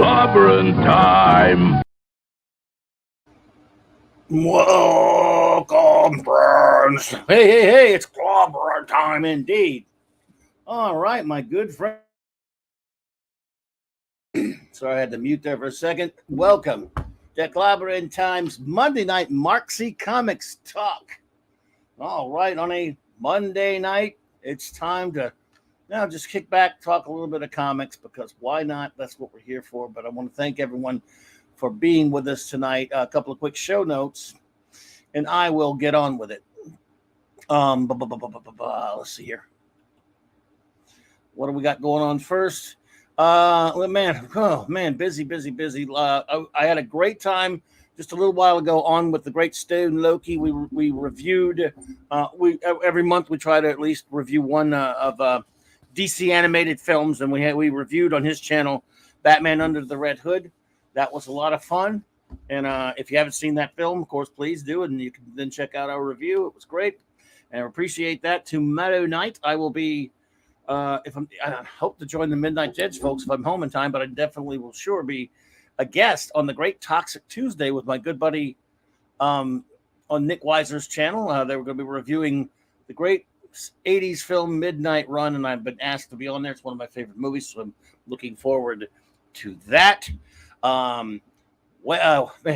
Clobberin time! Welcome, friends. Hey, it's Clobberin time indeed. All right, my good friend. Sorry, I had to mute there for a second. Welcome to Clobberin Time's Monday Night Marksy Comics Talk. All right, on a Monday night, it's time to now just kick back, talk a little bit of comics, because why not? That's what we're here for. But I want to thank everyone for being with us tonight. A couple of quick show notes, and I will get on with it. Let's see here. What do we got going on first? Busy. I had a great time just a little while ago on with the great Stone Loki. We reviewed. Every month we try to at least review one of DC animated films, and we reviewed on his channel Batman Under the Red Hood. That was a lot of fun, and if you haven't seen that film, of course, please do, and you can then check out our review. It was great, and I appreciate that. Tomorrow night I will be. I hope to join the Midnight Jets, folks, if I'm home in time, but I definitely will sure be a guest on the Great Toxic Tuesday with my good buddy on Nick Weiser's channel. They were going to be reviewing the great 80s film Midnight Run, and I've been asked to be on there. It's one of my favorite movies, so I'm looking forward to that.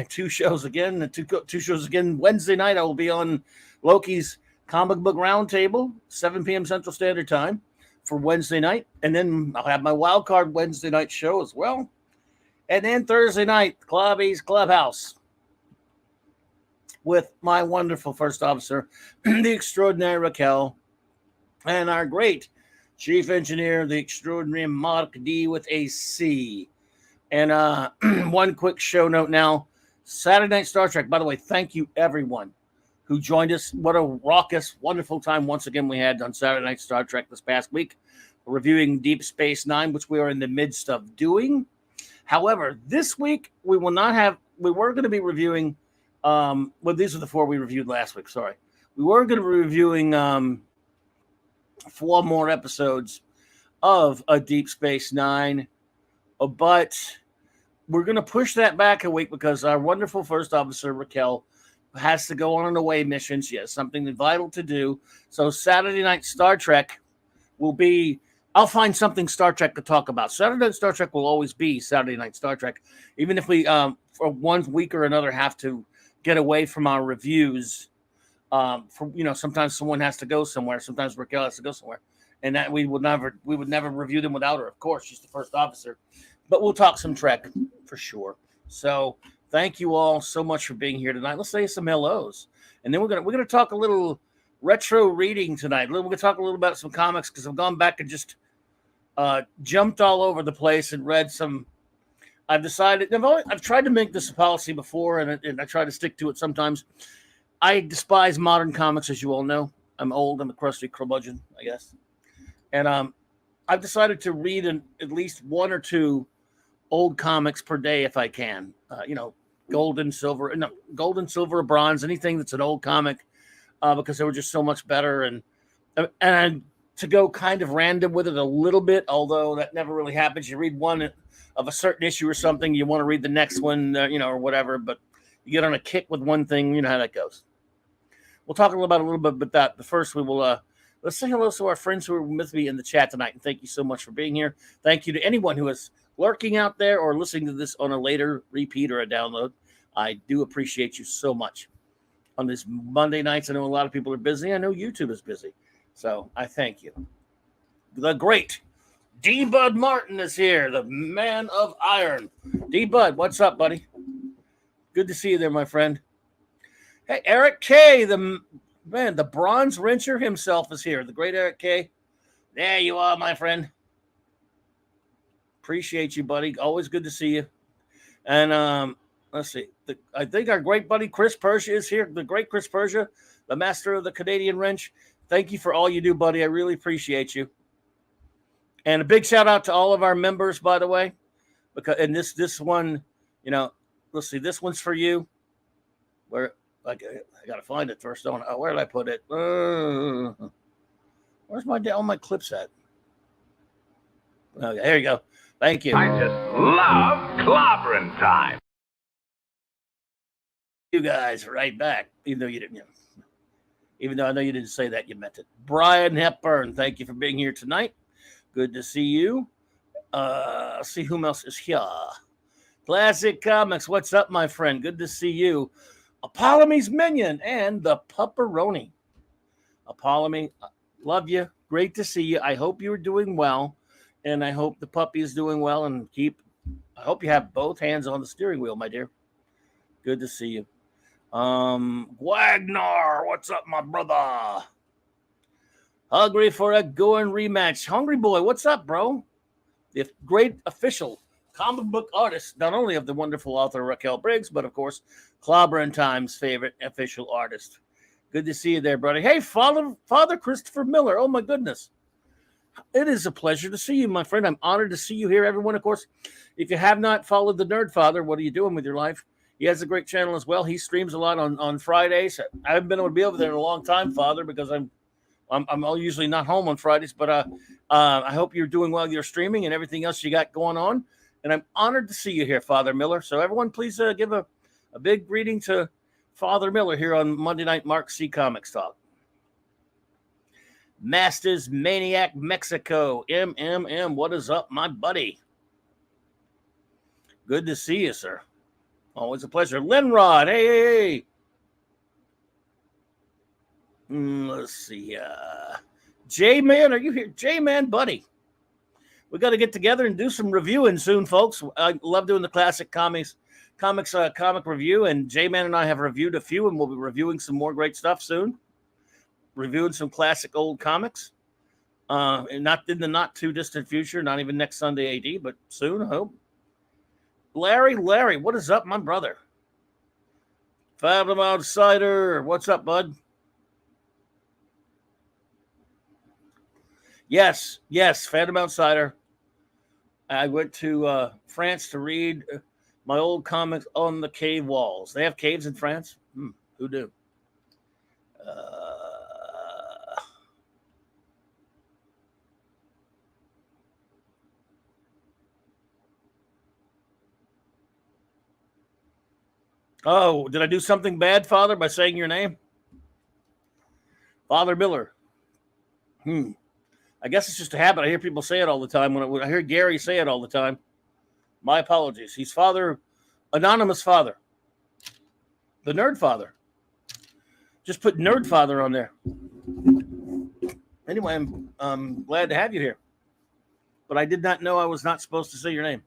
Two shows again. Wednesday night, I will be on Loki's Comic Book Roundtable, 7 p.m. Central Standard Time for Wednesday night. And then I'll have my wild card Wednesday night show as well. And then Thursday night, Clobby's Clubhouse with my wonderful first officer, the extraordinary Raquel, and our great chief engineer, the extraordinary Mark D with a C. And one quick show note now. Saturday Night Star Trek. By the way, thank you, everyone who joined us. What a raucous, wonderful time once again we had on Saturday Night Star Trek this past week, reviewing Deep Space Nine, which we are in the midst of doing. However, this week we were going to be reviewing, these are the four we reviewed last week, sorry. We were going to be reviewing 4 more episodes of a Deep Space Nine, but we're going to push that back a week because our wonderful first officer, Raquel, has to go on an away mission. She has something vital to do. So Saturday Night Star Trek will be, I'll find something Star Trek to talk about. Saturday Night Star Trek will always be Saturday Night Star Trek, even if we, for 1 week or another, have to get away from our reviews. Sometimes someone has to go somewhere. Sometimes Raquel has to go somewhere. And that we would never review them without her. Of course, she's the first officer. But we'll talk some Trek for sure. So thank you all so much for being here tonight. Let's say some hellos, and then we're gonna talk a little retro reading tonight. We're gonna talk a little about some comics because I've gone back and just jumped all over the place and read some. I've decided I've tried to make this a policy before, and I try to stick to it sometimes. I despise modern comics, as you all know. I'm old. I'm a crusty curmudgeon, I guess, and I've decided to read at least 1 or 2 old comics per day if I can. Gold and silver, bronze, anything that's an old comic, because they were just so much better. And to go kind of random with it a little bit, although that never really happens. You read one of a certain issue or something, you want to read the next one, or whatever. But you get on a kick with one thing, you know how that goes. We'll talk a little bit about that. But first, we will let's say hello to our friends who are with me in the chat tonight, and thank you so much for being here. Thank you to anyone who is lurking out there or listening to this on a later repeat or a download. I do appreciate you so much. On this Monday nights, I know a lot of people are busy. I know YouTube is busy. So I thank you. The great D-Bud Martin is here, the man of iron. D-Bud, what's up, buddy? Good to see you there, my friend. Hey, Eric K., the bronze wrencher himself is here. The great Eric K. There you are, my friend. Appreciate you, buddy. Always good to see you. And let's see. I think our great buddy Chris Persia is here. The great Chris Persia, the master of the Canadian wrench. Thank you for all you do, buddy. I really appreciate you. And a big shout out to all of our members, by the way. This one, let's see. This one's for you. Where I gotta find it first. Where did I put it? Where's all my clips at? Okay, here you go. Thank you. I just love clobbering time. You guys right back, even though you didn't. Even though I know you didn't say that, you meant it. Brian Hepburn, thank you for being here tonight. Good to see you. See whom else is here. Classic Comics, what's up, my friend? Good to see you. Apollome's Minion and the Pupperoni. Apollo, love you. Great to see you. I hope you're doing well, and I hope the puppy is doing well. And I hope you have both hands on the steering wheel, my dear. Good to see you. Wagner, what's up, my brother? Hungry for a going rematch. Hungry boy, what's up, bro? The great official comic book artist, not only of the wonderful author Raquel Briggs, but of course, Clobberin Time's favorite official artist. Good to see you there, buddy. Hey, Father Christopher Miller. Oh, my goodness. It is a pleasure to see you, my friend. I'm honored to see you here, everyone. Of course, if you have not followed the Nerd Father, what are you doing with your life? He has a great channel as well. He streams a lot on Fridays. I haven't been able to be over there in a long time, Father, because I'm usually not home on Fridays. But I hope you're doing well. You're streaming and everything else you got going on. And I'm honored to see you here, Father Miller. So everyone, please give a big greeting to Father Miller here on Monday Night Mark C Comics Talk. Masters Maniac Mexico. MMM, what is up, my buddy? Good to see you, sir. Always a pleasure. Linrod, hey. Let's see. J-Man, are you here? J-Man, buddy. We got to get together and do some reviewing soon, folks. I love doing the classic comic review, and J-Man and I have reviewed a few, and we'll be reviewing some more great stuff soon. Reviewing some classic old comics. And not in the not too distant future, not even next Sunday AD, but soon, I hope. Larry, what is up, my brother? Fathom Outsider, what's up, bud? Yes, Phantom Outsider. I went to France to read my old comics on the cave walls. They have caves in France? Who knew? Oh, did I do something bad, Father, by saying your name? Father Miller. I guess it's just a habit. I hear people say it all the time. When I hear Gary say it all the time. My apologies. He's Father, Anonymous Father. The Nerd Father. Just put Nerd Father on there. Anyway, I'm glad to have you here. But I did not know I was not supposed to say your name.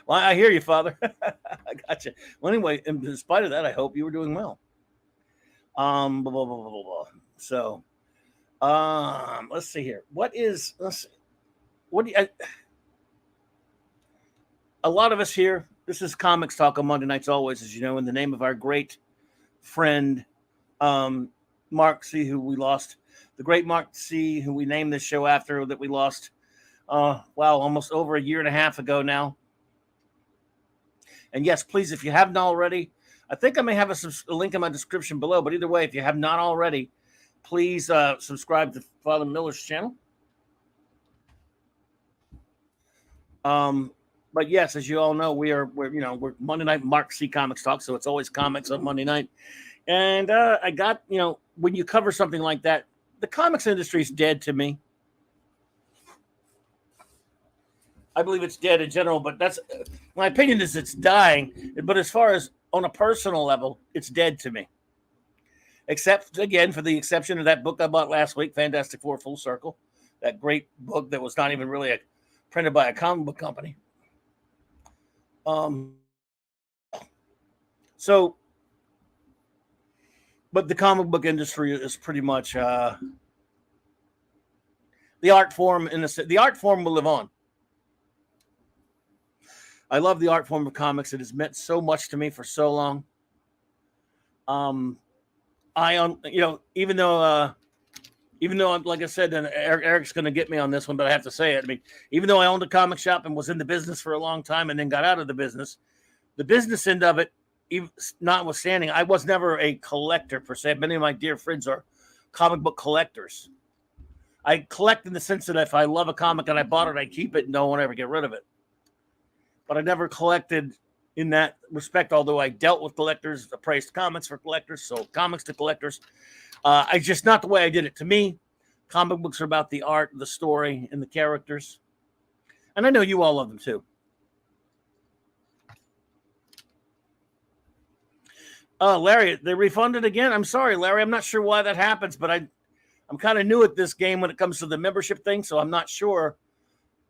Well, I hear you, Father. I got you. Well, anyway, in spite of that, I hope you were doing well. So, let's see here. A lot of us here, this is Comics Talk on Monday nights always, as you know, in the name of our great friend, Mark C., who we lost. The great Mark C., who we named this show after, that we lost, almost over a year and a half ago now. And yes, please, if you haven't already, I think I may have a link in my description below, but either way, if you have not already, please subscribe to Father Miller's channel. But yes, as you all know, we're Monday Night Mark C Comics Talk, so it's always comics on Monday night. And I got, when you cover something like that, the comics industry is dead to me. I believe it's dead in general, but that's my opinion is it's dying. But as far as on a personal level, it's dead to me. Except, again, for the exception of that book I bought last week, Fantastic Four Full Circle, that great book that was not even really printed by a comic book company. But the comic book industry is pretty much the art form. The art form will live on. I love the art form of comics. It has meant so much to me for so long. Even though, like I said, and Eric's going to get me on this one, but I have to say it. I mean, even though I owned a comic shop and was in the business for a long time and then got out of the business end of it even notwithstanding, I was never a collector per se. Many of my dear friends are comic book collectors. I collect in the sense that if I love a comic and I bought it, I keep it and no one ever get rid of it. But I never collected in that respect, although I dealt with collectors, appraised comics for collectors, so comics to collectors. I just not the way I did it. To me, comic books are about the art, the story, and the characters. And I know you all love them too. Larry, they refunded again. I'm sorry, Larry. I'm not sure why that happens, but I'm kind of new at this game when it comes to the membership thing, so I'm not sure.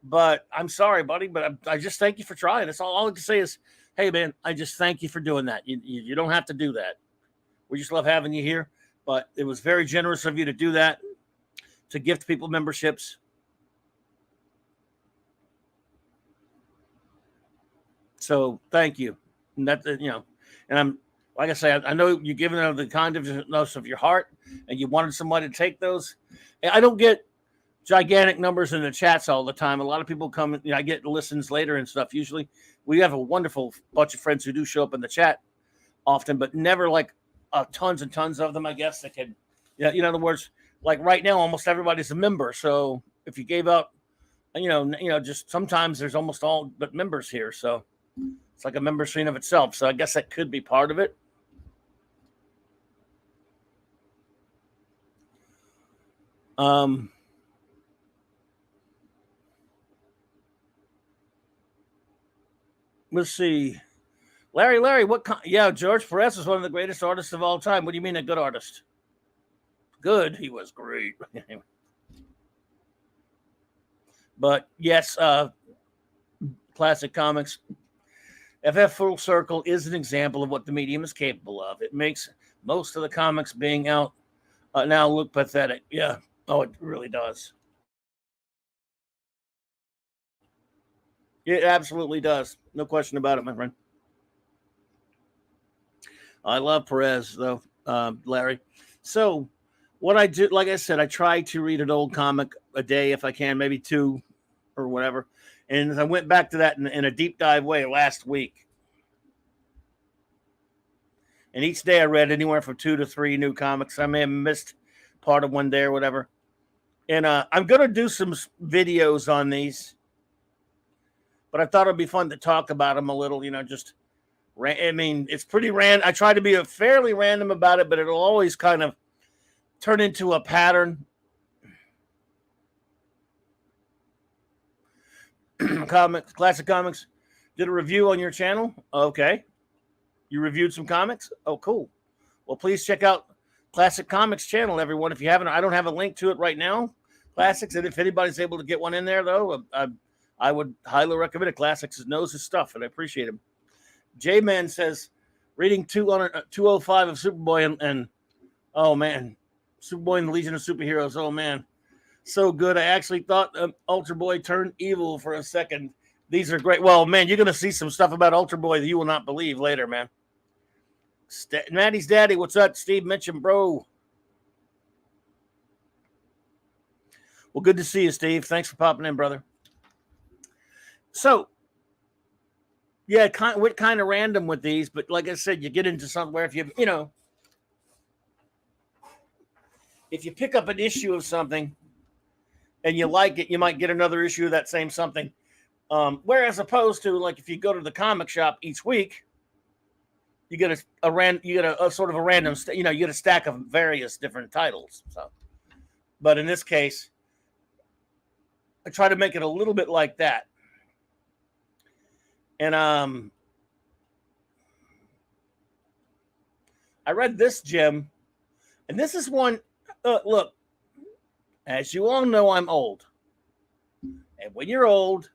But I'm sorry, buddy. But I just thank you for trying. That's all I can say is, hey, man, I just thank you for doing that. You don't have to do that. We just love having you here. But it was very generous of you to do that, to gift people memberships. So thank you. And that, and I'm, like I say, I know you're giving them the kindness of your heart, and you wanted somebody to take those. I don't get gigantic numbers in the chats all the time. A lot of people come, I get listens later and stuff. Usually, we have a wonderful bunch of friends who do show up in the chat often, but never like tons and tons of them. I guess that can, in other words, like right now, almost everybody's a member. So if you gave out, just sometimes there's almost all but members here. So it's like a member screen of itself. So I guess that could be part of it. Let's see. Larry, George Perez is one of the greatest artists of all time. What do you mean a good artist? Good. He was great. But yes, classic comics. FF Full Circle is an example of what the medium is capable of. It makes most of the comics being out now look pathetic. Yeah. Oh, it really does. It absolutely does. No question about it, my friend. I love Perez, though, Larry. So what I do, like I said, I try to read an old comic a day if I can, maybe two or whatever. And I went back to that in a deep dive way last week. And each day I read anywhere from 2 to 3 new comics. I may have missed part of one day or whatever. And I'm going to do some videos on these. But I thought it'd be fun to talk about them a little, it's pretty random. I try to be fairly random about it, but it'll always kind of turn into a pattern. Classic Comics did a review on your channel. Okay. You reviewed some comics? Oh, cool. Well, please check out Classic Comics channel, everyone. If you haven't, I don't have a link to it right now. Classics, and if anybody's able to get one in there, though, I would highly recommend it. Classics knows his stuff, and I appreciate him. J-Man says, reading 205 of Superboy and oh, man, Superboy and the Legion of Superheroes. Oh, man, so good. I actually thought Ultra Boy turned evil for a second. These are great. Well, man, you're going to see some stuff about Ultra Boy that you will not believe later, man. Maddie's daddy, what's up? Steve mentioned, bro. Well, good to see you, Steve. Thanks for popping in, brother. So, yeah, we're kind of random with these, but like I said, you get into somewhere if if you pick up an issue of something and you like it, you might get another issue of that same something. Whereas opposed to like if you go to the comic shop each week, you get a sort of a random, you get a stack of various different titles. So, but in this case, I try to make it a little bit like that. And I read this gem, and this is one. Look, as you all know, I'm old, and when you're old,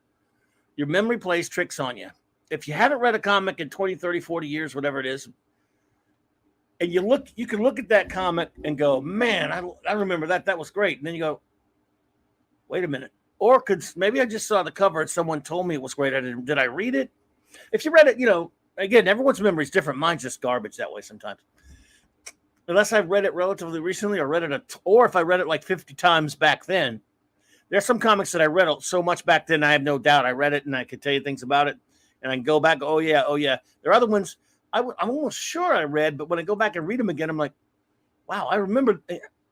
your memory plays tricks on you. If you haven't read a comic in 20, 30, 40 years, whatever it is, and you can look at that comic and go, man, I remember that. That was great. And then you go, wait a minute. Or maybe I just saw the cover and someone told me it was great. Did I read it? If you read it, again, everyone's memory is different. Mine's just garbage that way sometimes. Unless I've read it relatively recently or if I read it like 50 times back then. There's some comics that I read so much back then, I have no doubt I read it and I could tell you things about it. And I can go back, oh, yeah. There are other ones I'm almost sure I read, but when I go back and read them again, I'm like, wow, I remember.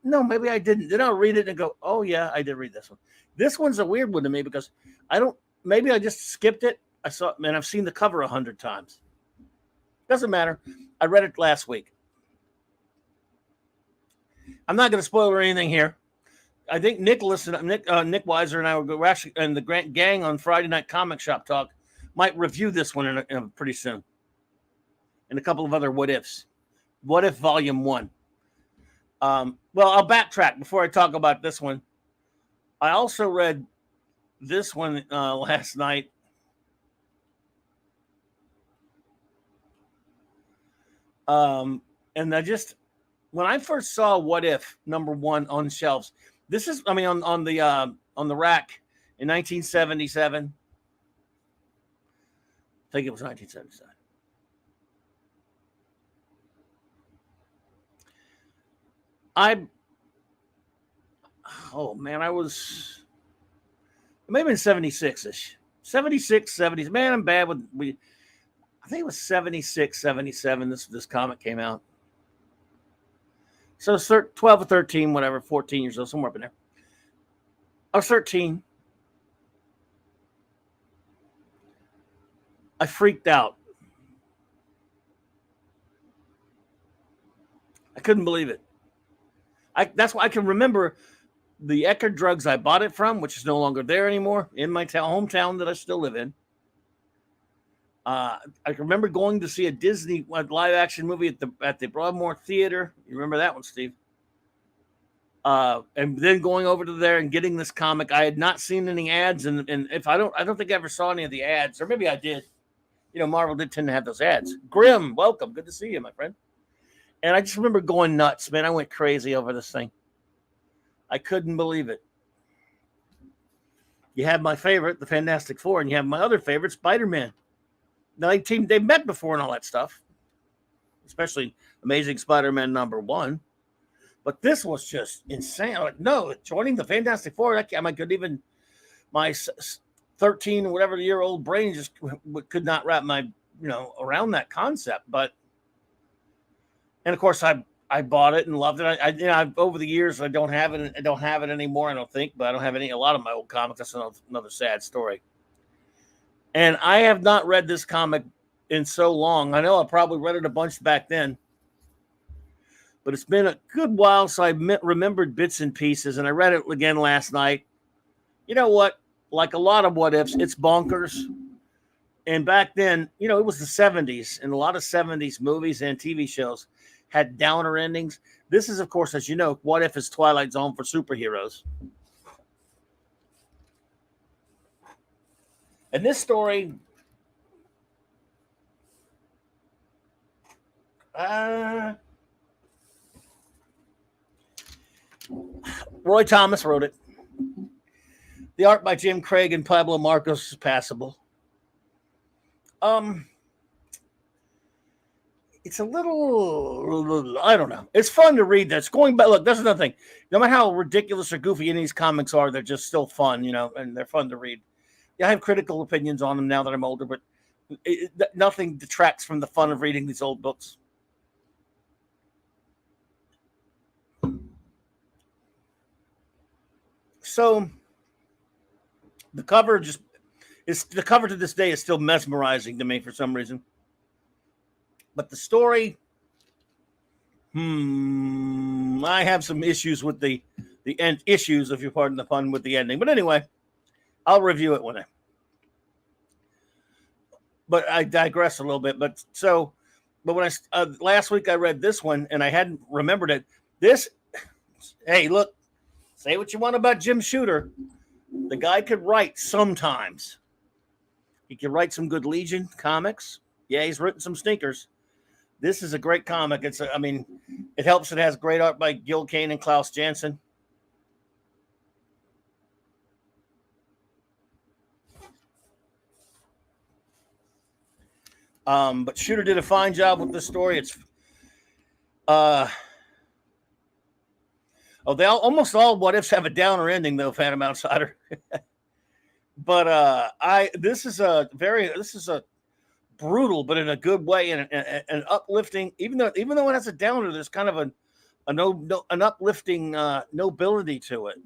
No, maybe I didn't. Then I'll read it and go, oh yeah, I did read this one. This one's a weird one to me because I don't. Maybe I just skipped it. I saw, man, I've seen the cover 100 times. Doesn't matter. I read it last week. I'm not going to spoil anything here. I think Nick Weiser and I were actually, and the gang on Friday Night Comic Shop Talk might review this one in pretty soon. And a couple of other what ifs. What if Volume 1? Well, I'll backtrack before I talk about this one. I also read this one last night. And I just, when I first saw What If #1 on shelves, this is, I mean, on the rack in 1977. I think it was 1977. I was, it may have been 76-ish. 76, 70s. Man, I'm bad with, I think it was 76, 77. This comic came out. So 12 or 13, whatever, 14 years old, somewhere up in there. I was 13. I freaked out. I couldn't believe it. That's why I can remember the Eckerd Drugs I bought it from, which is no longer there anymore, in my hometown that I still live in. I can remember going to see a Disney live action movie at the Broadmoor Theater. You remember that one, Steve? And then going over to there and getting this comic. I had not seen any ads, and if I don't think I ever saw any of the ads, or maybe I did. You know, Marvel did tend to have those ads. Grim, welcome, good to see you, my friend. And I just remember going nuts, man. I went crazy over this thing. I couldn't believe it. You have my favorite, the Fantastic Four, and you have my other favorite, Spider-Man. Now they've met before and all that stuff, especially Amazing Spider-Man #1. But this was just insane. I'm like, no, joining the Fantastic Four, I could even, my 13 or whatever year old brain just could not wrap my, around that concept. But, and of course I bought it and loved it. I over the years, I don't have it. I don't have it anymore. I don't think, but I don't have a lot of my old comics. That's another sad story. And I have not read this comic in so long. I know I probably read it a bunch back then, but it's been a good while, so I remembered bits and pieces, and I read it again last night. You know what? Like a lot of what ifs, it's bonkers. And back then, it was the 70s, and a lot of 70s movies and TV shows had downer endings. This is, of course, as you know, What If is Twilight Zone for superheroes. And this story, Roy Thomas wrote it. The art by Jim Craig and Pablo Marcos is passable. It's a little, I don't know. It's fun to read. That's going back. Look, that's another thing. No matter how ridiculous or goofy any of these comics are, they're just still fun, and they're fun to read. I have critical opinions on them now that I'm older, but nothing detracts from the fun of reading these old books. So the cover to this day is still mesmerizing to me for some reason. But the story, I have some issues with the end issues, if you pardon the pun, with the ending. But anyway, I'll review it but I digress a little bit. But when I last week I read this one and I hadn't remembered it. Hey, look, say what you want about Jim Shooter. The guy could write sometimes. He could write some good Legion comics. Yeah, he's written some stinkers. This is a great comic. It helps. It has great art by Gil Kane and Klaus Janson. But Shooter did a fine job with this story. It's almost all what ifs have a downer ending though, Phantom Outsider. But this is a brutal, but in a good way, and an uplifting. Even though it has a downer, there's kind of an uplifting nobility to it.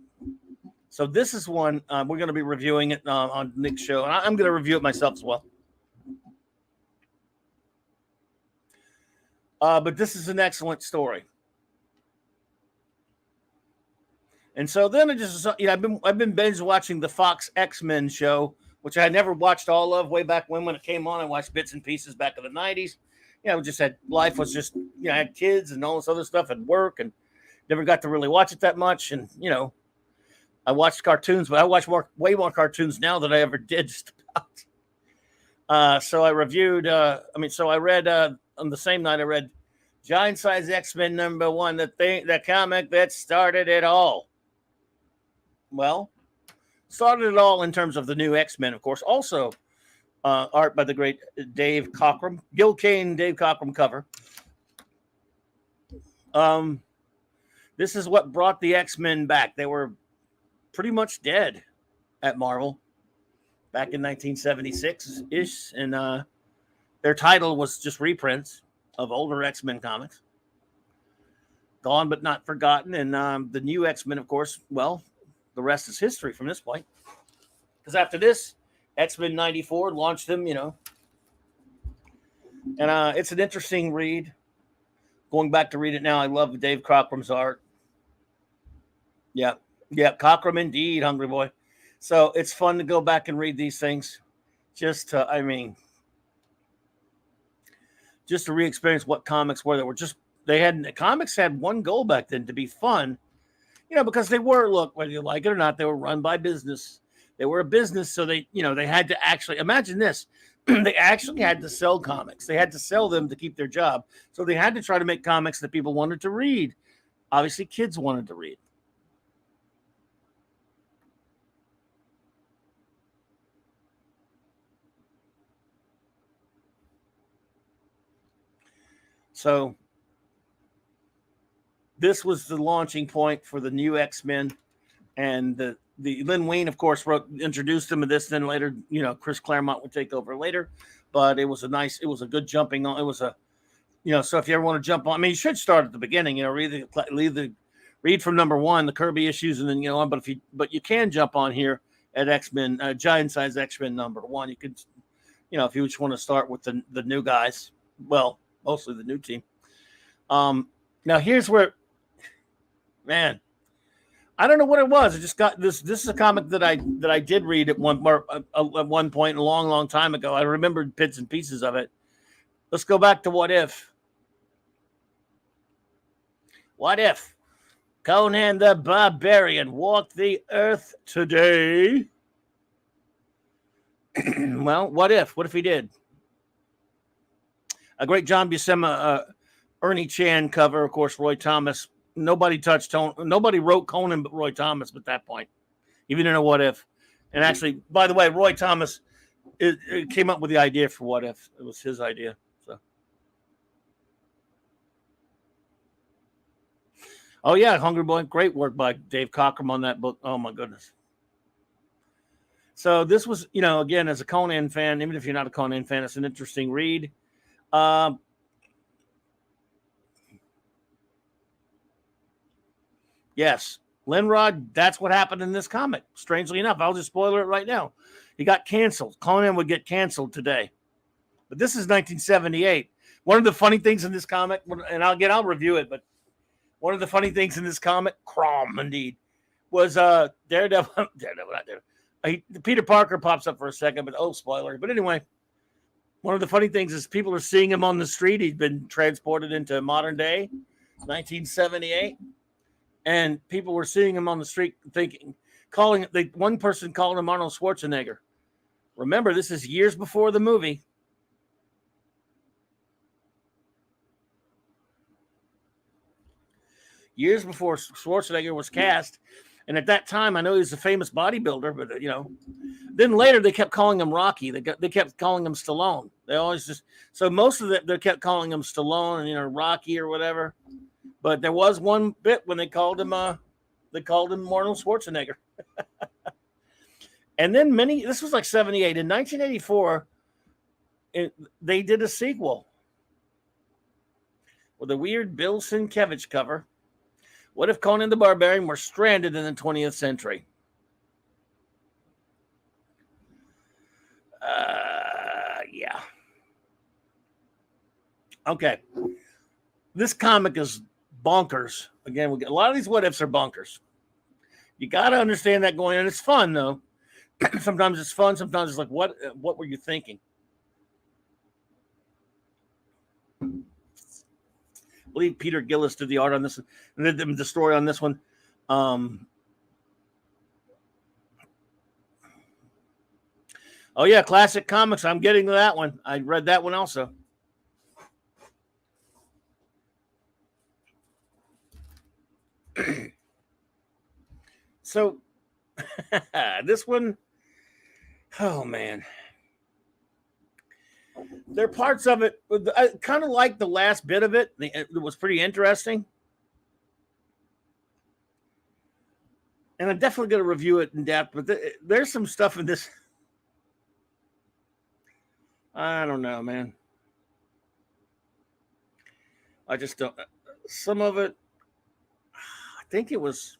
So this is one we're going to be reviewing it on Nick's show, and I'm going to review it myself as well. But this is an excellent story. And so then I've been binge watching the Fox X-Men show, which I had never watched all of way back when it came on. I watched bits and pieces back in the 90s. Life was just, I had kids and all this other stuff at work, and never got to really watch it that much. And, I watched cartoons, but I watch way more cartoons now than I ever did just about. So I reviewed, I read, on the same night I read Giant Size X-Men #1, the comic that started it all. Well, started it all in terms of the new X-Men, of course. Also, art by the great Dave Cockrum, Gil Kane, Dave Cockrum cover. This is what brought the X-Men back. They were pretty much dead at Marvel back in 1976-ish, and their title was just reprints of older X-Men comics. Gone but not forgotten, and the new X-Men, of course, well, the rest is history from this point. Because after this, X-Men 94 launched them, and it's an interesting read. Going back to read it now, I love Dave Cockrum's art. Yeah, Cockrum indeed, Hungry Boy. So it's fun to go back and read these things. Just to re-experience what comics were. Comics had one goal back then, to be fun, because they were, look, whether you like it or not, they were run by business. They were a business, so they had to actually, imagine this, they actually had to sell comics. They had to sell them to keep their job. So they had to try to make comics that people wanted to read. Obviously, kids wanted to read. So this was the launching point for the new X-Men, and the Lin Wein, of course, introduced them to this. Then later, Chris Claremont would take over later. But it was a good jumping on. It was so if you ever want to jump on, you should start at the beginning. Read from #1, the Kirby issues, and then on. But you can jump on here at X-Men, Giant Size X-Men #1. You could, if you just want to start with the new guys. Well, mostly the new team. Now here's where, man, I don't know what it was. I just got this. This is a comic that I did read at one point a long, long time ago. I remembered bits and pieces of it. Let's go back to What If. What if Conan the Barbarian walked the earth today? Well, what if? What if he did? A great John Buscema, Ernie Chan cover, of course. Roy Thomas. Nobody wrote Conan but Roy Thomas at that point, even in a What If. And actually, by the way, Roy Thomas it came up with the idea for What If. It was his idea. So, oh yeah, Hungry Boy, great work by Dave Cockrum on that book. Oh my goodness. So this was, again, as a Conan fan, even if you're not a Conan fan, it's an interesting read. Yes, Linrod, that's what happened in this comic. Strangely enough, I'll just spoiler it right now. He got canceled. Conan would get canceled today. But this is 1978. One of the funny things in this comic, and I'll review it, but one of the funny things in this comic, indeed, was Daredevil, not Daredevil. Peter Parker pops up for a second, but spoiler. But anyway, one of the funny things is people are seeing him on the street. He's been transported into modern day, 1978. And people were seeing him on the street one person called him Arnold Schwarzenegger. Remember, this is years before the movie. Years before Schwarzenegger was cast. And at that time, I know he was a famous bodybuilder, but, then later they kept calling him Rocky. They kept calling him Stallone. They always so most of they kept calling him Stallone and, Rocky or whatever. But there was one bit when they called him Arnold Schwarzenegger. And then this was like 78. In 1984, they did a sequel with a weird Bill Sienkiewicz cover. What if Conan the Barbarian were stranded in the 20th century? Yeah. Okay. This comic is bonkers. Again, a lot of these what ifs are bonkers. You got to understand that going in. It's fun though. Sometimes it's fun. Sometimes it's like, what were you thinking? I believe Peter Gillis did the art on this, and did the story on this one. Oh yeah, Classic Comics. I'm getting to that one. I read that one also. So this one, oh man. There are parts of it, I kind of like the last bit of it. It was pretty interesting. And I'm definitely going to review it in depth, but there's some stuff in this. I don't know, man. I just don't. Some of it, I think it was.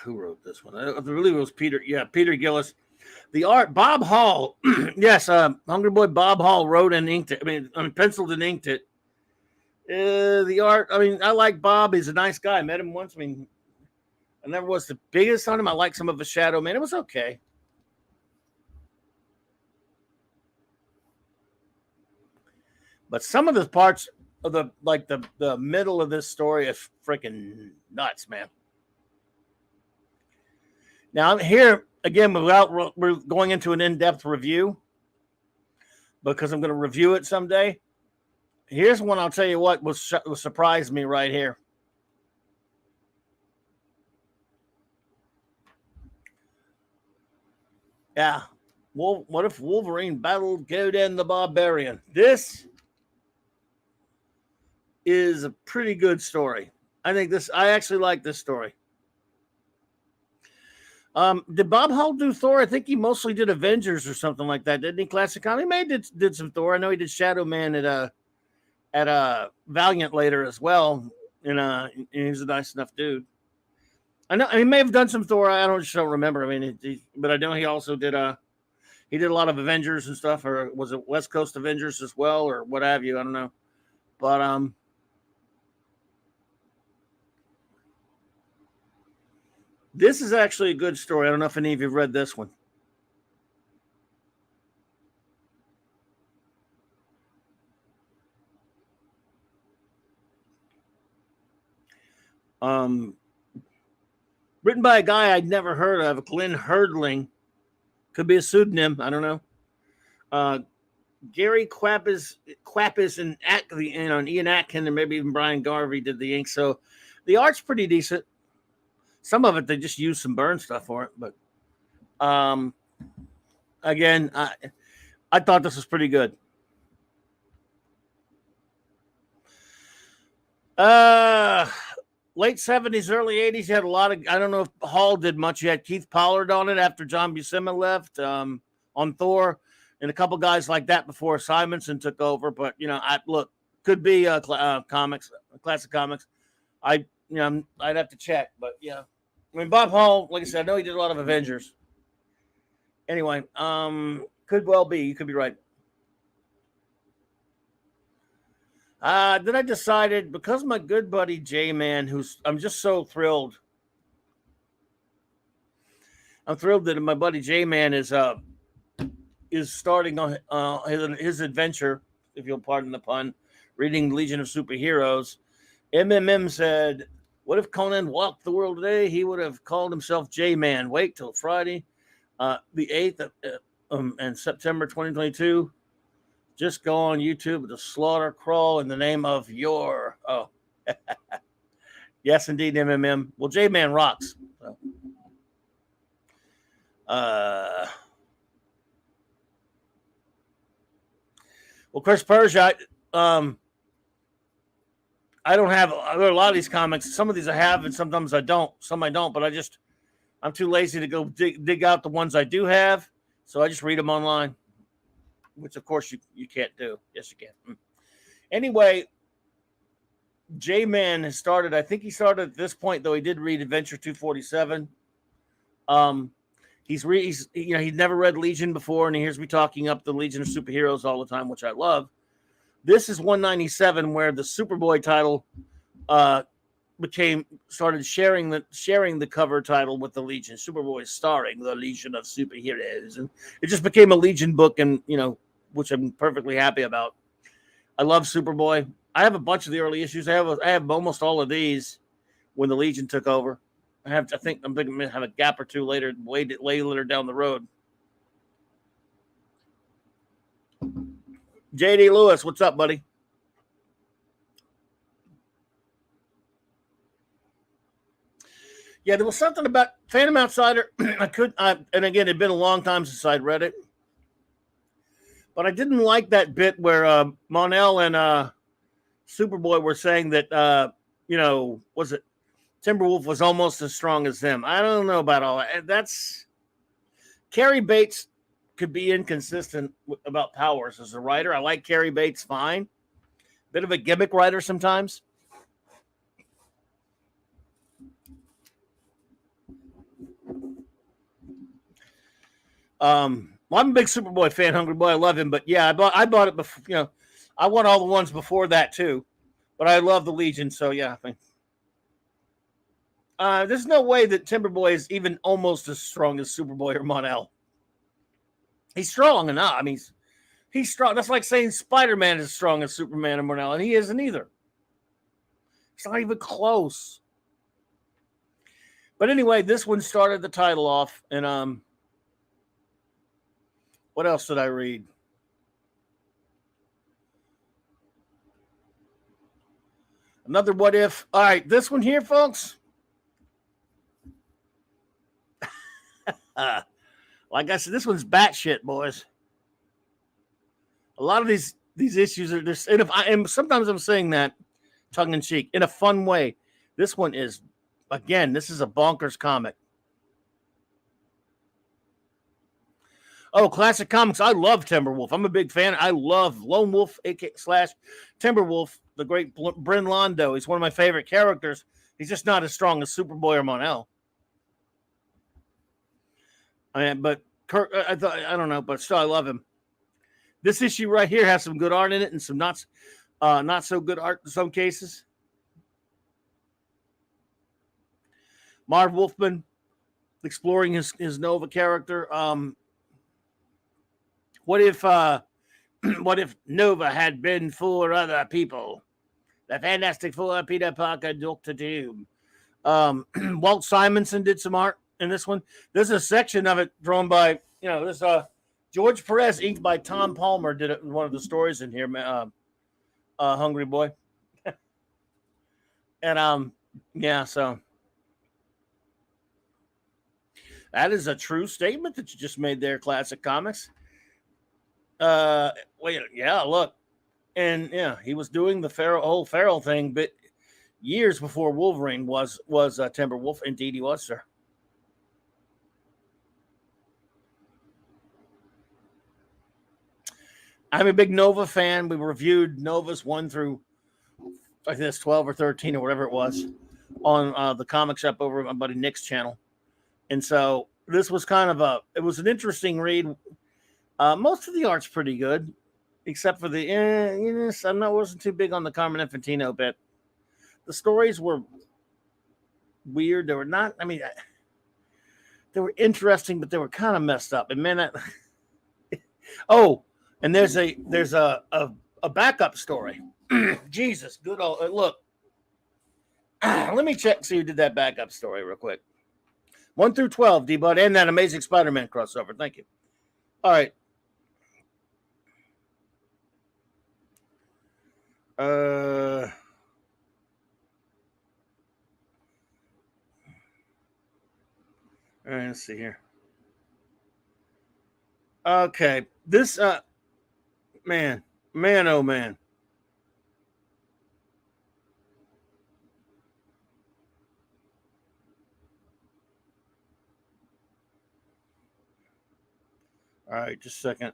Who wrote this one? I believe it was Peter. Yeah, Peter Gillis. The art, Bob Hall. Yes, Hungry Boy Bob Hall wrote and inked it. I mean, penciled and inked it. The art. I mean, I like Bob. He's a nice guy. I met him once. I mean, I never was the biggest on him. I like some of his Shadow Man. It was okay. But some of the parts of the middle of this story is freaking nuts, man. Now here again, we're going into an in-depth review because I'm going to review it someday. Here's one I'll tell you what will surprise me right here. Yeah, well, what if Wolverine battled Conan the Barbarian? This is a pretty good story. I actually like this story. Did Bob Hall do Thor? I think he mostly did Avengers or something like that, didn't he? Classic Comics. He may did some Thor. I know he did Shadow Man at Valiant later as well. And he's a nice enough dude. I know he may have done some Thor. I just don't remember. I mean, but I know he also did he did a lot of Avengers and stuff, or was it West Coast Avengers as well, or what have you? I don't know. But this is actually a good story. I don't know if any of you have read this one. Written by a guy I'd never heard of, Glenn Herdling. Could be a pseudonym. I don't know. Gary Quapis and Ian Atkin, and maybe even Brian Garvey did the ink. So the art's pretty decent. Some of it they just used some burn stuff for it, but again, I thought this was pretty good. Late 70s, early 80s, you had a lot of, I don't know if Hall did much. You had Keith Pollard on it after John Buscema left on Thor, and a couple guys like that before Simonson took over. But, could be comics, Classic Comics. I'd have to check, but yeah. I mean, Bob Hall, like I said, I know he did a lot of Avengers. Anyway, could well be. You could be right. Then I decided, because my good buddy J-Man, I'm just so thrilled. I'm thrilled that my buddy J-Man is starting on his adventure, if you'll pardon the pun, reading Legion of Superheroes. MMM said, what if Conan walked the world today? He would have called himself J-Man. Wait till Friday, the 8th and September 2022. Just go on YouTube to Slaughter Crawl in the name of your. Oh, yes, indeed, MMM. Well, J-Man rocks. So. Well, Chris Persia, I don't have there are a lot of these comics. Some of these I have, and sometimes I don't. Some I don't, but I'm too lazy to go dig out the ones I do have, so I just read them online, which of course you can't do. Yes, you can. Anyway, J-Man has started. I think he started at this point, though. He did read Adventure 247. He's he'd never read Legion before, and he hears me talking up the Legion of Superheroes all the time, which I love. This is 197, where the Superboy title started sharing the cover title with the Legion. Superboy starring the Legion of Superheroes, and it just became a Legion book, and which I'm perfectly happy about. I love Superboy. I have a bunch of the early issues. I have almost all of these when the Legion took over. I'm thinking I'm gonna have a gap or two later, way later down the road. JD Lewis, what's up, buddy? Yeah, there was something about Phantom Outsider. And again, it'd been a long time since I'd read it, but I didn't like that bit where Mon-El and Superboy were saying that was it Timberwolf was almost as strong as them. I don't know about all that. That's Cary Bates could be inconsistent about powers as a writer. I like Cary Bates fine. Bit of a gimmick writer sometimes. Well, I'm a big Superboy fan, Hungry Boy. I love him, but yeah, I bought it before. I want all the ones before that too, but I love the Legion, so yeah. I think there's no way that Timberboy is even almost as strong as Superboy or Mon-El. He's strong enough. I mean, he's strong. That's like saying Spider-Man is as strong as Superman or Mon-El, and he isn't either. It's not even close. But anyway, this one started the title off, and what else did I read? Another What If. All right, this one here, folks. Like I said, this one's batshit, boys. A lot of these issues are just, and sometimes I'm saying that tongue in cheek in a fun way. This one is, again, this is a bonkers comic. Oh, classic comics. I love Timberwolf. I'm a big fan. I love Lone Wolf / Timberwolf, the great Bryn Londo. He's one of my favorite characters. He's just not as strong as Superboy or Mon-El. But Kirk, I don't know, but still, I love him. This issue right here has some good art in it and some not so good art in some cases. Marv Wolfman exploring his Nova character. What if Nova had been for other people? The Fantastic Four, Peter Parker, Doctor Doom. Walt Simonson did some art in this one. There's a section of it drawn by, this George Perez, inked by Tom Palmer, did it in one of the stories in here, Hungry Boy. And yeah, so that is a true statement that you just made there, Classic Comics. Look. And yeah, he was doing the whole feral thing, but years before Wolverine was Timberwolf. Indeed, he was, sir. I'm a big Nova fan. We reviewed Novas 1 through, I think it's 12 or 13 or whatever it was, on the comic shop over at my buddy Nick's channel. And so this was it was an interesting read. Most of the art's pretty good, except for I wasn't too big on the Carmen Infantino bit. The stories were weird. They were not, they were interesting, but they were kind of messed up. And man, and there's a backup story. Jesus, good old look. Let me see who did that backup story real quick. 1 through 12, D-Bud, and that Amazing Spider-Man crossover. Thank you. All right. All right, let's see here. Okay, this man, oh man. All right, just a second.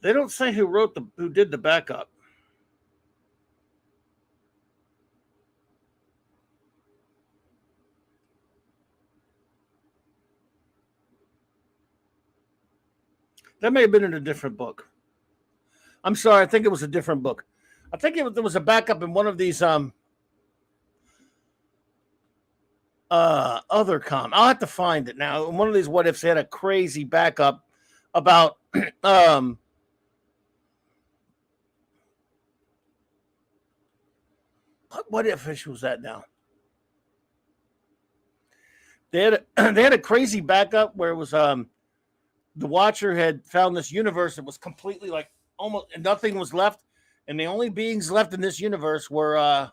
They don't say who did the backup. That may have been in a different book. I'm sorry, I think it was a different book. I think there was a backup in one of these other I'll have to find it now. One of these what ifs had a crazy backup about what if issue was that now? They had a crazy backup where it was the Watcher had found this universe that was completely like almost nothing was left, and the only beings left in this universe were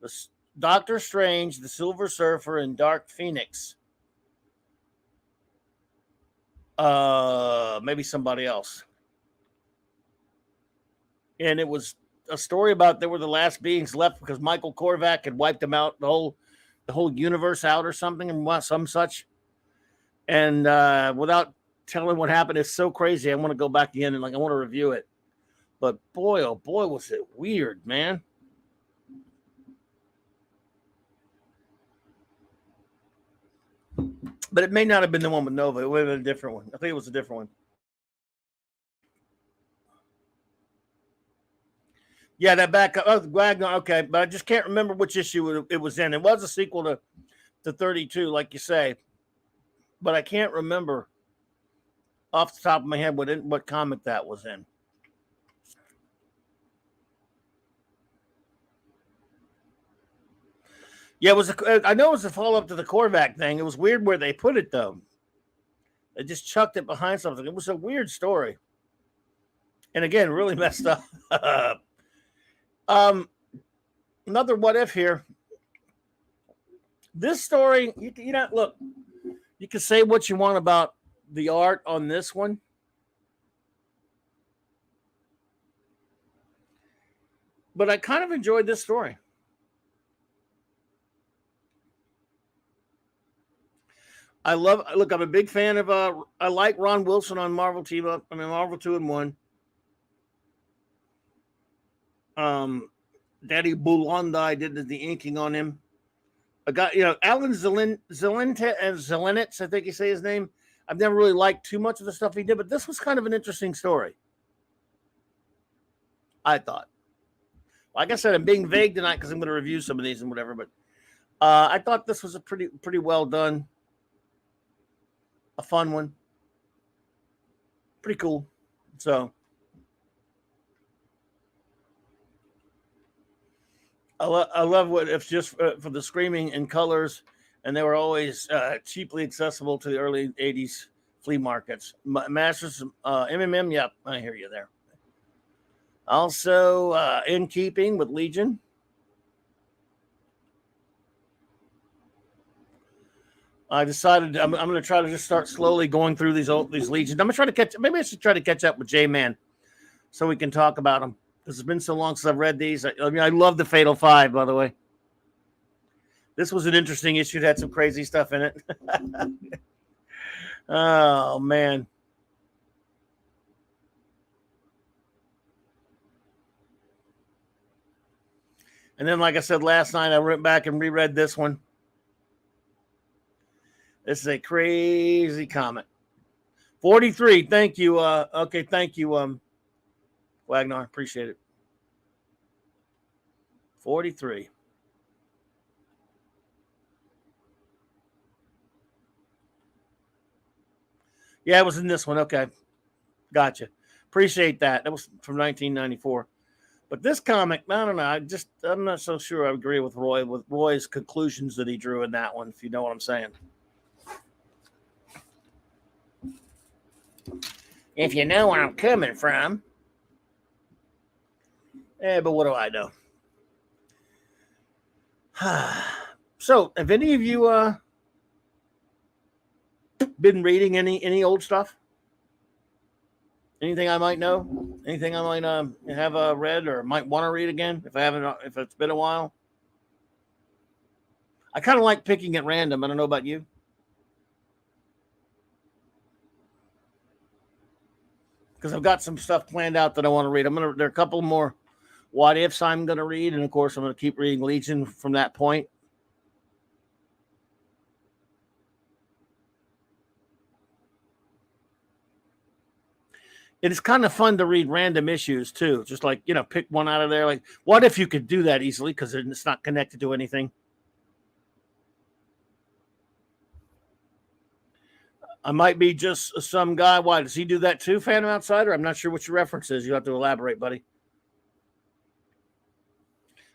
the Doctor Strange, the Silver Surfer, and Dark Phoenix. Maybe somebody else. And it was a story about they were the last beings left because Michael Korvac had wiped them out, the whole universe out or something, and some such. And without telling what happened, it's so crazy. I want to go back again and I want to review it. But boy, oh boy, was it weird, man. But it may not have been the one with Nova. It would have been a different one. I think it was a different one. Yeah, that backup. Oh, Wagner. Okay, but I just can't remember which issue it was in. It was a sequel to 32, like you say. But I can't remember off the top of my head what comic that was in. Yeah, I know it was a follow-up to the Korvac thing. It was weird where they put it, though. They just chucked it behind something. It was a weird story. And again, really messed up. Another what if here. This story, you know, look, you can say what you want about the art on this one. But I kind of enjoyed this story. I'm a big fan of I like Ron Wilson on Marvel Team Up. I mean Marvel 2-in-1. Daddy Bulandi did the inking on him. I got Alan Zelenitz, I think you say his name. I've never really liked too much of the stuff he did, but this was kind of an interesting story. I thought. Like I said, I'm being vague tonight because I'm going to review some of these and whatever, but I thought this was a pretty well done. A fun one. Pretty cool. So I love what if just for the screaming in colors, and they were always cheaply accessible to the early 80s flea markets. Masters MMM, yep, I hear you there. Also in keeping with Legion. I decided I'm going to try to just start slowly going through these Legions. I'm going to try to maybe I should try to catch up with J-Man so we can talk about them. Because it's been so long since I've read these. I mean, I love the Fatal Five, by the way. This was an interesting issue. It had some crazy stuff in it. Oh, man. And then, like I said last night, I went back and reread this one. This is a crazy comic. 43. Thank you. Okay, thank you, Wagner. Appreciate it. 43. Yeah, it was in this one. Okay. Gotcha. Appreciate that. That was from 1994. But this comic, I don't know. I'm not so sure I agree with Roy's conclusions that he drew in that one, if you know what I'm saying. If you know where I'm coming from. But what do I know? So, have any of you been reading any old stuff? Anything I might know? Anything I might have read or might want to read again if it's been a while? I kind of like picking at random. I don't know about you. Because I've got some stuff planned out that I want to read. There are a couple more what ifs I'm going to read, and of course I'm going to keep reading Legion from that point. It is kind of fun to read random issues too. Just like, pick one out of there. Like, what if you could do that easily because it's not connected to anything? I might be just some guy. Why does he do that too, Phantom Outsider? I'm not sure what your reference is. You have to elaborate, buddy.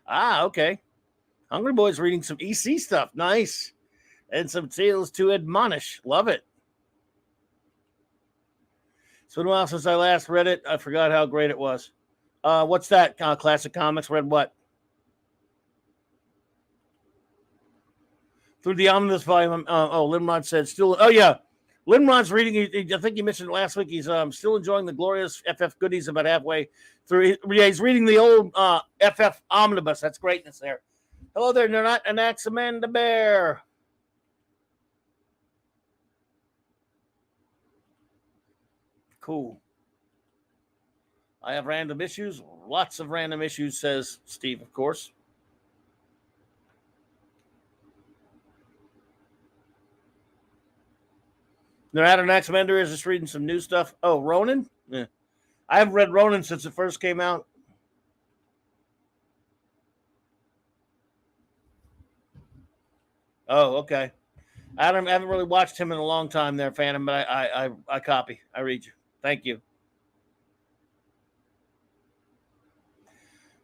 Ah, okay. Hungry Boy's reading some EC stuff. Nice. And some Tales to Admonish. Love it. It's been a while since I last read it. I forgot how great it was. What's that? Classic Comics. Read what? Through the omnibus volume. Limrod said still. Oh, yeah. Limrod's reading. I think you mentioned it last week. He's still enjoying the glorious FF goodies about halfway through. He's reading the old FF omnibus. That's greatness there. Hello there, they're not an Amanda Bear. Cool. I have random issues. Lots of random issues, says Steve, of course. They're at an Amanda is just reading some new stuff. Oh, Ronin? Yeah. I haven't read Ronin since it first came out. Oh, okay. I haven't really watched him in a long time there, Phantom, but I copy. I read you. Thank you.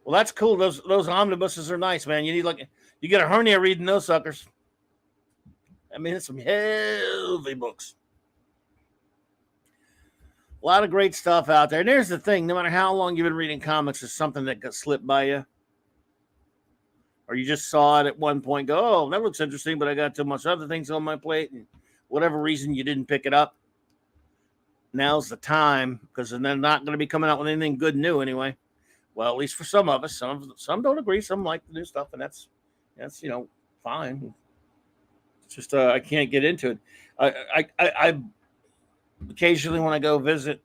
Well, that's cool. Those omnibuses are nice, man. You get a hernia reading those suckers. I mean, it's some heavy books. A lot of great stuff out there. And there's the thing, no matter how long you've been reading comics, there's something that got slipped by you. Or you just saw it at one point, go, oh, that looks interesting, but I got too much other things on my plate. And whatever reason you didn't pick it up. Now's the time, because they're not going to be coming out with anything good new anyway. Well, at least for some of us. Some don't agree. Some like the new stuff, and that's fine. It's just I can't get into it. I occasionally when I go visit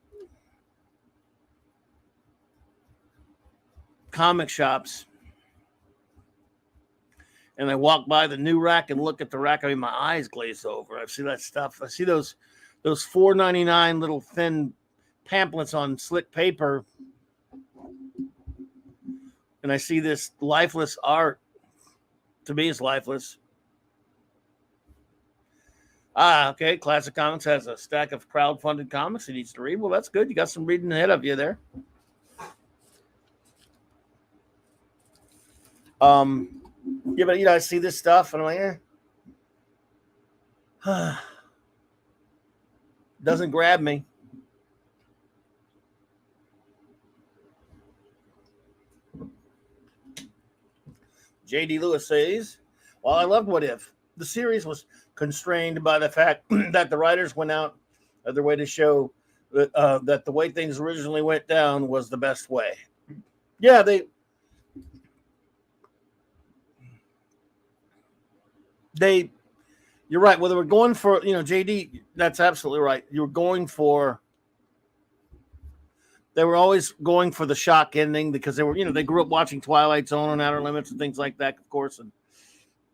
comic shops and I walk by the new rack and look at the rack, I mean, my eyes glaze over. I see that stuff. I see those $4.99 little thin pamphlets on slick paper, and I see this lifeless art. To me, it's lifeless. Okay. Classic Comics has a stack of crowdfunded comics he needs to read. Well, that's good. You got some reading ahead of you there. Yeah, but I see this stuff and I'm like, doesn't grab me. J.D. Lewis says, well, I loved What If. The series was constrained by the fact that the writers went out of their way to show that the way things originally went down was the best way. Yeah, you're right. Well, they were going for, JD, that's absolutely right. You were going for, they were always going for the shock ending because they were, they grew up watching Twilight Zone and Outer Limits and things like that, of course,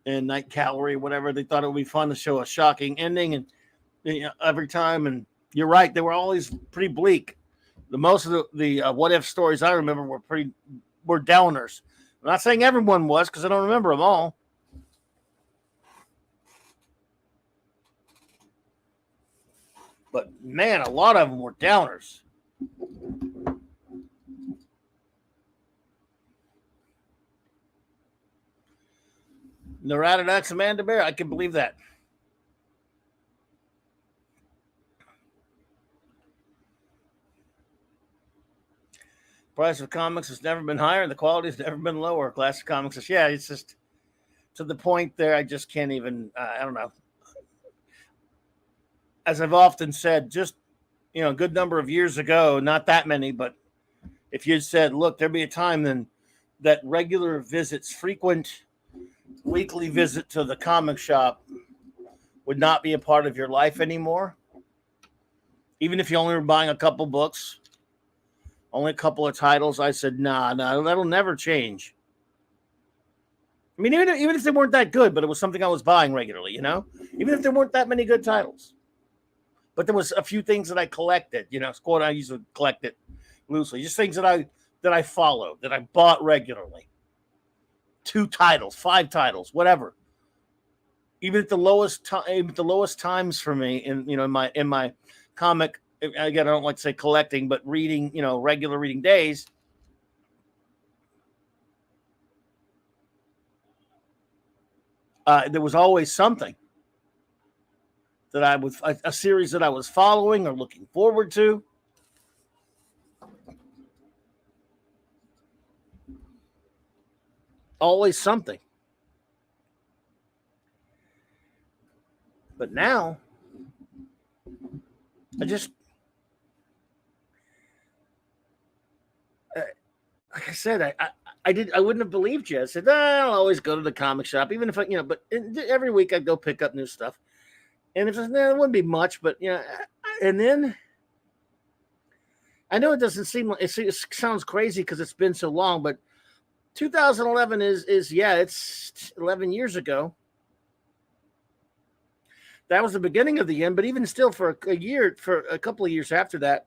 and Night Calorie, whatever. They thought it would be fun to show a shocking ending and every time. And you're right. They were always pretty bleak. Most of the What If stories I remember were downers. I'm not saying everyone was because I don't remember them all. But man, a lot of them were downers. Naradax Amanda Bear, I can believe that. Price of comics has never been higher, and the quality has never been lower. Classic Comics is, it's just to the point there. I just can't even. I don't know. As I've often said, just a good number of years ago, not that many, but if you said, look, there'd be a time then that regular visits, frequent weekly visit to the comic shop would not be a part of your life anymore, even if you only were buying a couple books, only a couple of titles, I said, nah, that'll never change. I mean, even if they weren't that good, but it was something I was buying regularly, even if there weren't that many good titles. But there was a few things that I collected, quote, I used to collect it loosely, just things that I followed, that I bought regularly. 2 titles, 5 titles, whatever. Even at the lowest times for me in my comic, again, I don't like to say collecting, but reading, regular reading days, there was always something that I was a series that I was following or looking forward to. Always something. But now, like I said, I wouldn't have believed you. I said, I'll always go to the comic shop, even if but every week I'd go pick up new stuff. And it wouldn't be much, but and then I know it doesn't seem like it sounds crazy because it's been so long, but 2011 is it's 11 years ago. That was the beginning of the end, but even still, for a couple of years after that,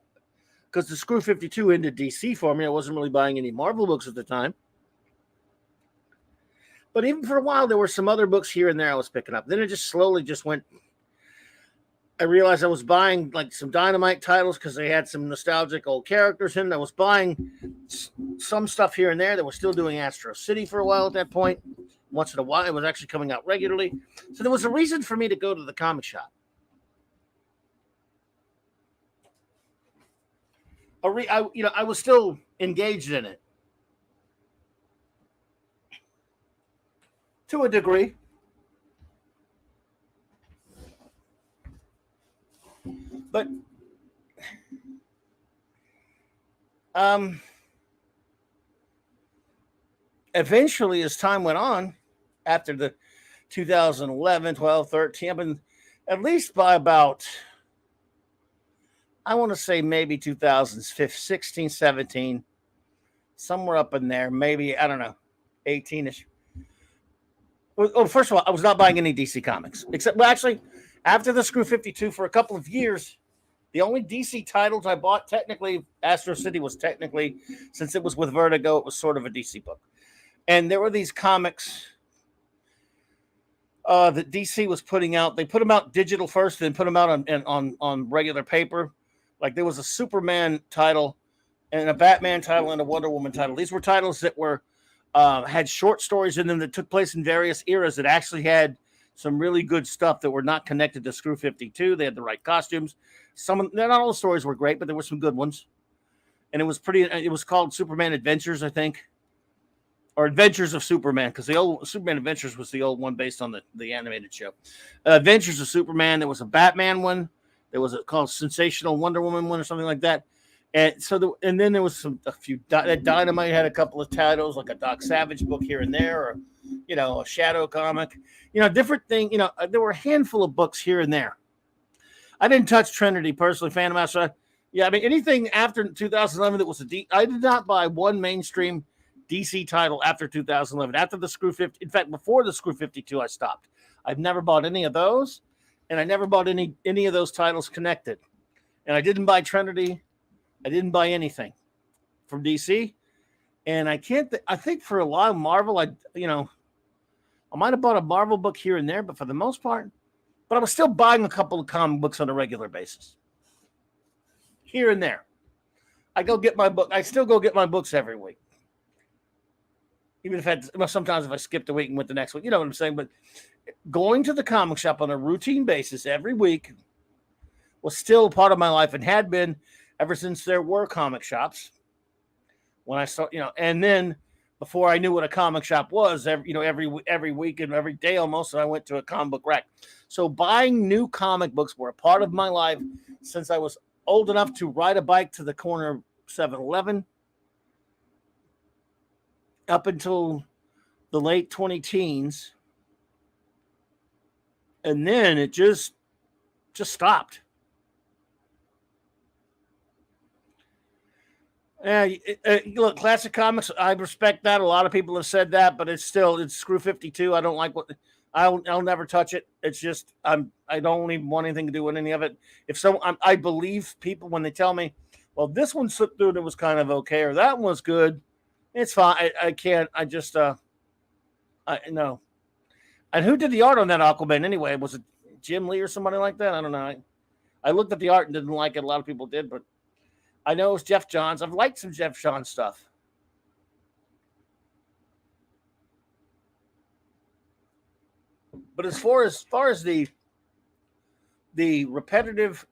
because the Screw 52 ended DC for me, I wasn't really buying any Marvel books at the time. But even for a while, there were some other books here and there I was picking up. Then it just slowly just went. I realized I was buying like some Dynamite titles because they had some nostalgic old characters in. I was buying some stuff here and there. They were still doing Astro City for a while at that point. Once in a while, it was actually coming out regularly. So there was a reason for me to go to the comic shop. I was still engaged in it to a degree. But eventually, as time went on, after the 2011, 12, 13, I've been at least by about, I want to say maybe 2016, 17, somewhere up in there, maybe, I don't know, 18-ish. Well, first of all, I was not buying any DC comics, except, well, actually, after the Screw 52 for a couple of years, the only DC titles I bought, technically, Astro City was technically, since it was with Vertigo, it was sort of a DC book. And there were these comics that DC was putting out. They put them out digital first, then put them out on regular paper. Like there was a Superman title and a Batman title and a Wonder Woman title. These were titles that were had short stories in them that took place in various eras that actually had some really good stuff that were not connected to Screw 52. They had the right costumes. Not all the stories were great, but there were some good ones. And it was called Superman Adventures, I think. Or Adventures of Superman, because the old Superman Adventures was the old one based on the animated show. Adventures of Superman. There was a Batman one. There was called Sensational Wonder Woman one or something like that. And so, and then there was a few. Dynamite had a couple of titles, like a Doc Savage book here and there, or a Shadow comic. Different thing. There were a handful of books here and there. I didn't touch Trinity personally. Phantom Master. Yeah, I mean anything after 2011 that was I did not buy one mainstream DC title after 2011. After the Screw 50, in fact, before the Screw 52, I stopped. I've never bought any of those, and I never bought any of those titles connected. And I didn't buy Trinity. I didn't buy anything from DC. And I think for a lot of Marvel, I might have bought a Marvel book here and there, but for the most part, but I was still buying a couple of comic books on a regular basis. Here and there. I still go get my books every week. Even if sometimes if I skipped a week and went the next week, you know what I'm saying? But going to the comic shop on a routine basis every week was still a part of my life and had been ever since there were comic shops. When I started, and then before I knew what a comic shop was, every week and every day almost, I went to a comic book rack. So buying new comic books were a part of my life since I was old enough to ride a bike to the corner of 7-Eleven. Up until the late 20 teens, and then it just stopped. Yeah, look, classic comics. I respect that. A lot of people have said that, but it's Screw 52. I don't like what I'll never touch it. It's just I don't even want anything to do with any of it. If so, I believe people when they tell me, well, this one slipped through and it was kind of okay, or that one was good. It's fine. I can't. I just I no. And who did the art on that Aquaman anyway? Was it Jim Lee or somebody like that? I don't know. I looked at the art and didn't like it. A lot of people did, but I know it's Jeff Johns. I've liked some Jeff Johns stuff. But as far as the repetitive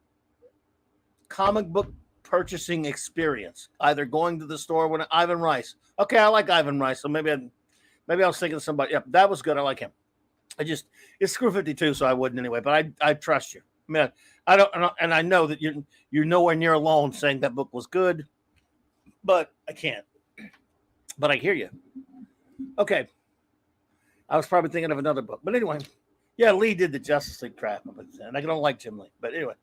comic book purchasing experience, either going to the store when Ivan Rice. Okay, I like Ivan Rice, so maybe I was thinking of somebody. Yeah, that was good. I like him. It's Screw 52, so I wouldn't anyway. But I trust you. I mean, I don't, and I know that you're nowhere near alone saying that book was good, but I can't. But I hear you. Okay, I was probably thinking of another book, but anyway, yeah, Lee did the Justice League crap, and I don't like Jim Lee. But anyway,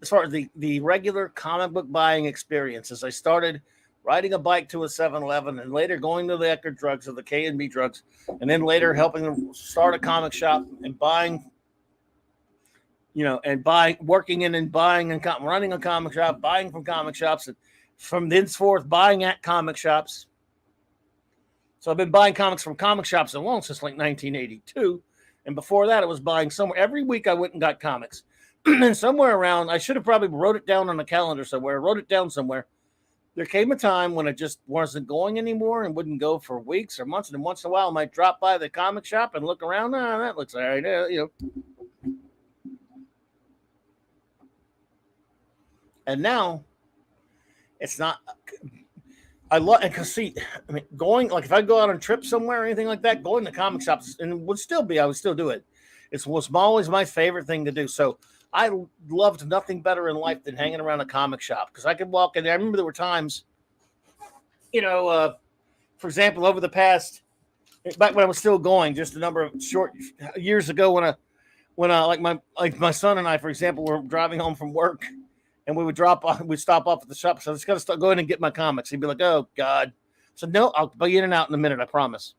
as far as the regular comic book buying experiences, I started riding a bike to a 7-Eleven and later going to the Eckerd Drugs or the K&B Drugs, and then later helping them start a comic shop and buying, working in and buying and running a comic shop, buying from comic shops, and from thenceforth buying at comic shops. So I've been buying comics from comic shops alone since like 1982. And before that, it was buying somewhere. Every week I went and got comics. And somewhere around, I should have probably wrote it down on a calendar somewhere, wrote it down somewhere. There came a time when it just wasn't going anymore and wouldn't go for weeks or months. And once in a while, I might drop by the comic shop and look around. That looks all right. And now it's not. I love and because going like if I go out on a trip somewhere or anything like that, going to comic shops and I would still do it. It was always my favorite thing to do. So I loved nothing better in life than hanging around a comic shop because I could walk in there. I remember there were times, for example, over the past back when I was still going, just a number of short years ago when my son and I, for example, were driving home from work. And we'd stop off at the shop. So I just got to go in and get my comics. He'd be like, oh, God. So, no, I'll be in and out in a minute, I promise.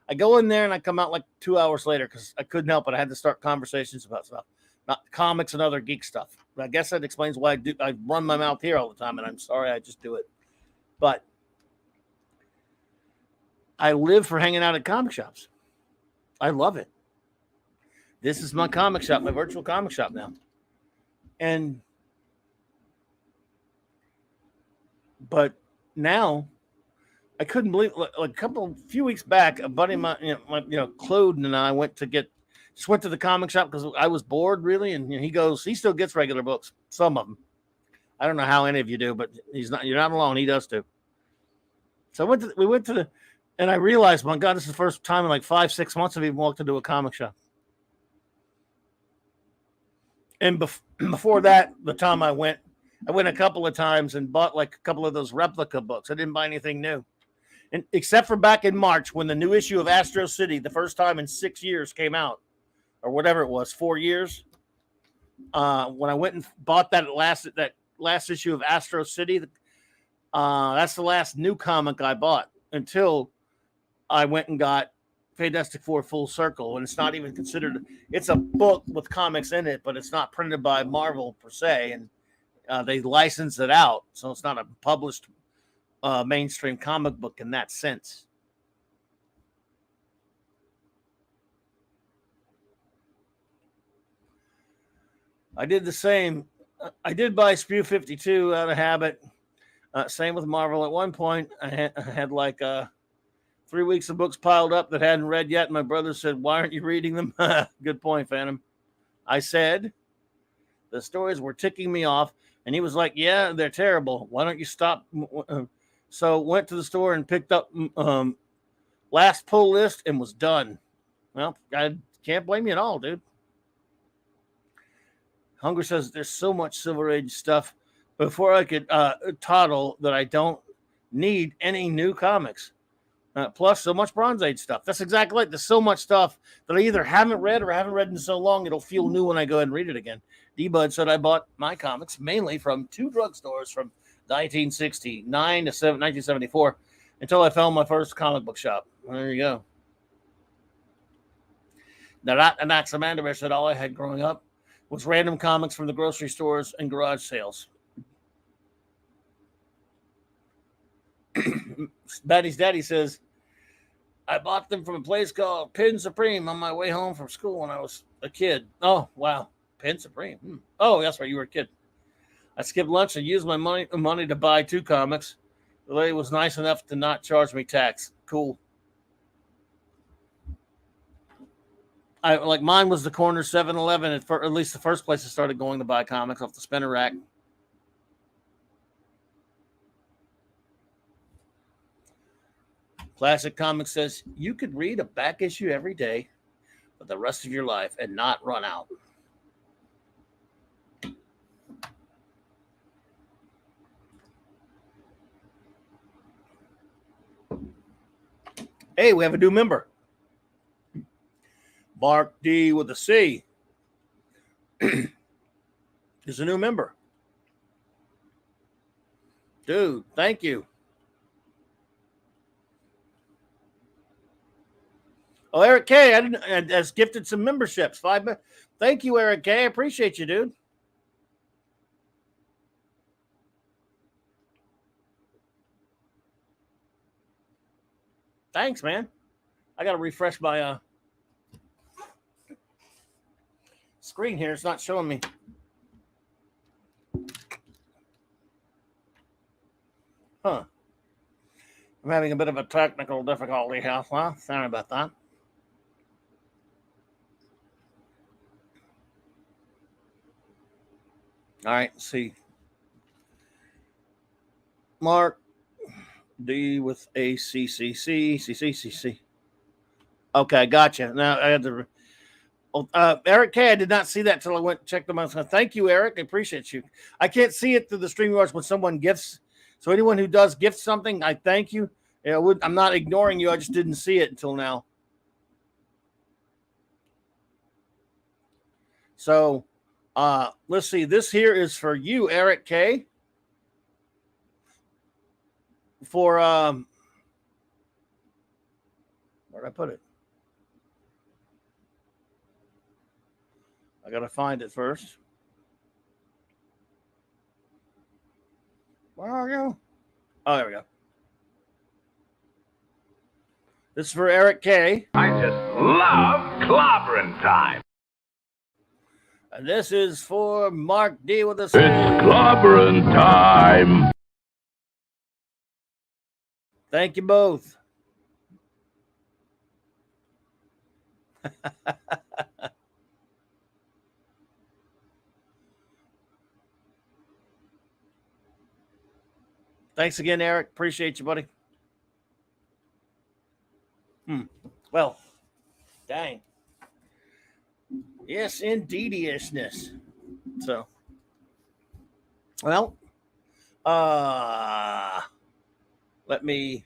I go in there and I come out like 2 hours later because I couldn't help it. I had to start conversations about stuff, not comics and other geek stuff. But I guess that explains why I run my mouth here all the time, and I'm sorry, I just do it. But I live for hanging out at comic shops. I love it. This is my comic shop, my virtual comic shop now. But now, I couldn't believe. Like a few weeks back, a buddy of mine, Claude and I went to the comic shop because I was bored really, and he still gets regular books, some of them. I don't know how any of you do, but you're not alone. He does too. So we went to and I realized, my God, this is the first time in like 5-6 months I've even walked into a comic shop. And before that, the time I went a couple of times and bought like a couple of those replica books. I didn't buy anything new. And except for back in March when the new issue of Astro City, the first time in 6 years, came out, or whatever it was, 4 years. When I went and bought that last issue of Astro City, that's the last new comic I bought until I went and got Fantastic Four Full Circle, and it's not even considered. It's a book with comics in it, but it's not printed by Marvel per se, and they license it out, so it's not a published mainstream comic book in that sense. I did the same. I did buy Spew 52 out of habit. Same with Marvel. At one point, I had like 3 weeks of books piled up that I hadn't read yet. My brother said, "Why aren't you reading them?" Good point, Phantom. I said, the stories were ticking me off. And he was like, "Yeah, they're terrible. Why don't you stop?" So went to the store and picked up last pull list and was done. Well, I can't blame you at all, dude. Hunger says there's so much Silver Age stuff before I could toddle that I don't need any new comics. Plus, so much Bronze Age stuff. That's exactly it. There's so much stuff that I either haven't read or haven't read in so long, it'll feel new when I go ahead and read it again. D-Bud said I bought my comics mainly from 2 drugstores from 1969 to 1974 until I found my first comic book shop. There you go. Now, that's Amanda said all I had growing up was random comics from the grocery stores and garage sales. Betty's daddy says, I bought them from a place called Pin Supreme on my way home from school when I was a kid. Oh, wow. Pin Supreme. Oh, that's right. You were a kid. I skipped lunch and used my money to buy 2 comics. The lady was nice enough to not charge me tax. Cool. Mine was the corner 7-Eleven, at least the first place I started going to buy comics off the spinner rack. Classic Comics says you could read a back issue every day for the rest of your life and not run out. Hey, we have a new member. Mark D with a C is a new member. Dude, thank you. Oh, Eric K. Has gifted some memberships. 5. Thank you, Eric K. I appreciate you, dude. Thanks, man. I got to refresh my screen here. It's not showing me. Huh. I'm having a bit of a technical difficulty here. Well, sorry about that. All right, let's see. Mark D with a C. Okay, gotcha. Now I had to. Eric K, I did not see that until I went and checked them out. So thank you, Eric. I appreciate you. I can't see it through the StreamYards when someone gifts. So anyone who does gift something, I thank you. I'm not ignoring you. I just didn't see it until now. So let's see. This here is for you, Eric K. For where'd I put it? I gotta find it first. Where are you? Oh, there we go. This is for Eric K. I just love Clobberin time. And this is for Mark D with a It's Clobberin time. Thank you both. Thanks again, Eric. Appreciate you, buddy. Well, dang. Yes, indeediousness. So, well, let me.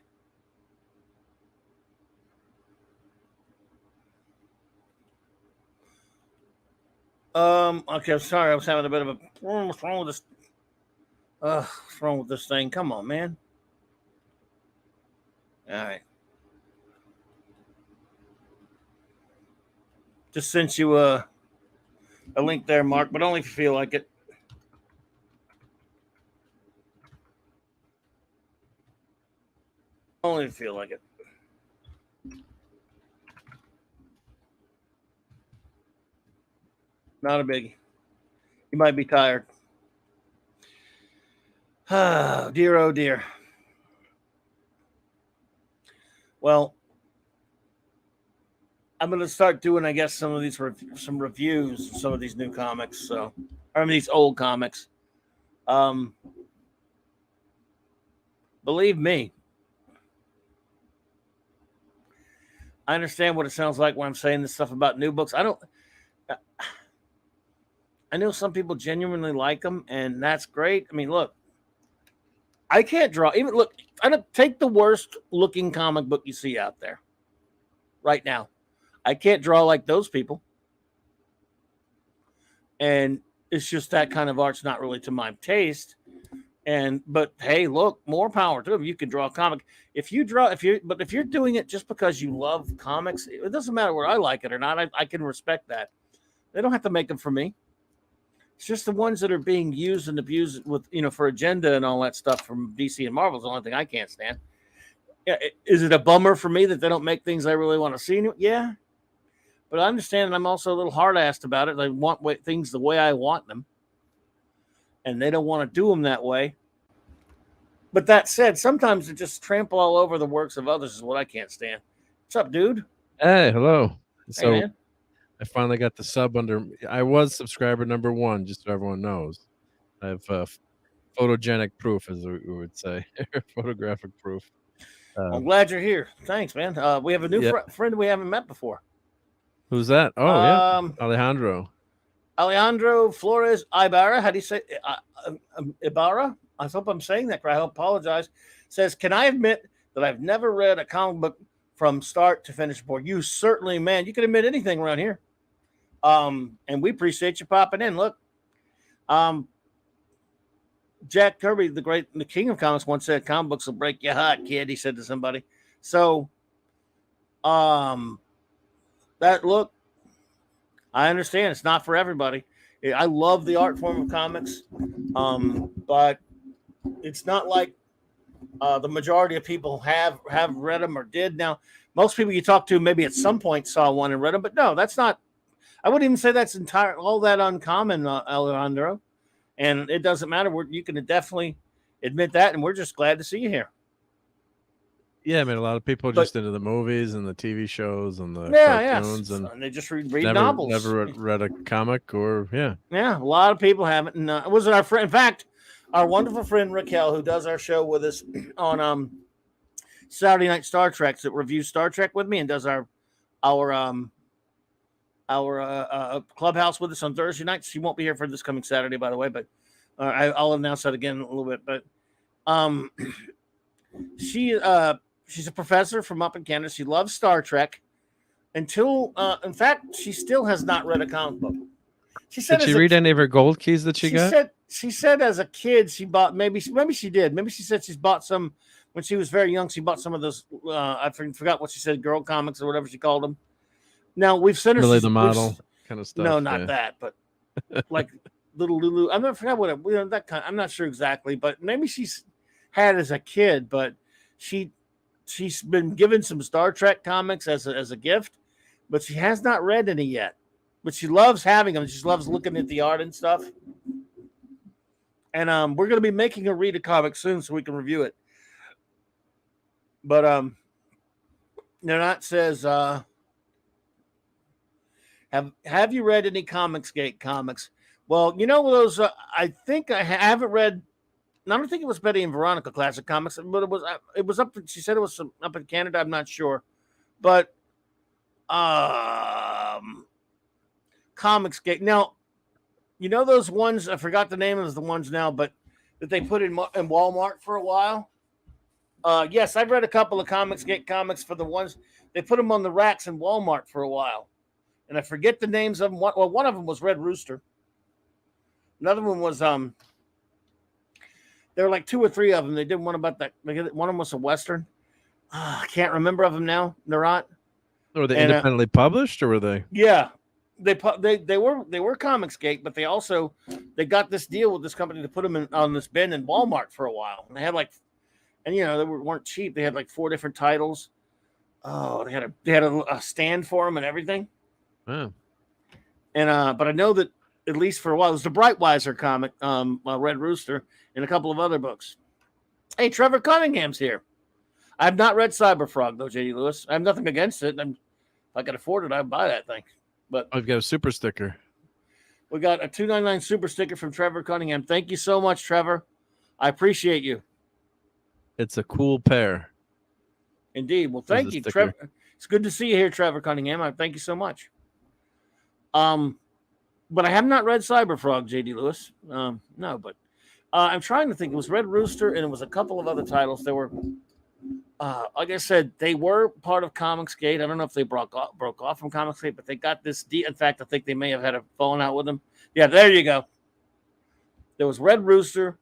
Okay, sorry, I was having a bit of a. What's wrong with this? What's wrong with this thing? Come on, man. All right. Just sent you a link there, Mark, but only if you feel like it. Only if you feel like it. Not a biggie. You might be tired. Oh, dear. Well, I'm going to start doing, I guess, some of these some reviews of some of these new comics. So, these old comics. Believe me, I understand what it sounds like when I'm saying this stuff about new books. I know some people genuinely like them, and that's great. I mean, look, I can't draw. Even look, I don't take the worst looking comic book you see out there right now. I can't draw like those people. And it's just that kind of art's not really to my taste. But hey, look, more power to them. You can draw a comic. If you're doing it just because you love comics, it doesn't matter whether I like it or not. I can respect that. They don't have to make them for me. It's just the ones that are being used and abused with, for agenda and all that stuff from DC and Marvel is the only thing I can't stand. Yeah, is it a bummer for me that they don't make things I really want to see? Yeah. But I understand, and I'm also a little hard-assed about it. I want things the way I want them, and they don't want to do them that way. But that said, sometimes to just trample all over the works of others is what I can't stand. What's up, dude? Hey, hello. Hey, man. I finally got the sub under. I was subscriber number 1, just so everyone knows. I have photogenic proof, as we would say, photographic proof. I'm glad you're here. Thanks, man. We have a new friend we haven't met before. Who's that? Oh, yeah, Alejandro Flores Ibarra. How do you say Ibarra? I hope I'm saying that correct. I apologize. Says, can I admit that I've never read a comic book from start to finish before? You certainly, man. You can admit anything around here. And we appreciate you popping in. Look, Jack Kirby, the king of comics, once said, "Comic books will break your heart, kid." He said to somebody. So, look, I understand it's not for everybody. I love the art form of comics, but it's not like the majority of people have read them or did. Now, most people you talk to maybe at some point saw one and read them, but no, that's not. I wouldn't even say that's all that uncommon, Alejandro. And it doesn't matter. You can definitely admit that, and we're just glad to see you here. Yeah, I mean, a lot of people are just into the movies and the TV shows and the cartoons, and they just read novels. Never read a comic, or a lot of people haven't. And it was our friend. In fact, our wonderful friend Raquel, who does our show with us on Saturday Night Star Trek, that reviews Star Trek with me and does our clubhouse with us on Thursday nights. She won't be here for this coming Saturday, by the way, but I'll announce that again in a little bit. But she's a professor from up in Canada. She loves Star Trek until, in fact, she still has not read a comic book. She said, did she read any of her gold keys that she got? She said as a kid she bought, maybe she did. Maybe she said she's bought some when she was very young. She bought some of those. I forgot what she said, girl comics or whatever she called them. Now we've sent her really the model kind of stuff. No, not that, but like little Lulu. I forgot what that kind. I'm not sure exactly, but maybe she's had as a kid. But she's been given some Star Trek comics as a gift, but she has not read any yet. But she loves having them. She loves looking at the art and stuff. And we're going to be making her read a comic soon so we can review it. But Nanat says, have you read any Comicsgate comics? Well, those. I think I haven't read. I don't think it was Betty and Veronica Classic Comics, but it was. It was up. She said it was up in Canada. I'm not sure, but Comicsgate. Now, those ones. I forgot the name of the ones now, but that they put in Walmart for a while. Yes, I've read a couple of Comicsgate comics for the ones they put them on the racks in Walmart for a while. And I forget the names of them. Well, one of them was Red Rooster. Another one was there were like 2 or 3 of them. They did one about that. One of them was a Western. I can't remember of them now. They're not. Were they independently published, or were they? Yeah, they were Comicsgate, but they got this deal with this company to put them on this bin in Walmart for a while. And they had they weren't cheap. They had like 4 different titles. Oh, they had a stand for them and everything. Oh. And but I know that at least for a while it was the Brightweiser comic, Red Rooster, and a couple of other books. Hey, Trevor Cunningham's here. I've not read Cyberfrog though, JD Lewis. I have nothing against it. If I could afford it, I'd buy that thing. But I've got a super sticker. We got a $2.99 super sticker from Trevor Cunningham. Thank you so much, Trevor. I appreciate you. It's a cool pair. Indeed. Well, thank you, Trevor. It's good to see you here, Trevor Cunningham. Thank you so much. But I have not read Cyberfrog, JD Lewis. No, but I'm trying to think. It was Red Rooster, and it was a couple of other titles. There were, like I said, they were part of Comicsgate. I don't know if they broke off from Comicsgate, but they got this. In fact, I think they may have had a falling out with them. Yeah, there you go. There was Red Rooster,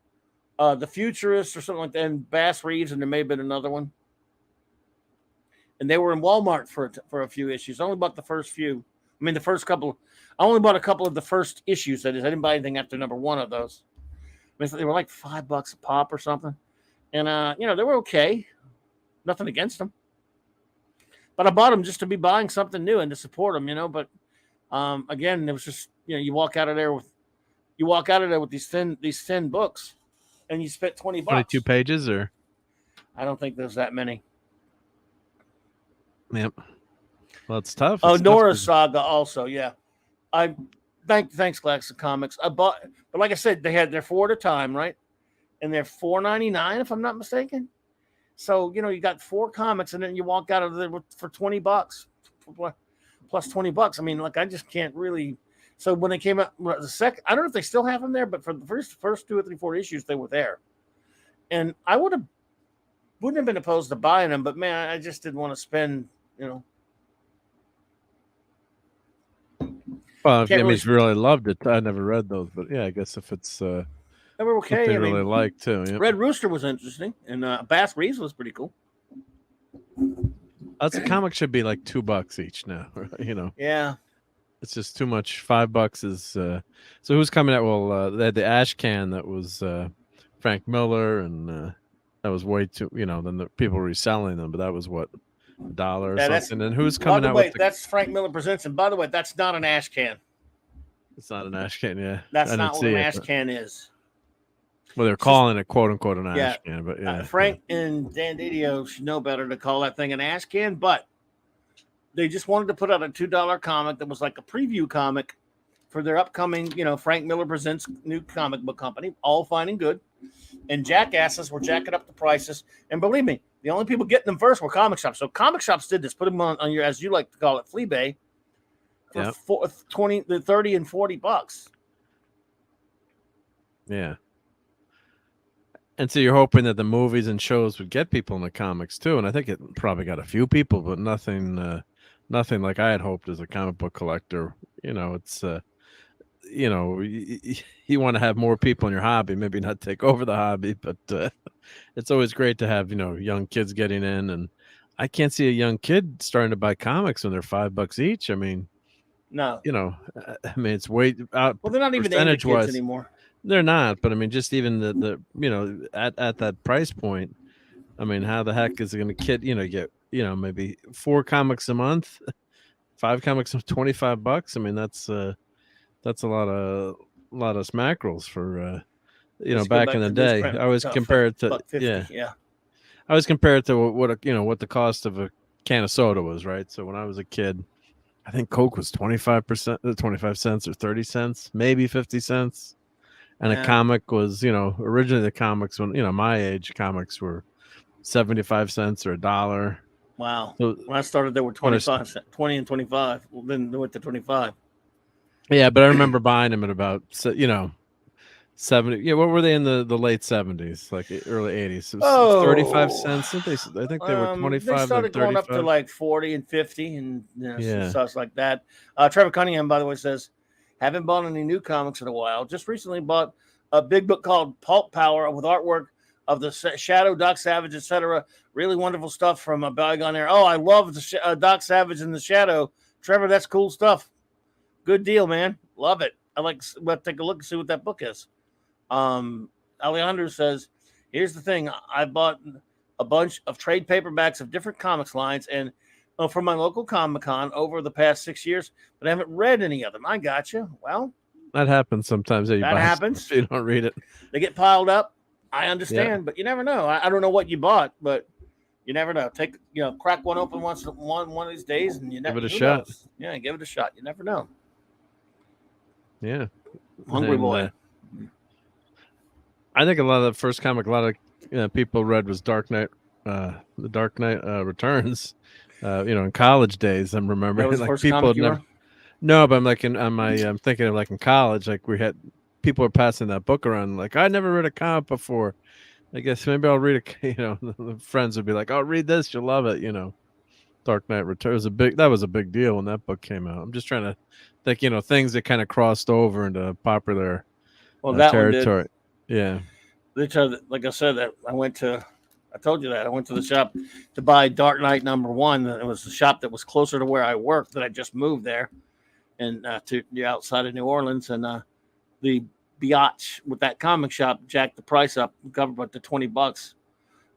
the Futurist, or something like that, and Bass Reeves, and there may have been another one. And they were in Walmart for a few issues. I only bought the first few. I mean, the first couple. I only bought a couple of the first issues. That is, I didn't buy anything after number one of those. I mean, they were like $5 a pop or something, and they were okay. Nothing against them, but I bought them just to be buying something new and to support them. But again, it was just you walk out of there with these thin books, and you spent $20. 22 pages, or I don't think there's that many. Yep. Well, it's tough. Oh, Nora's Saga also, yeah. Thanks, Classic Comics. I bought, but like I said, they're 4 at a time, right? And they're $4.99 if I'm not mistaken. So you got 4 comics, and then you walk out of there for $20 plus $20. I mean, like I just can't really. So when they came out the second, I don't know if they still have them there, but for the first 2 or 3, 4 issues, they were there, and I wouldn't have been opposed to buying them, but man, I just didn't want to spend. Well, if Jimmy's really loved it, I never read those, but yeah, I guess if it's they were okay. They really like too. Yep. Red Rooster was interesting, and Bass Reeves was pretty cool. That's a comic should be like $2 each now, Yeah, it's just too much. $5 is so. Who's coming out? Well, they had the Ash Can that was Frank Miller, and that was way too. Then the people were reselling them, but that was what. $1 or something. And who's coming out? With that's Frank Miller Presents. And by the way, that's not an ash can. It's not an ash can, yeah. That's not what an ash can is. Well, they're calling it "quote unquote" an ash can, but yeah. Frank and Dan Didio should know better to call that thing an ash can, but they just wanted to put out a $2 comic that was like a preview comic for their upcoming, Frank Miller Presents new comic book company. All fine and good. And jackasses were jacking up the prices. And believe me, the only people getting them first were comic shops. So comic shops did this, put them on your, as you like to call it, Fleabay, for $30 and $40. Yeah. And so you're hoping that the movies and shows would get people in the comics too. And I think it probably got a few people, but nothing like I had hoped as a comic book collector. It's you want to have more people in your hobby, maybe not take over the hobby, but it's always great to have young kids getting in. And I can't see a young kid starting to buy comics when they're $5 each. I mean, no, it's way out. Well, they're not even into kids anymore. They're not, but I mean, just even the at that price point, I mean, how the heck is it going to get maybe 4 comics a month, 5 comics of $25? I mean, that's a lot of smackerels for back in the day. I always compare it to yeah. I always compare it to what the cost of a can of soda was, right? So when I was a kid, I think Coke was 25 cents or 30 cents, maybe 50 cents. And a comic was, originally the comics when, my age, comics were 75 cents or $1. Wow. So when I started, they were 25 cents, 20 and 25. Well, then they went to 25. Yeah, but I remember buying them at about, 70. Yeah, what were they in the late 70s, like early 80s? It was 35 cents. I think they were 25. They started going up to like 40 and 50 and some stuff like that. Trevor Cunningham, by the way, says, haven't bought any new comics in a while. Just recently bought a big book called Pulp Power with artwork of the Shadow, Doc Savage, etc. Really wonderful stuff from a bygone era. Oh, I love the Doc Savage and the Shadow. Trevor, that's cool stuff. Good deal, man. Love it. Let's take a look and see what that book is. Alejandro says, here's the thing. I bought a bunch of trade paperbacks of different comics lines and from my local Comic-Con over the past 6 years, but I haven't read any of them. I got you. Well, that happens sometimes. That happens. You don't read it. They get piled up. I understand, but you never know. I don't know what you bought, but you never know. Crack one open one of these days, and you never give it a shot. Knows? Yeah, give it a shot. You never know. Yeah, hungry boy. I think a lot of the first comic people read was Dark Knight, The Dark Knight Returns. In college days, I'm remembering like people had never. No, but I'm like I'm thinking of like in college, like we had people are passing that book around. Like, I never read a comic before. I guess maybe I'll read it. The friends would be like, "Oh, read this, you'll love it." Dark Knight Returns that was a big deal when that book came out. I'm just trying to think, things that kind of crossed over into popular Well, that one did. territory. Yeah. Like I said, that I told you that I went to the shop to buy Dark Knight #1. It was the shop that was closer to where I worked, that I just moved there, and to the outside of New Orleans, and the biatch with that comic shop jacked the price up, covered up to $20.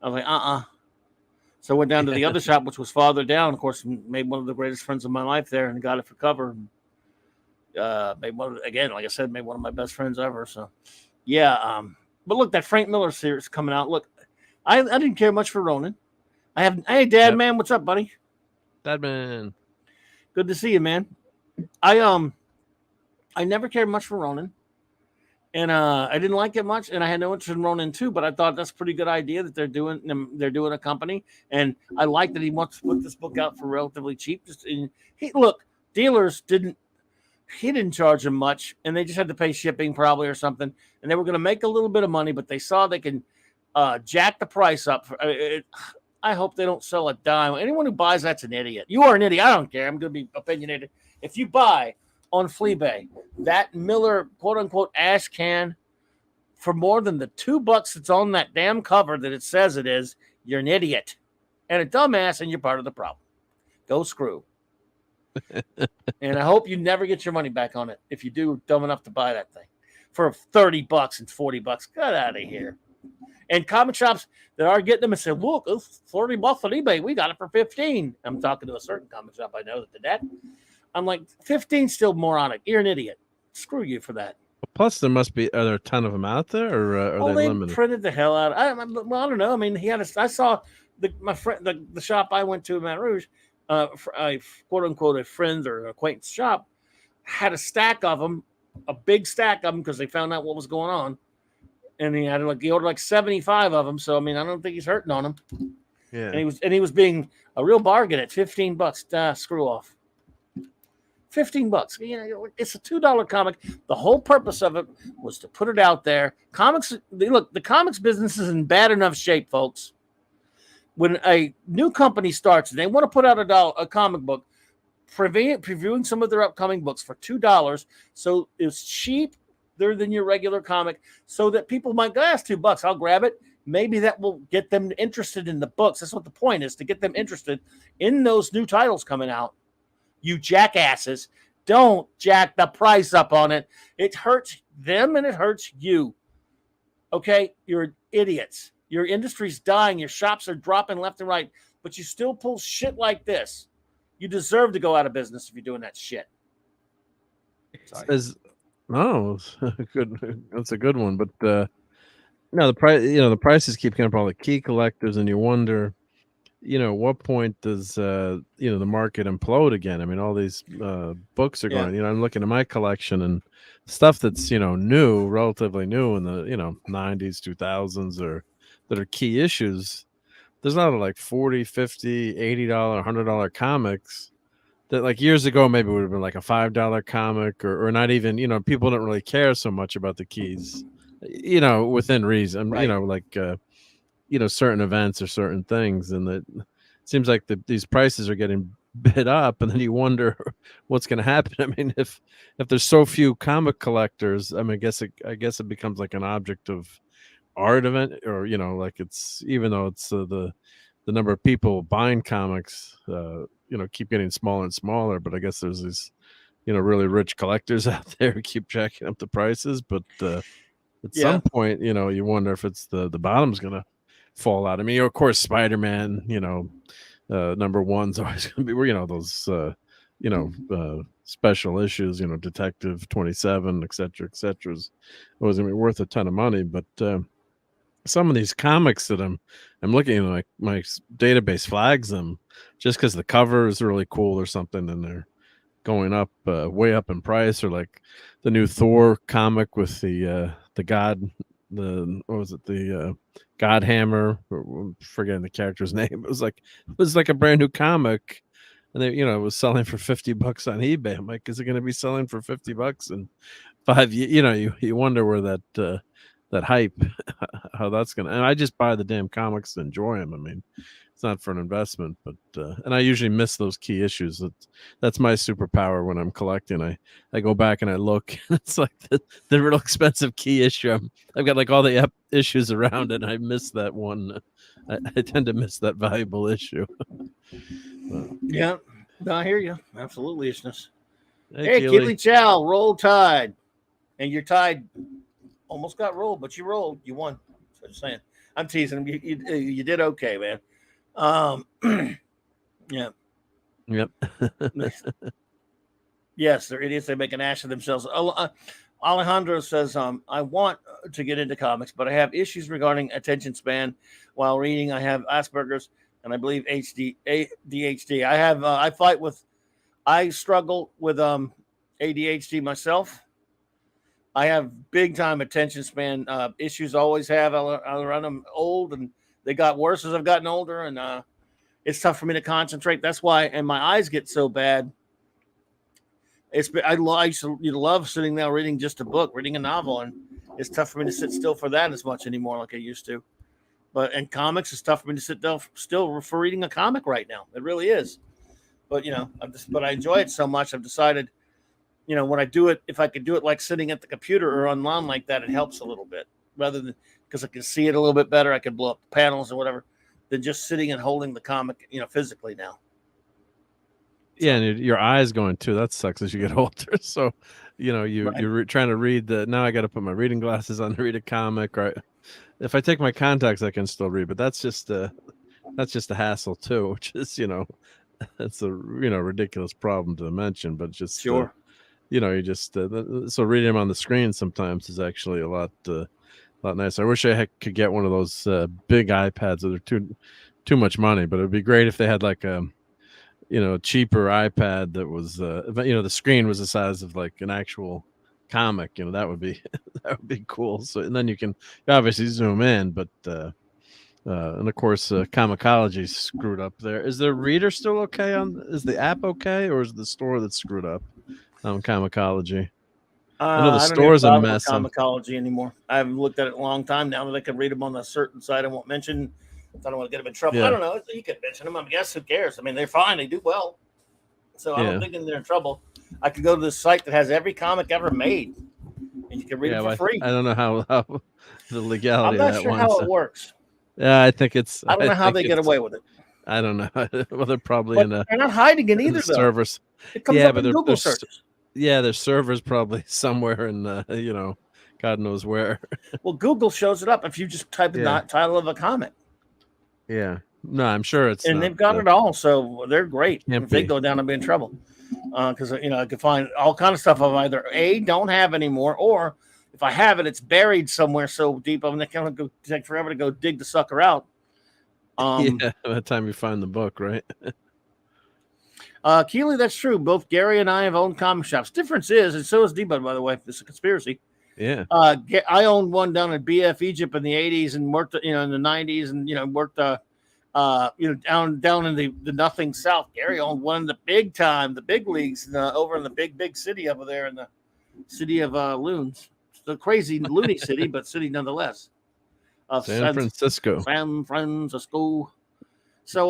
I was like, So I went down to the other shop, which was farther down. Of course, made one of the greatest friends of my life there, and got it for cover. Made one again, like I said, made one of my best friends ever. So, yeah. But look, that Frank Miller series coming out. Look, I didn't care much for Ronin. Hey, Dad, man, what's up, buddy? Dad, man. Good to see you, man. I never cared much for Ronin, and I didn't like it much, and I had no interest in Ronin 2, but I thought that's a pretty good idea that they're doing a company, and I like that he wants to put this book out for relatively cheap. Dealers didn't charge them much, and they just had to pay shipping probably or something, and they were going to make a little bit of money, but they saw they can jack the price up. I hope they don't sell a dime. Anyone who buys that's an idiot. You are an idiot. I don't care. I'm going to be opinionated. If you buy on Fleabay that Miller quote unquote ash can for more than the $2 that's on that damn cover that it says it is, you're an idiot and a dumbass, and you're part of the problem. Go screw. And I hope you never get your money back on it if you do dumb enough to buy that thing for $30 and $40. Get out of here. And comic shops that are getting them and say, look, it's $30 on eBay. We got it for $15. I'm talking to a certain comic shop I know that did that. I'm like, 15 still moronic. You're an idiot. Screw you for that. Plus, are there a ton of them out there, or are they limited? Printed the hell out. I don't know. I mean, I saw my friend, the shop I went to in Baton Rouge, a quote unquote a friend or acquaintance shop, had a stack of them, a big stack of them, because they found out what was going on, and he ordered like 75 of them. So I mean, I don't think he's hurting on them. Yeah, and he was being a real bargain at $15. Screw off. $15. It's a $2 comic. The whole purpose of it was to put it out there. The comics business is in bad enough shape, folks. When a new company starts and they want to put out a comic book, previewing some of their upcoming books for $2, so it's cheaper than your regular comic, so that people might go, that's $2, I'll grab it. Maybe that will get them interested in the books. That's what the point is, to get them interested in those new titles coming out. You jackasses, don't jack the price up on it. It hurts them and it hurts you. Okay? You're idiots. Your industry's dying. Your shops are dropping left and right, but you still pull shit like this. You deserve to go out of business if you're doing that shit. Good. That's a good one. But the prices keep coming up all the key collectors, and you wonder, what point does the market implode again? I mean, all these books are going. I'm looking at my collection and stuff that's new, relatively new in the 90s, 2000s, or that are key issues. There's a lot of like $40, $50, $80, $100 comics that like years ago maybe would have been like a $5 comic, or not even. People don't really care so much about the keys, within reason. Right. Certain events or certain things, and that it seems like these prices are getting bid up, and then you wonder what's going to happen. I mean, if there's so few comic collectors, I mean, I guess it becomes like an object of art event, or like it's, even though it's the number of people buying comics keep getting smaller and smaller, but I guess there's these really rich collectors out there who keep jacking up the prices, but at some point you wonder if it's the bottom's gonna fall out. I mean, of course, Spider-Man, #1's always going to be, those, special issues, Detective 27, et cetera, is always going to be worth a ton of money. But some of these comics that I'm looking at, like my database flags them just because the cover is really cool or something, and they're going up way up in price, or like the new Thor comic with the god, the God Hammer, forgetting the character's name. It was like a brand new comic, and they, it was selling for $50 on eBay. I'm like, is it going to be selling for $50 in 5 years? You wonder where that hype, how that's gonna. And I just buy the damn comics to enjoy them. I mean, it's not for an investment, but and I usually miss those key issues. That's my superpower when I'm collecting. I go back and I look. It's like the real expensive key issue. I've got like all the issues around it, and I miss that one. I tend to miss that valuable issue. Yeah, no, I hear you. Absolutely, Ishness. Hey, Hey, Keely. Keely Chow, roll tide. And your tide almost got rolled, but you rolled. You won. So I'm saying. I'm teasing him. You did okay, man. Yeah. Yep. Yes, they're idiots. They make an ass of themselves. Alejandro says, I want to get into comics, but I have issues regarding attention span while reading. I have Asperger's and I believe ADHD. I struggle with ADHD myself. I have big time attention span issues. Always have. I run them old, and they got worse as I've gotten older, and it's tough for me to concentrate. That's why, and my eyes get so bad. I used to love sitting there reading just a book, reading a novel, and it's tough for me to sit still for that as much anymore like I used to. But in comics, it's tough for me to sit still for reading a comic right now. It really is. But but I enjoy it so much. I've decided, when I do it, if I could do it like sitting at the computer or online like that, it helps a little bit rather than because I can see it a little bit better. I can blow up the panels or whatever than just sitting and holding the comic, physically now. Yeah, and your eyes going too. That sucks as you get older. So, you're trying to read now I got to put my reading glasses on to read a comic. Right? If I take my contacts, I can still read, but that's just a hassle too, which is, that's a ridiculous problem to mention, but just sure. You just so reading them on the screen sometimes is actually a lot nicer. I wish I could get one of those big iPads that are too much money, but it'd be great if they had like a cheaper iPad that was the screen was the size of like an actual comic. That would be cool. So and then you can obviously zoom in, but and of course Comicology screwed up there. Is the reader still okay is the app okay, or is the store that's screwed up on Comicology? I know the store's a mess. Comicology anymore. I haven't looked at it in a long time now. That I can read them on a certain site. I won't mention. I don't want to get them in trouble. Yeah. I don't know. You can mention them. I guess who cares? I mean, they're fine. They do well. So I don't think they're in trouble. I could go to this site that has every comic ever made, and you can read it for free. I don't know how the legality. I'm not sure how it works. Yeah, I think it's. I don't know how they get away with it. I don't know. Well, they're probably they're not hiding it either. Though. Servers. It comes up in Google searches. Yeah, their server's probably somewhere in God knows where. Well, Google shows it up if you just type in the title of a comic. Yeah. No, I'm sure it's. And they've got it all, so they're great. If they go down, I'll be in trouble. Because I could find all kind of stuff I've either don't have anymore, or if I have it, it's buried somewhere so deep I'm going to take forever to go dig the sucker out. By the time you find the book, right? Keely, that's true. Both Gary and I have owned comic shops. Difference is, and so is D-Bud, by the way. It's a conspiracy. Yeah. I owned one down at BF Egypt in the 80s and worked, in the 90s and, worked, down in the nothing South. Gary owned one in the big time, the big leagues over in the big city over there in the city of loons. It's a crazy loony city, but city nonetheless. San Francisco. So,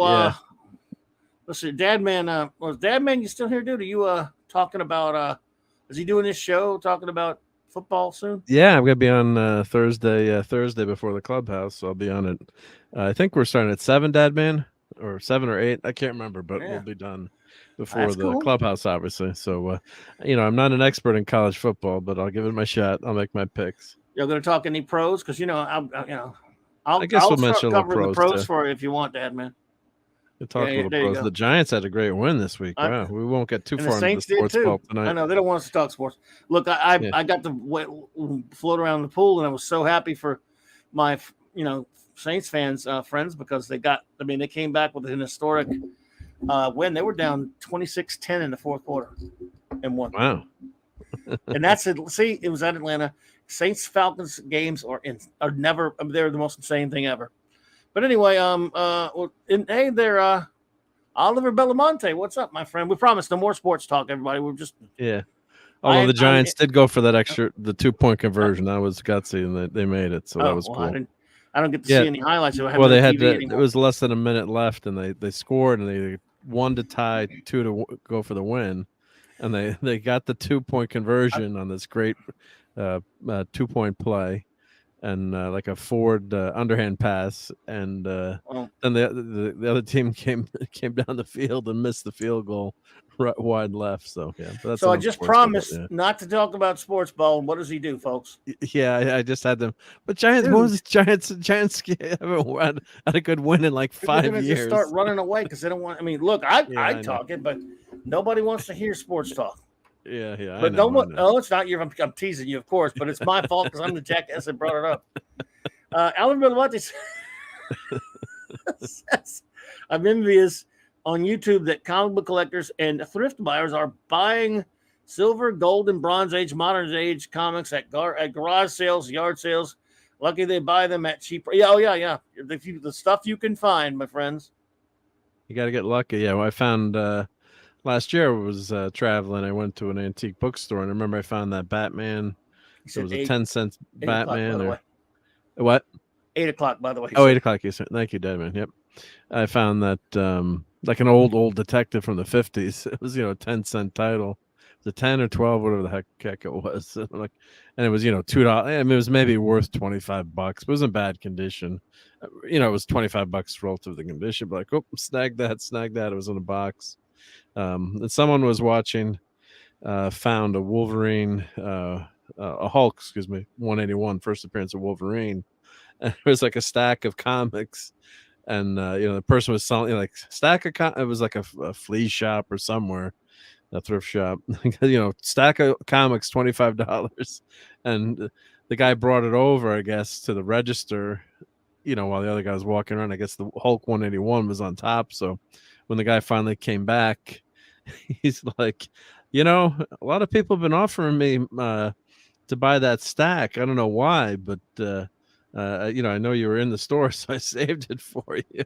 let's see, Dadman, was Dadman you still here, dude? Are you talking about is he doing this show talking about football soon? Yeah, I'm gonna be on Thursday before the clubhouse, so I'll be on it. I think we're starting at 7, Dadman, or 7 or 8. I can't remember, but we'll be done before the clubhouse, obviously. So I'm not an expert in college football, but I'll give it my shot. I'll make my picks. You're gonna talk any pros? Because I guess we'll mention a little covering the pros for you if you want, Dadman. Talk a little pros. The Giants had a great win this week. Wow, we won't get too far into the sports ball tonight. I know they don't want us to talk sports. Look, I got to float around the pool, and I was so happy for my Saints fans friends because they came back with an historic win. They were down 26-10 in the fourth quarter and won. Wow. And that's it. See, it was at Atlanta. Saints Falcons games are they're the most insane thing ever. But anyway, they're Oliver Belamonte, what's up, my friend? We promised no more sports talk, everybody. We're just Yeah. Although the I'm Giants did go for that the 2-point conversion. That was gutsy, and they made it, so that was cool. I don't get to Yeah. see any highlights. I have Well, no they had TV it anymore. was less than a minute left, and they scored, and they 1 to tie, 2 to go for the win, and they got the 2-point conversion on this great 2-point play, and like a forward underhand pass, and then the other team came down the field and missed the field goal right wide left. So yeah, but that's so I just promised not to talk about sports ball. And what does he do, folks? Yeah, I just had them. But Giants, what was Giants haven't had a good win in like 5 years. Just start running away because they don't want. I mean, look, I talk it, but nobody wants to hear sports talk. Yeah. But I know. Oh, it's not you. I'm teasing you, of course, but it's my fault because I'm the jackass that brought it up. Alan Bellotti says, I'm envious on YouTube that comic book collectors and thrift buyers are buying silver, gold, and bronze age, modern age comics at garage sales, yard sales. Lucky they buy them at cheap. Yeah. The stuff you can find, my friends. You got to get lucky. Yeah, well, I found last year I was traveling. I went to an antique bookstore, and I remember I found that Batman. It was a 10-cent Batman. What? 8 o'clock, by the way. Oh, 8 o'clock. Yes, thank you, Deadman. Yep. I found that like an old detective from the 50s. It was, a 10-cent title. It was a 10 or 12, whatever the heck it was. And it was, $2. I mean, it was maybe worth $25, but it was in bad condition. It was $25 relative to the condition, but snag that. It was in a box. And someone was watching, found a Wolverine, a Hulk, 181, first appearance of Wolverine. And it was like a stack of comics. And, the person was selling like stack of it was like a flea shop or somewhere, a thrift shop, stack of comics, $25. And the guy brought it over, I guess, to the register, while the other guy was walking around. I guess the Hulk 181 was on top. So when the guy finally came back, he's like, a lot of people have been offering me to buy that stack. I don't know why, but I know you were in the store, so I saved it for you.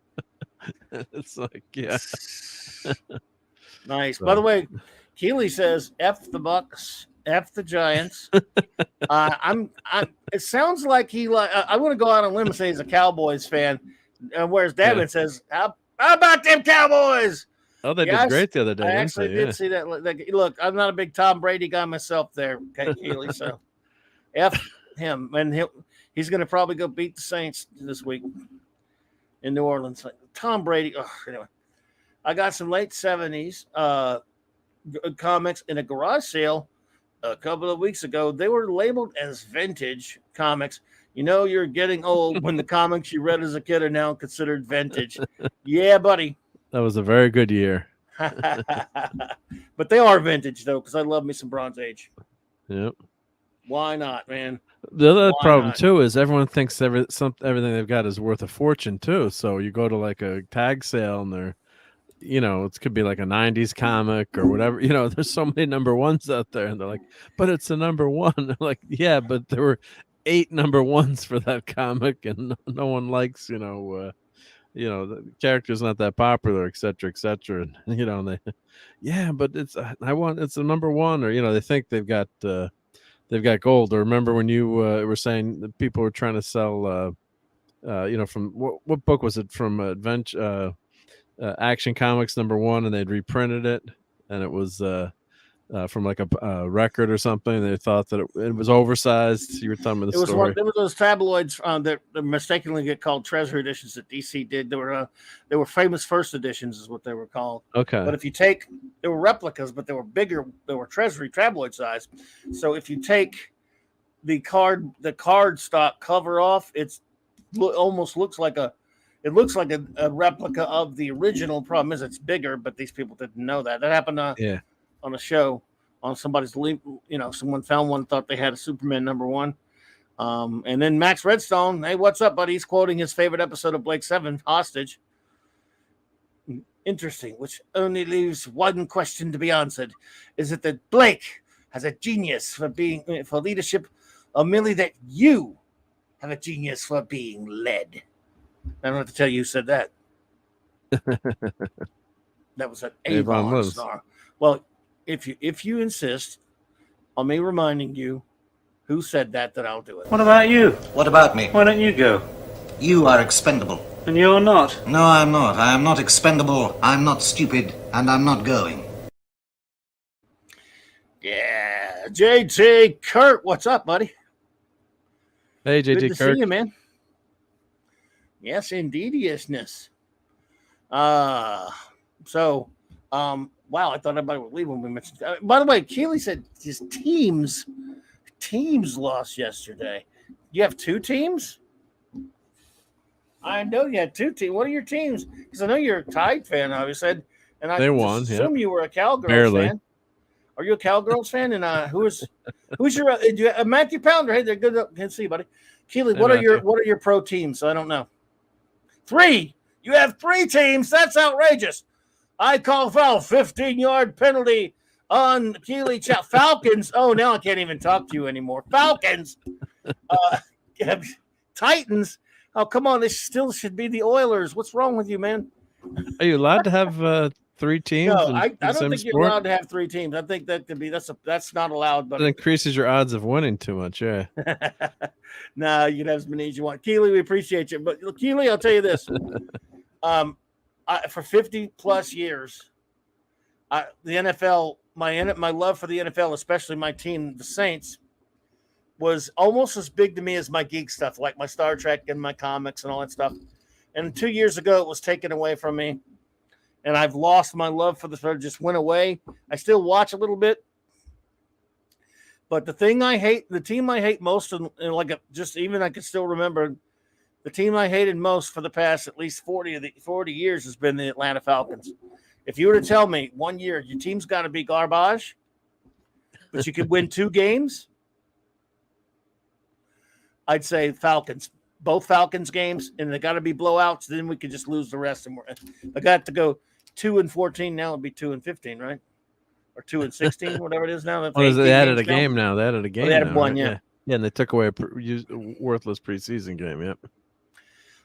It's like, yeah. Nice. So. By the way, Keeley says, F the Bucks, F the Giants. It sounds like I want to go out on a limb and say he's a Cowboys fan, whereas Devin says, how about them Cowboys? Oh, they did great the other day. I actually did see that. Look, I'm not a big Tom Brady guy myself there, Keeley, so F him. And he's going to probably go beat the Saints this week in New Orleans. Tom Brady. Anyway, I got some late 70s comics in a garage sale a couple of weeks ago. They were labeled as vintage comics. You're getting old when the comics you read as a kid are now considered vintage. Yeah, buddy. That was a very good year. But they are vintage, though, because I love me some Bronze Age. Yep. Why not, man? The other problem, too, is everyone thinks everything they've got is worth a fortune, too. So you go to like a tag sale and they're, it could be like a 90s comic or whatever. There's so many number ones out there. And they're like, but it's a number one. They're like, yeah, but there were 8 number ones for that comic and no one likes, the character's not that popular, et cetera, and and they, yeah, but it's a number one, or they think they've got gold. Or remember when you were saying that people were trying to sell, from what book was it from? Adventure, Action Comics #1, and they'd reprinted it, and it was from like a record or something. They thought that it was oversized. You were telling me the story. There were those tabloids that mistakenly get called treasure editions that DC did. They were famous first editions, is what they were called. Okay. But if you take, they were replicas, but they were bigger. They were treasury tabloid size. So if you take the card stock cover off, almost looks like a replica of the original. Problem is it's bigger, but these people didn't know that. That happened on a show, on somebody's link, someone found one, thought they had a Superman #1. And then Max Redstone, hey, what's up, buddy? He's quoting his favorite episode of Blake 7, Hostage. Interesting, which only leaves one question to be answered. Is it that Blake has a genius for leadership, or merely that you have a genius for being led? I don't have to tell you who said that. That was an Avon Avon Lives. star. Well, if you insist on me reminding you who said that I'll do it. What about you? What about me? Why don't you go? You are expendable. And you're not. No, I'm not. I am not expendable. I'm not stupid. And I'm not going. Yeah. JT Kurt, what's up, buddy? Hey, Good JT to Kirk. see you, man. Yes, indeediousness. Wow, I thought everybody would leave when we mentioned. By the way, Keely said his teams lost yesterday. You have two teams? I know you had two teams. What are your teams? Because I know you're a Tide fan, obviously, and I They just won, assume you were a Cowgirls Barely. fan. Are you a Cowgirls fan? And who's your Matthew Pounder? Hey, they're good. Can see, buddy. Keely, Hey, what are Matthew. your pro teams? I don't know. 3. You have 3 teams. That's outrageous. I call foul. 15-yard penalty on Keely Falcons. Oh, now I can't even talk to you anymore. Falcons. Titans. Oh, come on. This still should be the Oilers. What's wrong with you, man? Are you allowed to have 3 teams? No, in I the don't same think you're sport? allowed to have 3 teams. I think that could be that's not allowed. But It increases your odds of winning too much. Yeah. no, you can have as many as you want. Keely, we appreciate you. But Keely, I'll tell you this. For 50 plus years, the NFL, my love for the NFL, especially my team, the Saints, was almost as big to me as my geek stuff, like my Star Trek and my comics and all that stuff. And 2 years ago, it was taken away from me. And I've lost my love for the sport, just went away. I still watch a little bit. But the team I hate most, and I can still remember, the team I hated most for the past at least 40 years has been the Atlanta Falcons. If you were to tell me 1 year your team's got to be garbage, but you could win 2 games, I'd say Falcons. Both Falcons games, and they got to be blowouts. Then we could just lose the rest. And I got to go 2-14. Now it'd be 2-15, right? Or 2-16, whatever it is now. They added a game now. They added a game. They added now, one, right? yeah. Yeah, and they took away a worthless preseason game. Yep.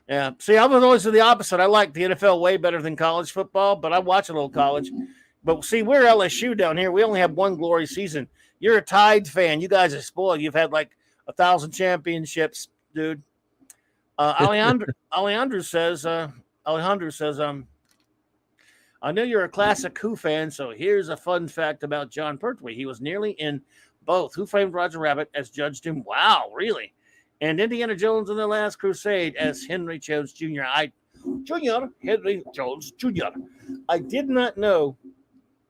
Yeah. See, I was always the opposite. I like the NFL way better than college football, but I watch a little college. But see, we're LSU down here. We only have one glory season. You're a Tide fan. You guys are spoiled. You've had like 1,000 championships, dude. Alejandro says, I know you're a classic Who fan, so here's a fun fact about John Pertwee. He was nearly in both Who Framed Roger Rabbit as Judge Doom. Wow, really? And Indiana Jones and the Last Crusade as Henry Jones Jr. Henry Jones Jr. I did not know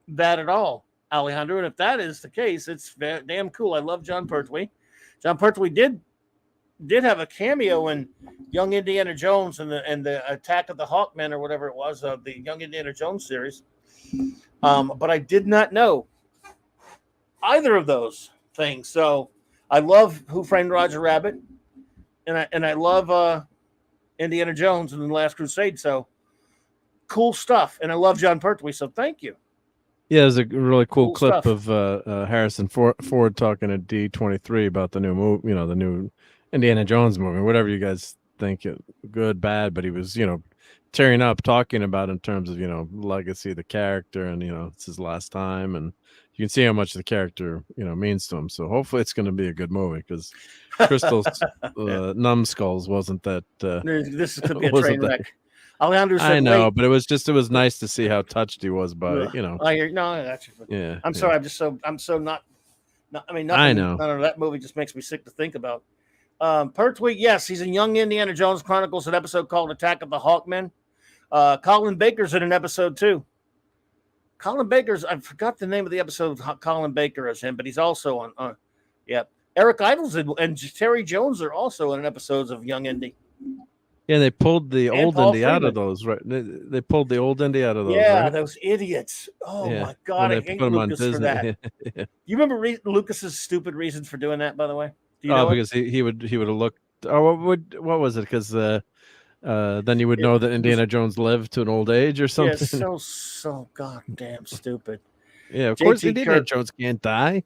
that at all, Alejandro. And if that is the case, it's damn cool. I love John Pertwee. John Pertwee did have a cameo in Young Indiana Jones and the Attack of the Hawkmen or whatever it was, the Young Indiana Jones series. But I did not know either of those things. So I love Who Framed Roger Rabbit, and I love Indiana Jones and the Last Crusade. So cool stuff, and I love John Pertwee. So thank you. Yeah, there's a really cool clip stuff. of Harrison Ford talking to D23 about the new movie, the new Indiana Jones movie, whatever you guys think, good, bad, but he was, tearing up talking about in terms of, legacy of the character, and, it's his last time, and you can see how much the character, means to him. So hopefully it's going to be a good movie, because Crystal's Numbskulls wasn't that. This could be a train wreck. Alejandro said, I know, but it was nice to see how touched he was by, I hear, no, that's yeah. I'm sorry, I'm so not. I mean, I know. None of that movie just makes me sick to think about. Pertwee, yes, he's in Young Indiana Jones Chronicles, an episode called Attack of the Hawkmen. Colin Baker's in an episode too. Colin Baker's, I forgot the name of the episode. Colin Baker is him, but he's also on. Eric Idle's and Terry Jones are also in episodes of Young Indy. Yeah, they pulled the old Paul Indy out Freeman. of those, right? They pulled the old Indy out of those. Yeah, right? those idiots. Oh Yeah, my God, when I they hate put 'em on Lucas for Disney. that. Yeah. You remember Lucas's stupid reasons for doing that, by the way? Do you know because he would have looked. Oh, what was it? Because then you would know that Indiana Jones lived to an old age or something. Yeah, so goddamn stupid. Yeah, of JT course Indiana Kirk. Jones can't die.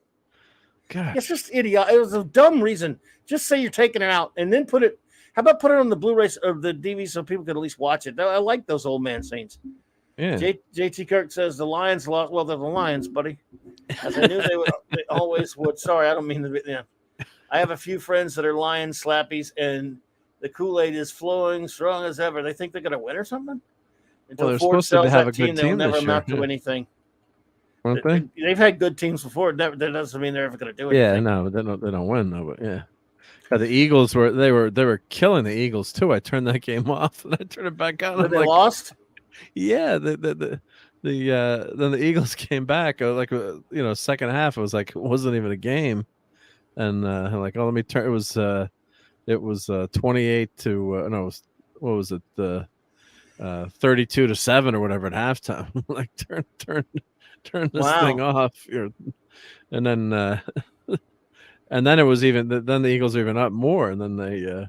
God, It's just idiot. It was a dumb reason. Just say you're taking it out and then put it. How about put it on the Blu-ray or the DVD so people could at least watch it? I like those old man scenes. Yeah. JT Kirk says the Lions lost. Well, they're the Lions, buddy. As I knew they would. They always would. Sorry, I don't mean to. Yeah. I have a few friends that are Lions slappies, and the Kool-Aid is flowing strong as ever. They think they're going to win or something. Until they're Ford supposed to sells have that a good team, they'll team never this year, amount to yeah. anything. Weren't they? They've had good teams before. That doesn't mean they're ever going to do anything. Yeah, no, they don't win though. But yeah, the Eagles were killing the Eagles too. I turned that game off and I turned it back on. But they lost. Yeah, then the Eagles came back. Second half. It was like it wasn't even a game, and I'm like, oh, let me turn. It was 28 to no, what was it? 32-7 or whatever at halftime. Like turn this thing off. And then and then it was even. Then the Eagles were even up more, and then they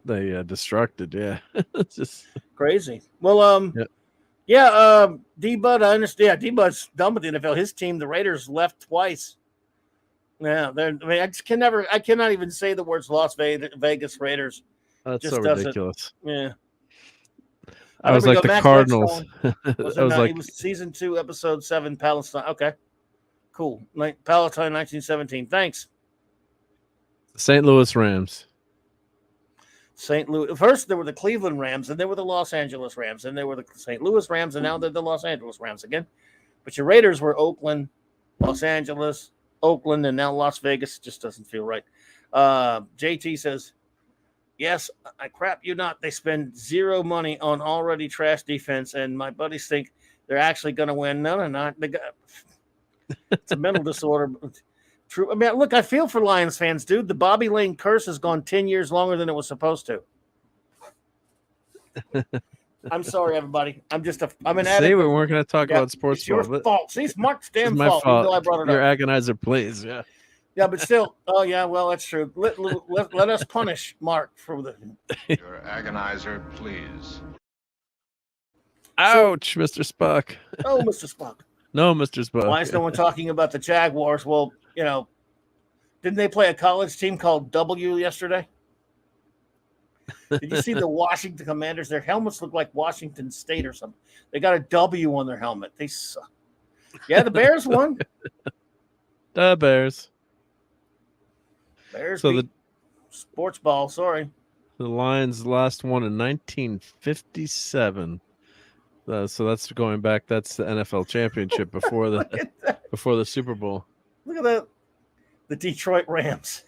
destructed. Yeah, it's just crazy. Well, yeah. D-Bud, I understand. Yeah, D-Bud's done with the NFL. His team, the Raiders, left twice. Yeah, I cannot even say the words Las Vegas Raiders. That's just so ridiculous. Yeah. I was like the Cardinals. It was season 2, episode 7, Palestine. Okay, cool. Palestine, 1917. Thanks. St. Louis Rams. St. Louis. First, there were the Cleveland Rams, and there were the Los Angeles Rams, and there were the St. Louis Rams, and now they're the Los Angeles Rams again. But your Raiders were Oakland, Los Angeles, Oakland, and now Las Vegas. It just doesn't feel right. JT says, yes, I crap you not. They spend zero money on already trash defense, and my buddies think they're actually going to win. No, they're not. It's a mental disorder. True. I mean, look, I feel for Lions fans, dude. The Bobby Lane curse has gone 10 years longer than it was supposed to. I'm sorry, everybody. I'm an addict. See, we weren't going to talk about sports. It's your fault. See, it's Mark's damn fault. Even though I brought it Your up. agonizer, please. Yeah. Yeah, but still. Oh, yeah. Well, that's true. Let us punish Mark for the. Your agonizer, please. Ouch, Mr. Spock. Oh, Mr. Spock. No, Mr. Spock. Why is no one talking about the Jaguars? Well, didn't they play a college team called W yesterday? Did you see the Washington Commanders? Their helmets look like Washington State or something. They got a W on their helmet. They suck. Yeah, the Bears won. The Bears. Bears beat sports ball. Sorry. The Lions last won in 1957. So that's going back. That's the NFL championship before the Super Bowl. Look at that. The Detroit Rams.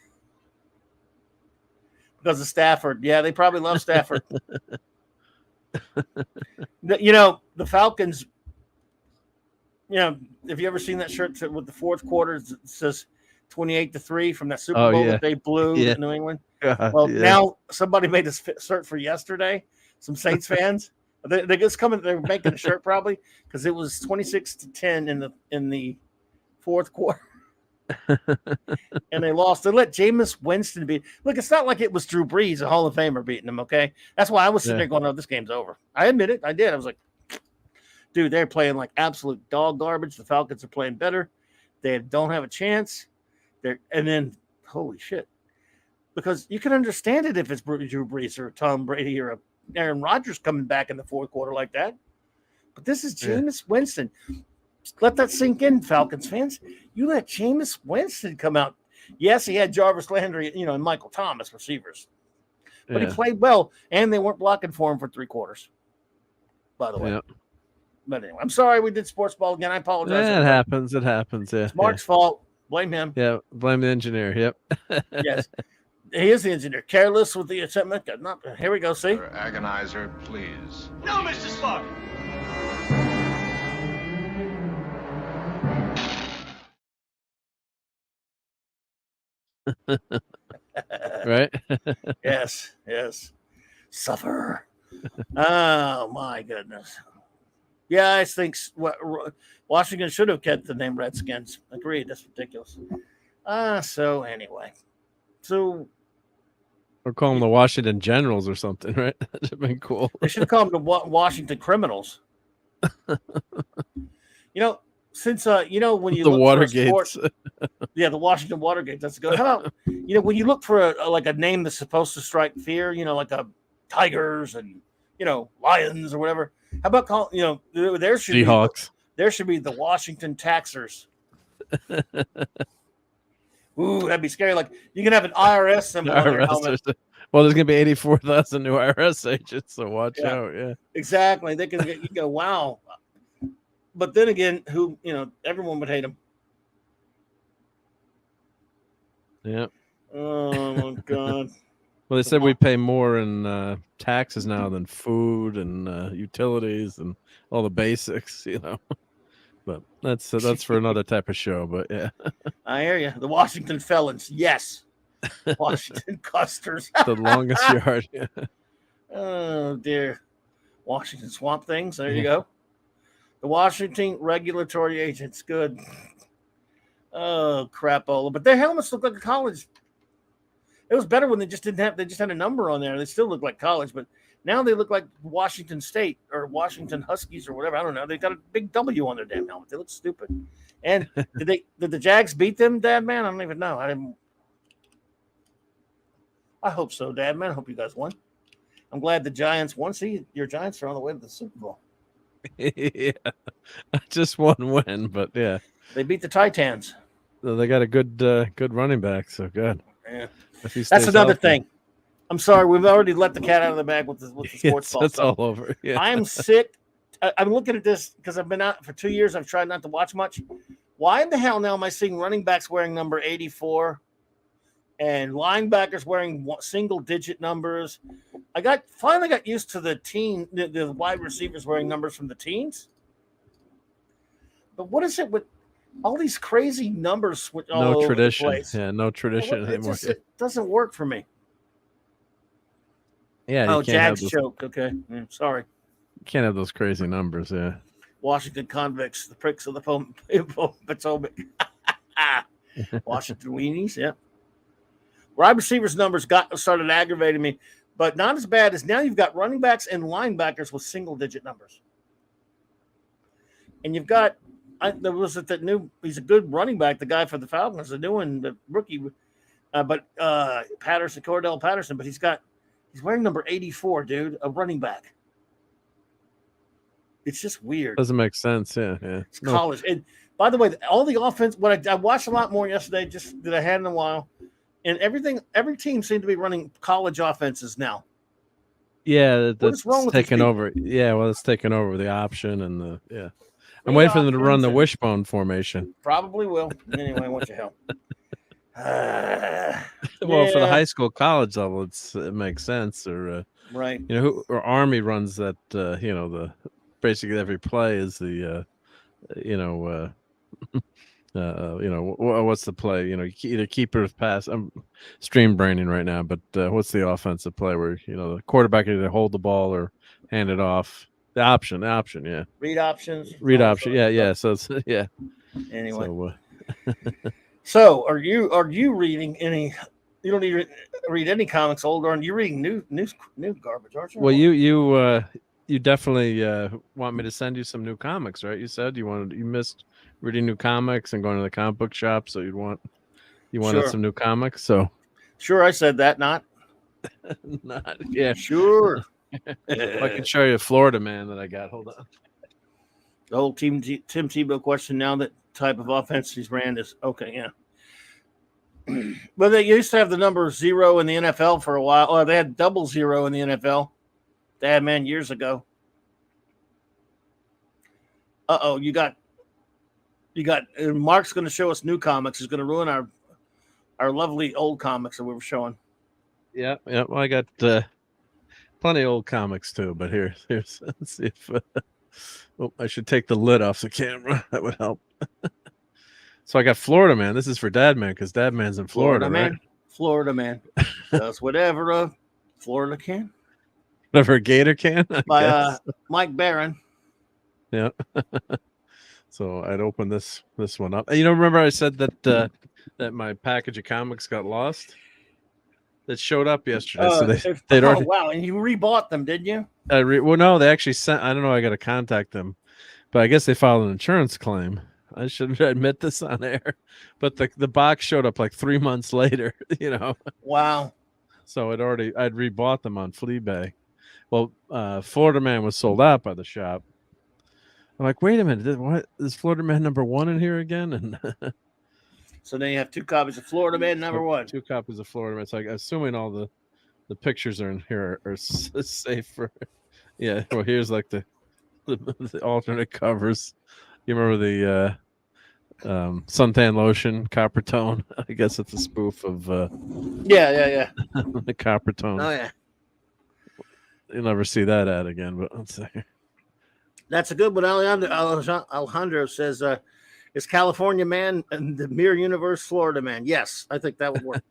Because of Stafford. Yeah, they probably love Stafford. The Falcons, have you ever seen that shirt with the fourth quarter? It says 28-3 from that Super Bowl that they blew in New England. Now somebody made a shirt for yesterday. Some Saints fans. They're just coming. They're making a shirt probably because it was 26-10 in the fourth quarter. And they lost. They let Jameis Winston beat. Look, it's not like it was Drew Brees, a Hall of Famer, beating them. Okay, that's why I was sitting there going, "Oh, this game's over." I admit it. I did. I was like, "Dude, they're playing like absolute dog garbage. The Falcons are playing better. They don't have a chance." And then, holy shit! Because you can understand it if it's Drew Brees or Tom Brady or Aaron Rodgers coming back in the fourth quarter like that. But this is Jameis Winston. Let that sink in, Falcons fans. You let Jameis Winston come out. Yes, he had Jarvis Landry, and Michael Thomas receivers. But he played well, and they weren't blocking for him for 3 quarters, by the way. Yep. But anyway, I'm sorry we did sports ball again. I apologize. Yeah, it happens. It happens. Yeah. It's Mark's fault. Blame him. Yeah, blame the engineer. Yep. Yes. He is the engineer. Careless with the attempt. Here we go. See? Your agonizer, please. No, Mr. Spock. Right? Yes. Suffer. Oh my goodness. Yeah, I think Washington should have kept the name Redskins. Agreed. That's ridiculous. So anyway. Or call them the Washington Generals or something, right? That'd have been cool. They should have called them the Washington Criminals. Since when you the look Watergate, the Washington Watergate. That's good. How about when you look for a name that's supposed to strike fear, like a Tigers and Lions or whatever. How about call? There should be Seahawks. the Washington Taxers. Ooh, that'd be scary. Like you can have an IRS symbol on your helmet. Well, there's gonna be 84,000 new IRS agents, so watch Yeah. out. Yeah, Exactly. They can. You go, wow. But then again, everyone would hate them. yeah. Oh my god. Well, they said we pay more in taxes now than food and utilities and all the basics, But that's for another type of show. But yeah, I hear you. The Washington Felons, yes. Washington Custers. the longest yard. Yeah. Oh dear. Washington Swamp Things. There you go. The Washington Regulatory Agents. Good. Oh crapola. But their helmets look like a college. It was better when they just had a number on there. They still look like college, but now they look like Washington State or Washington Huskies or whatever. I don't know. They got a big W on their damn helmet. They look stupid. And did the Jags beat them, Dad Man? I don't even know. I hope so, Dad Man. I hope you guys won. I'm glad the Giants won. See, your Giants are on the way to the Super Bowl. Yeah, just one win, but yeah, they beat the Titans. They got a good running back, so good. Yeah. That's another thing. I'm sorry, we've already let the cat out of the bag with the sports ball. It's all over. Yeah. I'm sick. I'm looking at this because I've been out for 2 years. I've tried not to watch much. Why in the hell now am I seeing running backs wearing number 84 and linebackers wearing single-digit numbers? I finally got used to the wide receivers wearing numbers from the teens. But what is it with all these crazy numbers? No tradition. Yeah, no tradition anymore. It doesn't work for me. Yeah. Oh, Jags joke. Okay. Sorry. You can't have those crazy numbers. Yeah. Washington convicts, the pricks of the Potomac. Washington weenies. Yeah. Wide receivers numbers started aggravating me, but not as bad as now. You've got running backs and linebackers with single-digit numbers, and you've got. There was that new. He's a good running back. The guy for the Falcons, the new one, the rookie, Cordell Patterson. But he's wearing number 84, dude, a running back. It's just weird. Doesn't make sense. Yeah. It's college. And by the way, all the offense. I watched a lot more yesterday, just that I hadn't in a while, and every team seemed to be running college offenses now. Yeah, what's wrong with taking over. Yeah, well, it's taking over the option and the yeah. I'm waiting for them to run the wishbone formation. Probably will. Anyway, what the hell? Well, for the high school, college level, it makes sense. Or right. Or Army runs that. The basically every play is the. What's the play? Either keeper or pass. I'm stream braining right now, but what's the offensive play where the quarterback either hold the ball or hand it off? The option, yeah. Read options. Yeah. So it's yeah. Anyway. So are you reading any? You don't need to read any comics old, or are you reading new garbage, aren't you? Well, you definitely want me to send you some new comics, right? You said you missed reading new comics and going to the comic book shop, so you wanted sure. some new comics. So sure, I said that. Not yeah. Sure. I can show you a Florida Man that I got. Hold on. The whole Tim Tebow question now that type of offense he's ran is okay. Yeah. Well, they used to have the number 0 in the NFL for a while. Oh, they had 00 in the NFL. Dad man years ago. You got Mark's going to show us new comics. He's going to ruin our lovely old comics that we were showing. Yeah. Well, I got plenty of old comics too, but here's let's see if I should take the lid off the camera. That would help. So I got Florida Man. This is for Dad Man because Dad Man's in Florida, right? Florida Man does whatever a Florida can. Whatever a gator can. By Mike Barron. Yeah. So I'd open this one up. And remember I said that my package of comics got lost? That showed up yesterday. So they'd already. Wow! And you rebought them, didn't you? Well, no, they actually sent. I don't know. I got to contact them, but I guess they filed an insurance claim. I should admit this on air, but the box showed up like 3 months later. Wow. So I'd rebought them on Fleabag, Well, Florida Man was sold out by the shop. I'm like, wait a minute, what is Florida Man #1 in here again? And So then you have 2 copies of Florida Man #1. 2 copies of Florida Man. It's like, assuming all the pictures are in here are safe for. Yeah, well, here's like the alternate covers. You remember the suntan lotion copper tone? I guess it's a spoof of Yeah. the copper tone. Oh yeah, You'll never see that ad again, but let's see. that's a good one. Alejandro says, "Is California Man and the Mirror Universe Florida Man?" Yes, I think that would work.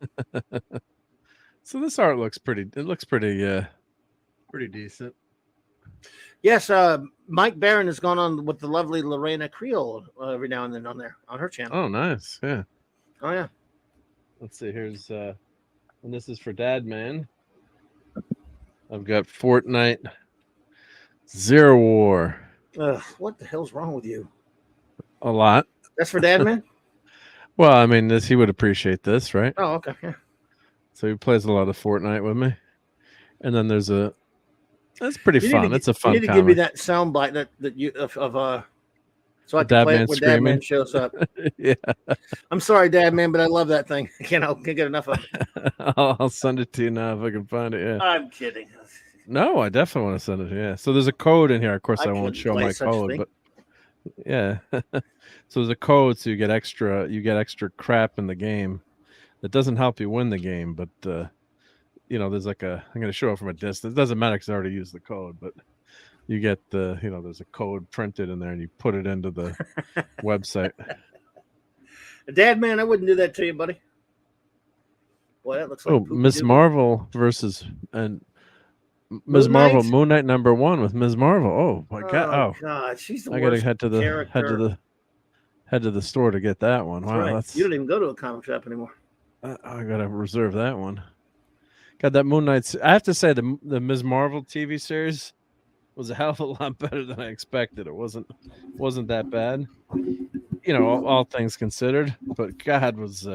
So this art looks pretty. It looks pretty decent. Yes, Mike Barron has gone on with the lovely Lorena Creole every now and then on her channel. Oh, nice. Yeah. Oh yeah. Let's see. Here's and this is for Dad Man. I've got Fortnite, Zero War. What the hell's wrong with you? A lot. That's for Dad Man? Well, I mean, he would appreciate this, right? Oh, okay. Yeah. So he plays a lot of Fortnite with me. And then there's that's pretty fun. It's a fun You need to give me that sound bite that you so I can play it when Dad Man shows up. Yeah. I'm sorry, Dad Man, but I love that thing. I can't get enough of it. I'll send it to you now if I can find it. Yeah. I'm kidding. No, I definitely want to send it. Yeah. So there's a code in here. Of course, I won't show my code, but yeah. So there's a code, so you get extra crap in the game. That doesn't help you win the game, but there's like I'm going to show it from a distance. It doesn't matter because I already used the code, but you get there's a code printed in there, and you put it into the website. Dad Man, I wouldn't do that to you, buddy. Boy, that looks like Ms. Marvel versus Ms. Marvel, Moon Knight #1 with Ms. Marvel. Oh my God! Oh God, she's the worst. I gotta head to the store to get that one. Wow, right. You don't even go to a comic shop anymore. I gotta reserve that one. Got that Moon Knight. I have to say the Ms. Marvel TV series was a hell of a lot better than I expected. It wasn't that bad, all things considered. But God, was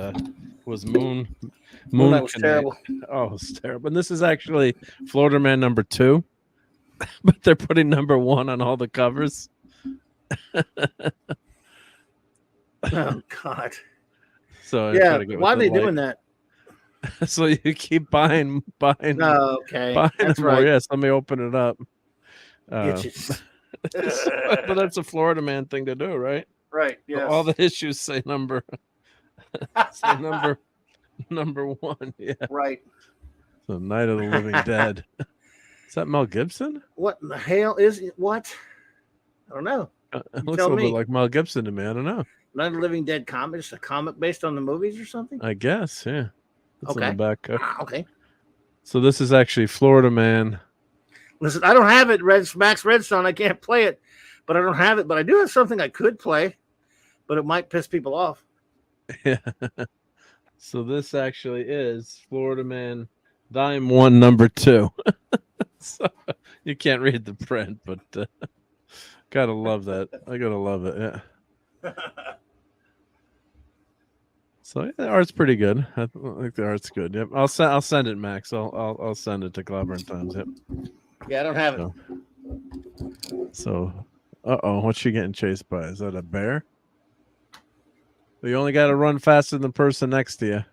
Moon Knight was terrible. Oh, it was terrible. And this is actually Florida Man #2, but they're putting #1 on all the covers. Oh God. So yeah, why are they doing that? So you keep buying. Oh, okay, buying that's them right. More. Yes, let me open it up. But that's a Florida Man thing to do, right? Right. Yeah. All the issues say number #1. Yeah. Right. So Night of the Living Dead. Is that Mel Gibson? What in the hell is it? What? I don't know. It looks a little bit like Mel Gibson to me. I don't know. Night of the Living Dead comic, just a comic based on the movies or something? I guess, yeah. It's okay. On the back cover. Okay. So this is actually Florida Man. Listen, I don't have it, Max Redstone. I can't play it, but I don't have it. But I do have something I could play, but it might piss people off. Yeah. So this actually is Florida Man Volume 1, #2. So you can't read the print, but gotta love that. I gotta love it. Yeah. So yeah, the art's pretty good. I think the art's good. Yep. I'll send it, Max. I'll send it to Clobberin Times. Yep. Yeah, I don't have it. So what's she getting chased by? Is that a bear? You only got to run faster than the person next to you.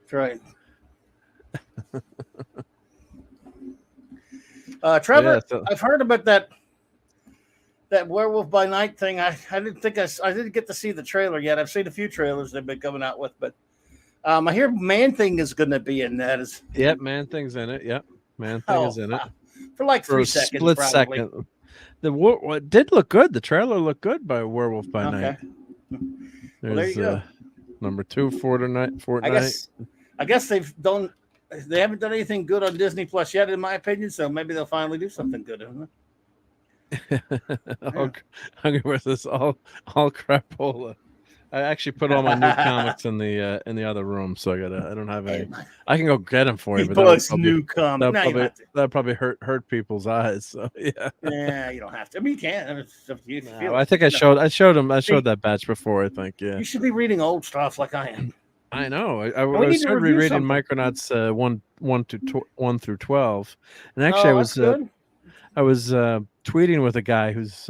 That's right. Trevor, yeah, I've heard about that Werewolf by Night thing. I didn't get to see the trailer yet. I've seen a few trailers they've been coming out with, but I hear Man-Thing is going to be in that. Yep, Man-Thing's in it. Yep, Man-Thing is in it for like 3 seconds. Split second. It did look good. The trailer looked good by Werewolf by Night. There you go. #2 Fortnite. I guess they haven't done anything good on Disney Plus yet, in my opinion. So maybe they'll finally do something good, isn't it? Hungry versus all crapola. I actually put all my new comics in the other room, so I don't have any. I can go get them for you, but that'll probably hurt people's eyes. So yeah. Yeah, you don't have to. I mean, you can. I think I showed that batch before. I think You should be reading old stuff like I am. I know. I started rereading Micronauts 1 through 12, and actually I was. I was tweeting with a guy who's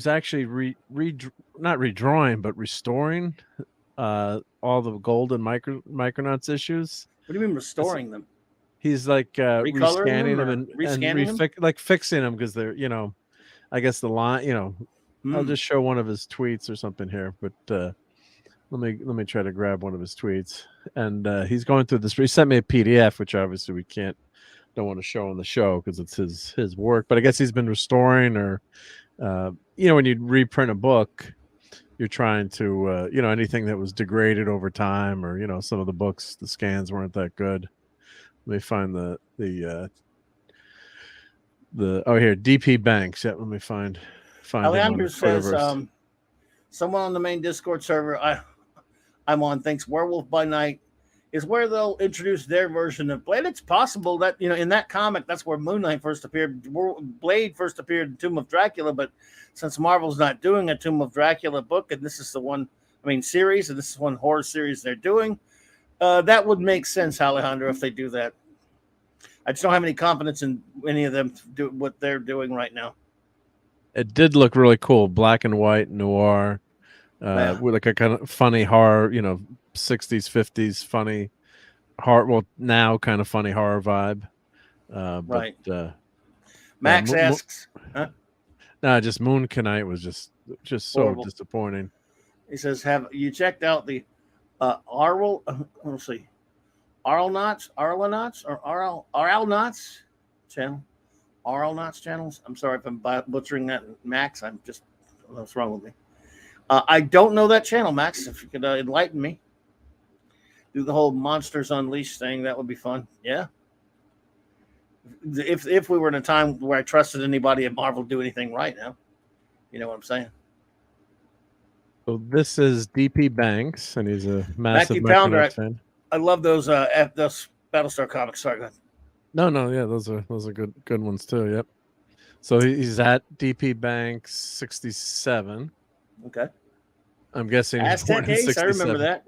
actually not redrawing but restoring all the golden Micronauts issues. What do you mean restoring them? He's like Recoloring rescanning them them or rescanning them? like fixing them because they're I guess the line I'll Hmm. just show one of his tweets or something here, but let me try to grab one of his tweets. And he's going through this. He sent me a PDF, which obviously we don't want to show on the show because it's his work. But I guess he's been restoring, or when you reprint a book, you're trying to anything that was degraded over time, or some of the books, the scans weren't that good. Let me find the here, DP Banks. Yeah, let me find him on Alejandro the says, Twitterverse. someone on the main Discord server I'm on thinks Werewolf by Night is where they'll introduce their version of Blade. It's possible that, in that comic, that's where Moon Knight first appeared. Blade first appeared in Tomb of Dracula, but since Marvel's not doing a Tomb of Dracula book, and this is the one, series, and this is one horror series they're doing, that would make sense, Alejandro, if they do that. I just don't have any confidence in any of them to do what they're doing right now. It did look really cool, black and white noir, with like a kind of funny horror, 60s, 50s funny horror. Well, now kind of funny horror vibe. Right. But Max asks, huh? No, just Moon Knight was just so Horrible. disappointing. He says, have you checked out the let's see, Arlnauts channel? Arlnauts channels. I'm sorry if I'm butchering that, Max. What's wrong with me? I don't know that channel, Max. If you could enlighten me. Do the whole Monsters Unleashed thing, that would be fun. Yeah. If we were in a time where I trusted anybody at Marvel to do anything right now, you know what I'm saying? So this is DP Banks, and he's a massive Pounder, fan. I love those Battlestar comics. Sorry, go ahead. No, yeah, those are good ones too. Yep. So he's at DP Banks 67. Okay. I'm guessing Aztec Ace, I remember that.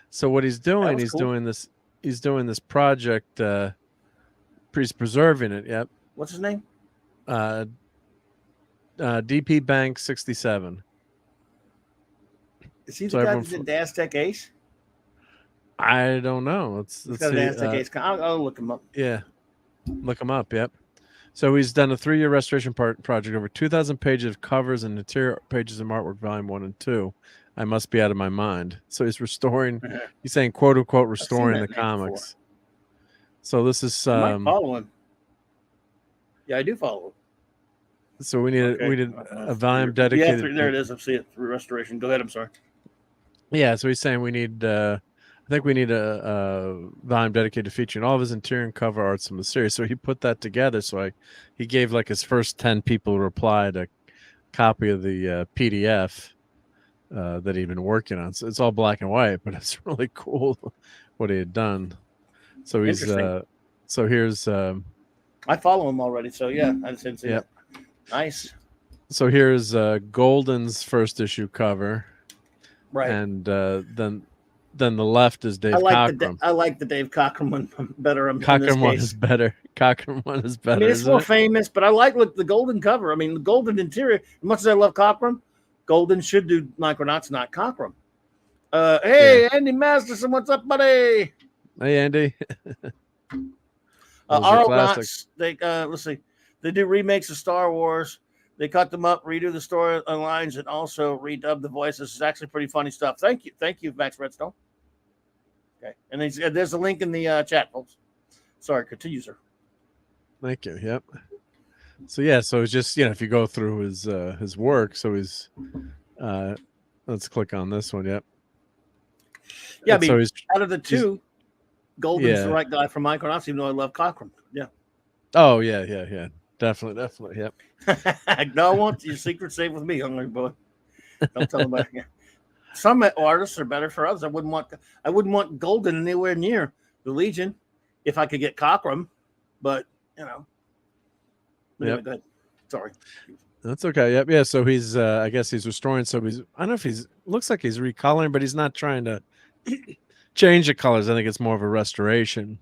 So what he's doing, he's doing this project. He's preserving it. Yep. What's his name? DP Banks 67. Is he the guy that did the Aztec Ace? I don't know. Let's got see. an Aztec Ace. I'll look him up. Yeah, look him up. Yep. So he's done a 3-year restoration project, over 2,000 pages of covers and interior pages of artwork, volume 1 and 2. I must be out of my mind. So he's restoring. He's saying, "quote unquote," restoring the comics. Before. So this is. I might follow him. Yeah, I do follow him. So we need a volume dedicated. Yeah, there it is. I see it through restoration. Go ahead. I'm sorry. Yeah, so he's saying we need. I think we need a volume dedicated to featuring all of his interior and cover arts from the series. So he put that together. So he gave like his first 10 people who replied a copy of the PDF that he'd been working on. So it's all black and white, but it's really cool what he had done. So he's so here's. I follow him already. So yeah, I just didn't see that. Nice. So here's Golden's first issue cover. Right. And then the left is Dave Cockrum. I like the Dave Cockrum one better. Cockrum one is better. Cockrum one is better. I mean, it's more famous, but I like the Golden cover. I mean, the Golden interior. As much as I love Cockrum, Golden should do Micronauts, not Cockrum. Hey, yeah. Andy Masterson, what's up, buddy? Hey, Andy. Arnolds, let's see. They do remakes of Star Wars. They cut them up, redo the story lines, and also redub the voices. It's actually pretty funny stuff. Thank you, Max Redstone. Okay, and there's a link in the chat, folks. Sorry, continue, sir. Thank you. Yep. So yeah, so it's just if you go through his work, so he's let's click on this one. Yep. Yeah, I mean, so out of the two, Golden's the right guy for Micronauts, even though I love Cockrum. Yeah. Oh yeah. Definitely. Yep. No, I want your secret safe with me, hungry boy. Don't tell nobody. Some artists are better for others. I wouldn't want Golden anywhere near the Legion if I could get Cockrum, but Anyway, go ahead. Sorry. That's okay. Yep. Yeah. So he's I guess he's restoring. So I don't know if looks like he's recoloring, but he's not trying to change the colors. I think it's more of a restoration.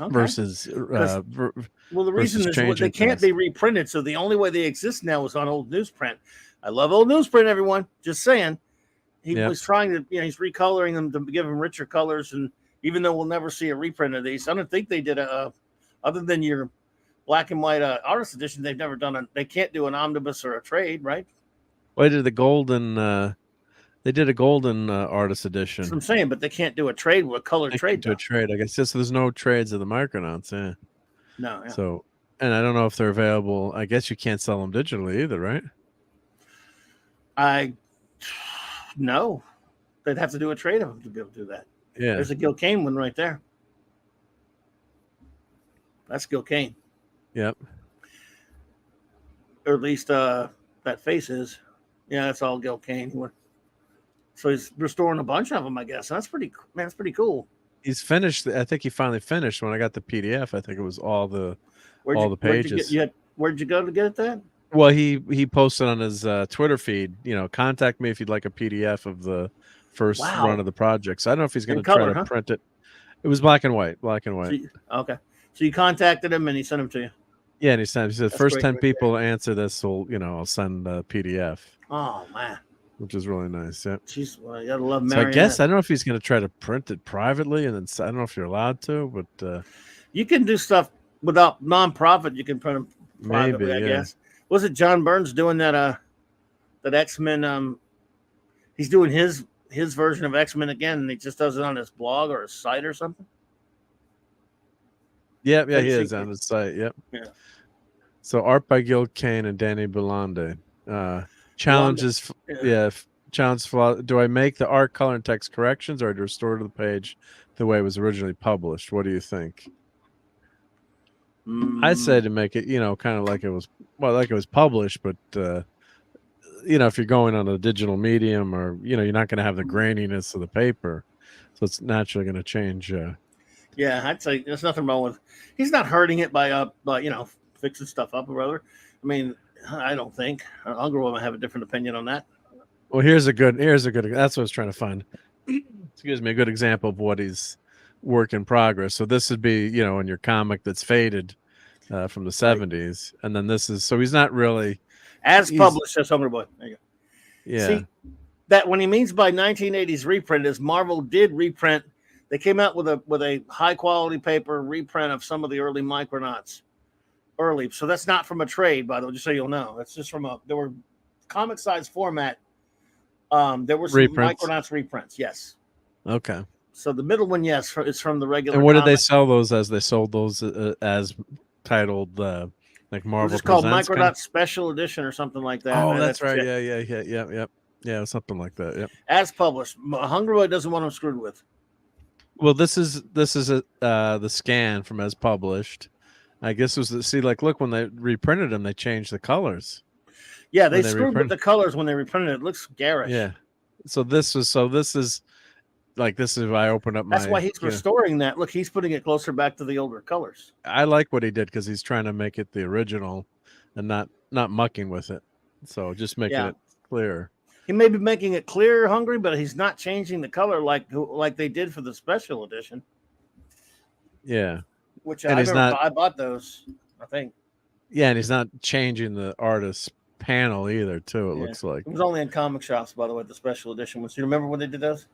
Okay. versus Well, the reason is changing they can't things. be reprinted, so the only way they exist now is on old newsprint. I love old newsprint, everyone. Just saying. He was trying to, he's recoloring them to give them richer colors, and even though we'll never see a reprint of these, I don't think they did other than your black and white artist edition. They've never done they can't do an omnibus or a trade, right? Well, they did the golden. They did a golden artist edition. That's what I'm saying, but they can't do a trade with a color trade. Do a trade, I guess. So there's no trades of the Micronauts. Yeah. No. Yeah. So, and I don't know if they're available. I guess you can't sell them digitally either, right? No, they'd have to do a trade of them to be able to do that. Yeah. There's a Gil Kane one right there. That's Gil Kane. Yep. Or at least that face is. Yeah, that's all Gil Kane. So he's restoring a bunch of them, I guess. That's pretty cool. He's finished. I think he finally finished. When I got the PDF, I think it was all the pages. Where'd you go to get that? Well, he posted on his Twitter feed, contact me if you'd like a PDF of the first run of the project. So I don't know if he's going to try to print it. It was black and white. Okay. So you contacted him and he sent them to you? Yeah, and he said, first 10 people answer this, I'll send a PDF. Oh, man. Which is really nice, yeah. Jeez, well, you gotta love So I guess, I don't know if he's going to try to print it privately, and then I don't know if you're allowed to, but... you can do stuff without non-profit. You can print them privately, I guess. Was it John Burns doing that X-Men? He's doing his version of X-Men again, and he just does it on his blog or his site or something. Yeah, he is on his site. Yep. Yeah. So art by Gil Kane and Danny Belande. Challenges. Challenge. Do I make the art, color, and text corrections, or do I restore to the page the way it was originally published? What do you think? I'd say to make it, kind of like it was published, but if you're going on a digital medium, or you're not going to have the graininess of the paper, so it's naturally going to change. Yeah, I'd say there's nothing wrong with. He's not hurting it by fixing stuff up or whatever. I mean, I don't think. Hunger Woman have a different opinion on that. Well, here's a good. That's what I was trying to find. Excuse me, a good example of what he's work in progress. So this would be, in your comic that's faded from the 70s, and then this is. So he's not really as published as Hunger Boy. There you go. Yeah. See, that when he means by 1980s reprint is Marvel did reprint. They came out with a high quality paper reprint of some of the early Micronauts. So that's not from a trade, by the way, just so you'll know. It's just there were comic size format. There were some reprints. Micronauts reprints, yes. Okay. So the middle one, yes, is from the regular. And what did they sell those as? They sold those as titled like Marvel. It's called Micronauts Special Edition or something like that. Oh, that's right. Yeah, something like that. Yep. As published, Hunger Boy doesn't want them screwed with. Well, this is the scan from as published. I guess it was look, when they reprinted them, they changed the colors. Yeah, they screwed with the colors when they reprinted it. It looks garish. Yeah. This is if I open up That's why he's restoring that. Look, he's putting it closer back to the older colors. I like what he did because he's trying to make it the original and not mucking with it. So just making it clear. He may be making it clear, Hungry, but he's not changing the color like they did for the special edition. Yeah. Which I bought those, I think. Yeah, and he's not changing the artist's panel either, too, it looks like. It was only in comic shops, by the way, the special edition ones. You remember when they did those?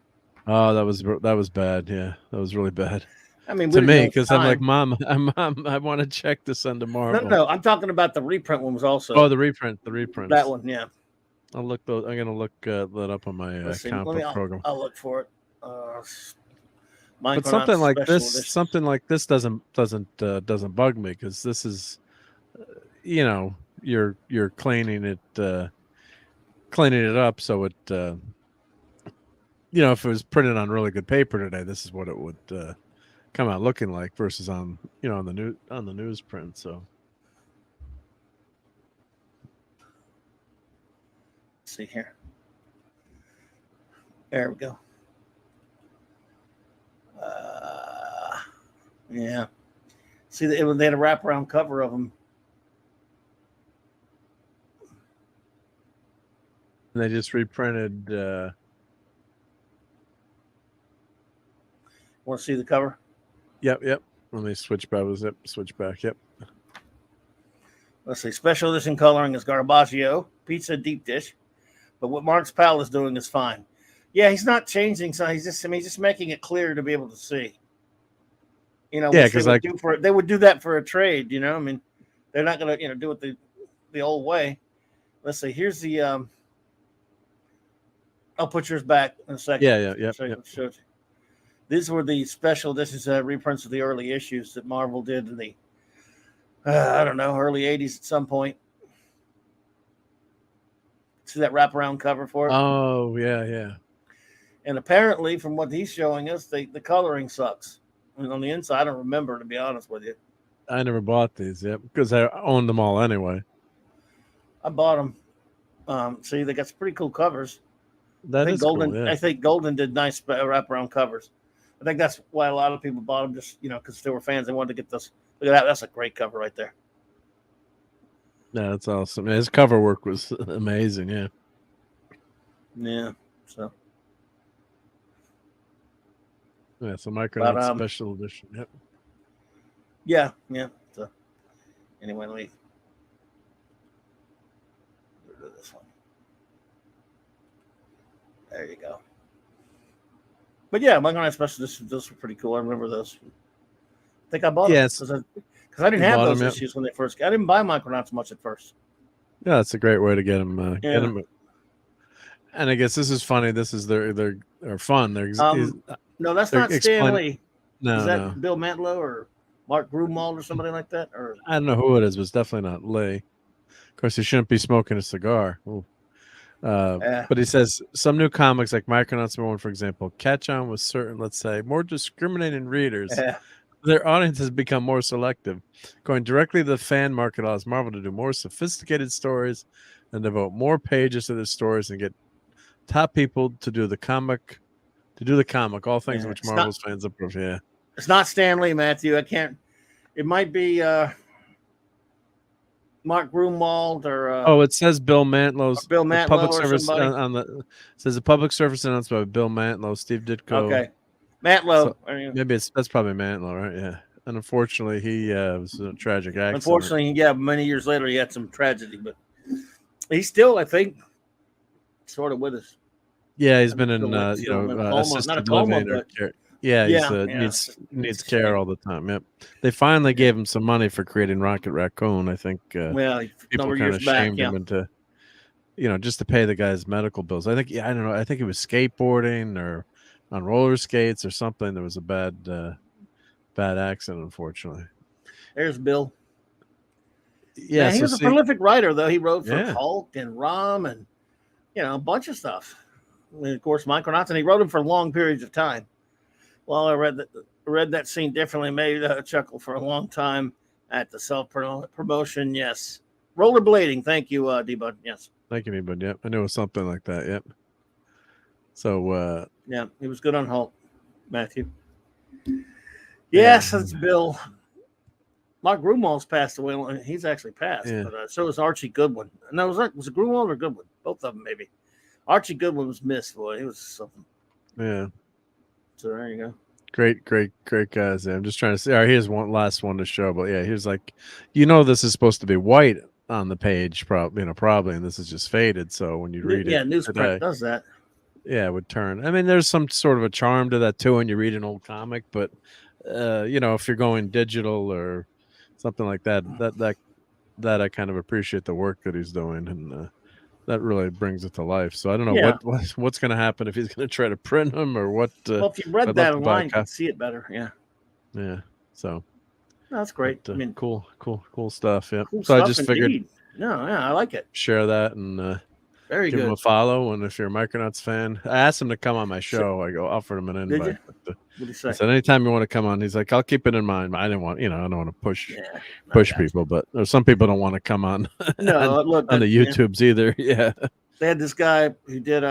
Oh, that was bad. Yeah, that was really bad. I mean, to me, because I'm like, Mom, I want to check this under Marvel. No, I'm talking about the reprint ones also. Oh, the reprint. That one, yeah. I'll look those. I'm gonna look that up on my comic book program. I'll look for it. But something like this doesn't bug me because this is, you're cleaning it up so it, if it was printed on really good paper today, this is what it would come out looking like versus on on the newsprint. So. See here. There we go. Yeah. See, they had a wraparound cover of them. And they just reprinted. Want to see the cover? Yep. When they switch back, was it switch back? Yep. Let's see. Special edition coloring is Garbaggio, pizza deep dish. But what Mark's pal is doing is fine. Yeah, he's not changing. So he's just making it clear to be able to see. You know, Yeah, which 'cause they would do that for a trade. You know, I mean, they're not gonna do it the old way. Let's see. Here's the. I'll put yours back in a second. Yeah. These were the special editions, reprints of the early issues that Marvel did in the, I don't know, early 80s at some point. See that wraparound cover for it? Oh, yeah. And apparently, from what he's showing us, the coloring sucks. I mean, on the inside, I don't remember, to be honest with you. I never bought these, because I owned them all anyway. I bought them. See, they got some pretty cool covers. That is Golden. cool, yeah. I think Golden did nice wraparound covers. I think that's why a lot of people bought them, just because they were fans. They wanted to get this. Look at that. That's a great cover right there. Yeah, that's awesome. His cover work was amazing. Yeah. Yeah. So. Yeah. So Micronauts special edition. Yep. Yeah. So anyway, let me do this one. There you go. But yeah, Micronauts special editions, those were pretty cool. I remember those. I think I bought them because I didn't have those issues when they first. I didn't buy Micronauts much at first. Yeah, that's a great way to get them. Get them. And I guess this is funny. This is they're fun. No, that's not Stan Lee. No, is that Bill Mantlo or Mark Grunwald or somebody like that? Or I don't know who it is, but it's definitely not Lee. Of course, he shouldn't be smoking a cigar. But he says some new comics like Micronauts #1, for example, catch on with certain, let's say, more discriminating readers. Yeah. Their audience has become more selective, going directly to the fan market allows Marvel to do more sophisticated stories and devote more pages to their stories and get top people to do the comic. All things which Marvel's fans approve. Yeah, it's not Stan Lee, Matthew. I can't. It might be Mark Grunwald or. It says Bill Mantlo's. Bill Mantlo public or service somebody. on the. It says a public service announcement by Bill Mantlo, Steve Ditko. Okay, Mantlo. So maybe that's probably Mantlo, right? Yeah. And unfortunately, he was a tragic accident. Unfortunately, yeah, many years later, he had some tragedy, but he's still, I think, sort of with us. Yeah, he's been in, assisted living or care. Yeah, needs care all the time. Yep. They finally gave him some money for creating Rocket Raccoon. I think. People kind of shamed him into, just to pay the guy's medical bills. I think. I don't know. I think he was skateboarding or on roller skates or something. There was a bad accident, unfortunately. There's Bill. Yeah, he was a prolific writer, though. He wrote for Hulk and Rom and a bunch of stuff. And of course, Micronauts, and he wrote them for long periods of time. Well, I read that scene differently, made a chuckle for a long time at the self-promotion. Yes. Rollerblading. Thank you, D-Bud. Yes. Thank you, D-Bud. Yep. I knew it was something like that. Yep. So, yeah, he was good on Hulk, Matthew. Yes, that's Bill. Mark Grunwald's passed away. He's actually passed. Yeah. But so was Archie Goodwin. No, was it Grunwald or Goodwin? Both of them, maybe. Archie Goodwin was missed, boy. He was something. Yeah. So there you go. Great guys. I'm just trying to see. All right, here's one last one to show. But yeah, here's this is supposed to be white on the page, probably, and this is just faded. So when you read it, newsprint does that. Yeah, it would turn. I mean, there's some sort of a charm to that too when you read an old comic, but if you're going digital or something like that I kind of appreciate the work that he's doing, and that really brings it to life. So I don't know what's going to happen if he's going to try to print them or what. Well, if you read that online, you can see it better. Yeah. Yeah. So that's great. But, I mean, cool stuff. Yeah. Cool so stuff I just figured. No, yeah, I like it. Share that and very give good. him a follow. And if you're a Micronauts fan, I asked him to come on my show. I offered him an invite. Did you? What did he say? I said, anytime you want to come on, he's like, I'll keep it in mind. I didn't want, I don't want to push people, but some people don't want to come on. No, on the YouTubes either. Yeah. They had this guy who did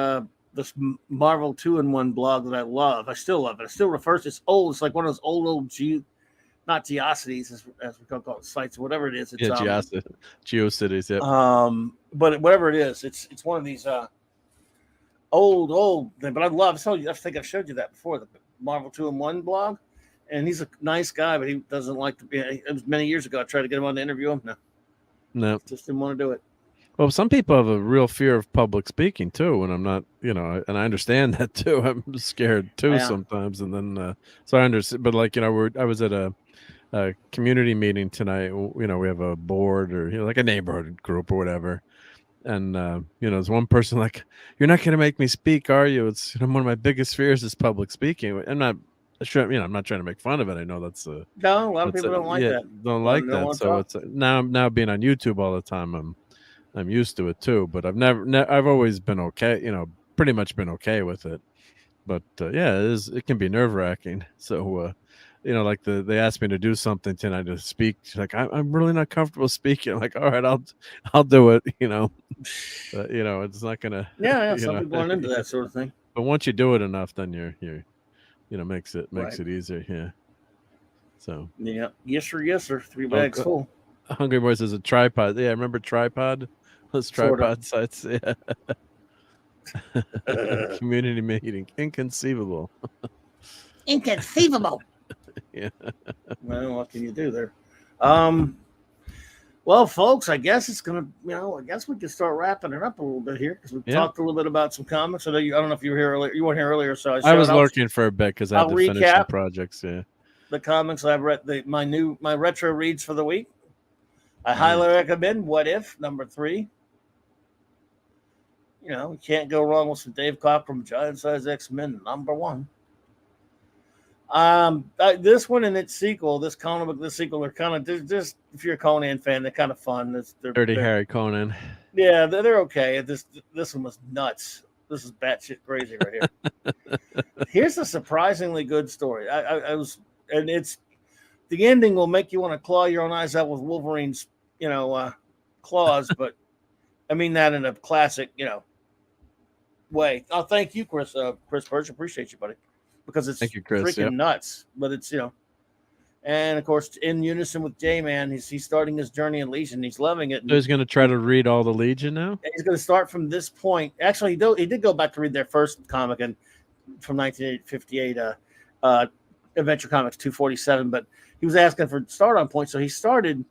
this Marvel 2-in-1 blog that I love. I still love it. I still refers to it. It's old. It's like one of those old not Geocities as we call it, sites or whatever it is. It's, GeoCities. Yeah. But whatever it is, it's one of these old thing. But I love. I think I've showed you that before. The Marvel 2-in-1 blog. and he's a nice guy, but he doesn't like to be. It was many years ago. I tried to get him on to interview him. No. Just didn't want to do it. Well, some people have a real fear of public speaking too, and I'm not, and I understand that too. I'm scared too sometimes, and then so I understand. But like, I was at a community meeting tonight. We have a board or like a neighborhood group or whatever, and there's one person like, "You're not going to make me speak, are you?" It's one of my biggest fears is public speaking. I'm not sure, I'm not trying to make fun of it. I know that's no, a lot of people don't like that. Don't like that. So it's now being on YouTube all the time. I'm used to it too, but I've always been okay, pretty much been okay with it. But it can be nerve-wracking. So like they asked me to do something tonight to speak. She's like, I'm really not comfortable speaking. I'm like, all right, I'll do it, but it's not gonna some people aren't into that sort of thing. But once you do it enough, then you're makes it easier. Yeah. So yes sir, 3 bags full. Hungry Boy says a tripod. Yeah, remember tripod? Those tripod sites. Yeah. Community meeting. Inconceivable. Inconceivable. Yeah. Well, what can you do there? Well, folks, I guess it's gonna. I guess we can start wrapping it up a little bit here because we talked a little bit about some comics. I don't know if you were here earlier. You weren't here earlier, so I was lurking for a bit because I had to finish some projects. Yeah. The comics I've read, my retro reads for the week. I highly recommend What If #3. You can't go wrong with some Dave Cockrum, Giant Size X-Men #1. This one and its sequel, this comic book, this sequel are kind of just if you're a Conan fan, they're kind of fun. They're Dirty Harry Conan. Yeah, they're okay. This one was nuts. This is batshit crazy right here. Here's a surprisingly good story. And it's the ending will make you want to claw your own eyes out with Wolverine's, claws, but I mean that in a classic, way. Oh, thank you, Chris. Chris Birch, appreciate you, buddy, because it's freaking nuts. But it's and of course in unison with J-Man, he's starting his journey in Legion. He's loving it. So he's going to try to read all the Legion now. He's going to start from this point. Actually, he did go back to read their first comic from 1958. Adventure Comics 247, but he was asking for start on point, so he started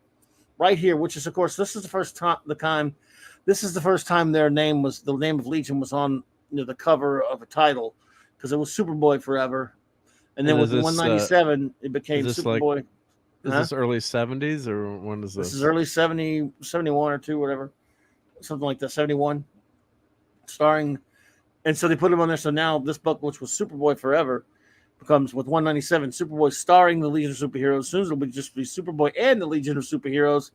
right here, which is, of course, this is the first time the name of Legion was on the cover of a title, because it was Superboy forever, and then with 197 it became Superboy. Is this early 70s or when is this? This is early 70, 71 or 2, whatever, something like that, 71, starring, and so they put him on there. So now this book, which was Superboy forever, becomes with 197 Superboy starring the Legion of Superheroes. Soon it'll just be Superboy and the Legion of Superheroes,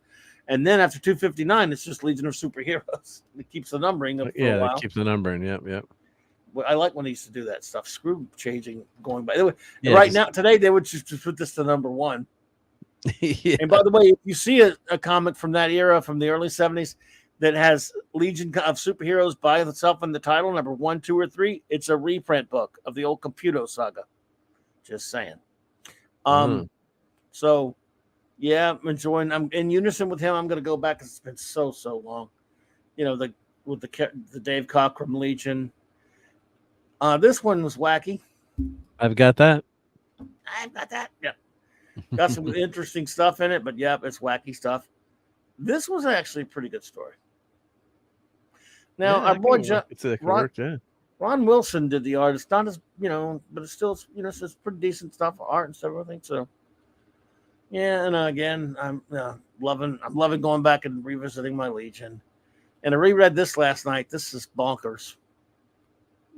and then after 259 it's just Legion of Superheroes. It keeps the numbering up for a while. It keeps the numbering. Yep. I like when they used to do that stuff. Screw changing going by. Now today they would just put this to #1. Yeah. And by the way, if you see a comic from that era, from the early 70s, that has Legion of Superheroes by itself in the title, #1, 2, or 3, it's a reprint book of the old Computo saga. Just saying. So yeah, I'm enjoying. I'm in unison with him. I'm going to go back because it's been so long. With the Dave Cockrum Legion. This one was wacky. I've got that. Yeah. Got some interesting stuff in it, but yeah, it's wacky stuff. This was actually a pretty good story. Now, our boy Ron Wilson did the art. It's not as, but it's still, it's pretty decent stuff, art and stuff, I think. So, yeah, and again, I'm loving going back and revisiting my Legion. And I reread this last night. This is bonkers.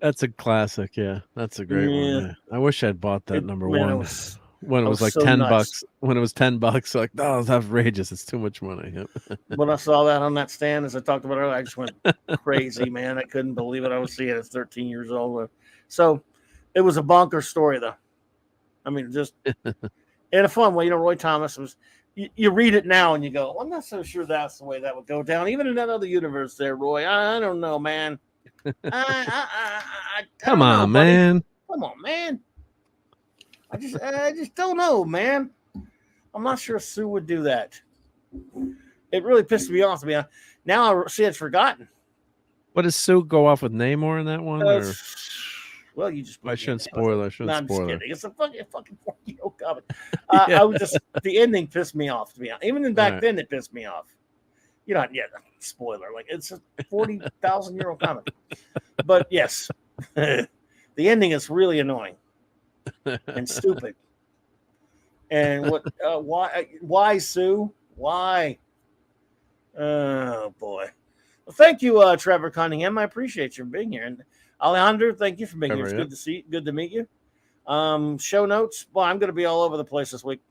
That's a classic, yeah. That's a great one. Yeah. I wish I'd bought that #1 when it was like $10. When it was $10, like, oh, it's outrageous. It's too much money. Yep. When I saw that on that stand, as I talked about earlier, I just went crazy, man. I couldn't believe it. I was seeing it at 13 years old. So it was a bonkers story, though. I mean, just in a fun way. Roy Thomas was. You read it now and you go, well, I'm not so sure that's the way that would go down. Even in that other universe, there, Roy. I don't know, man. Come on, man. I just don't know, man. I'm not sure Sue would do that. It really pissed me off. Now I see it's forgotten. What does Sue go off with Namor in that one? Well, you just. I shouldn't spoil it. No, I'm just Spoil it. kidding. It's a fucking 40-year-old comic. Yeah. I was just the ending pissed me off. To be honest, even back Right. then, it pissed me off. You know, yeah, spoiler. Like it's a 40,000-year-old comic. But yes, the ending is really annoying and stupid. And what? Why Sue? Why? Oh boy. Well, thank you, Trevor Cunningham. I appreciate you being here. And Alejandro, thank you for being here. It's good to see you. Good to meet you. Show notes. Well, I'm going to be all over the place this week.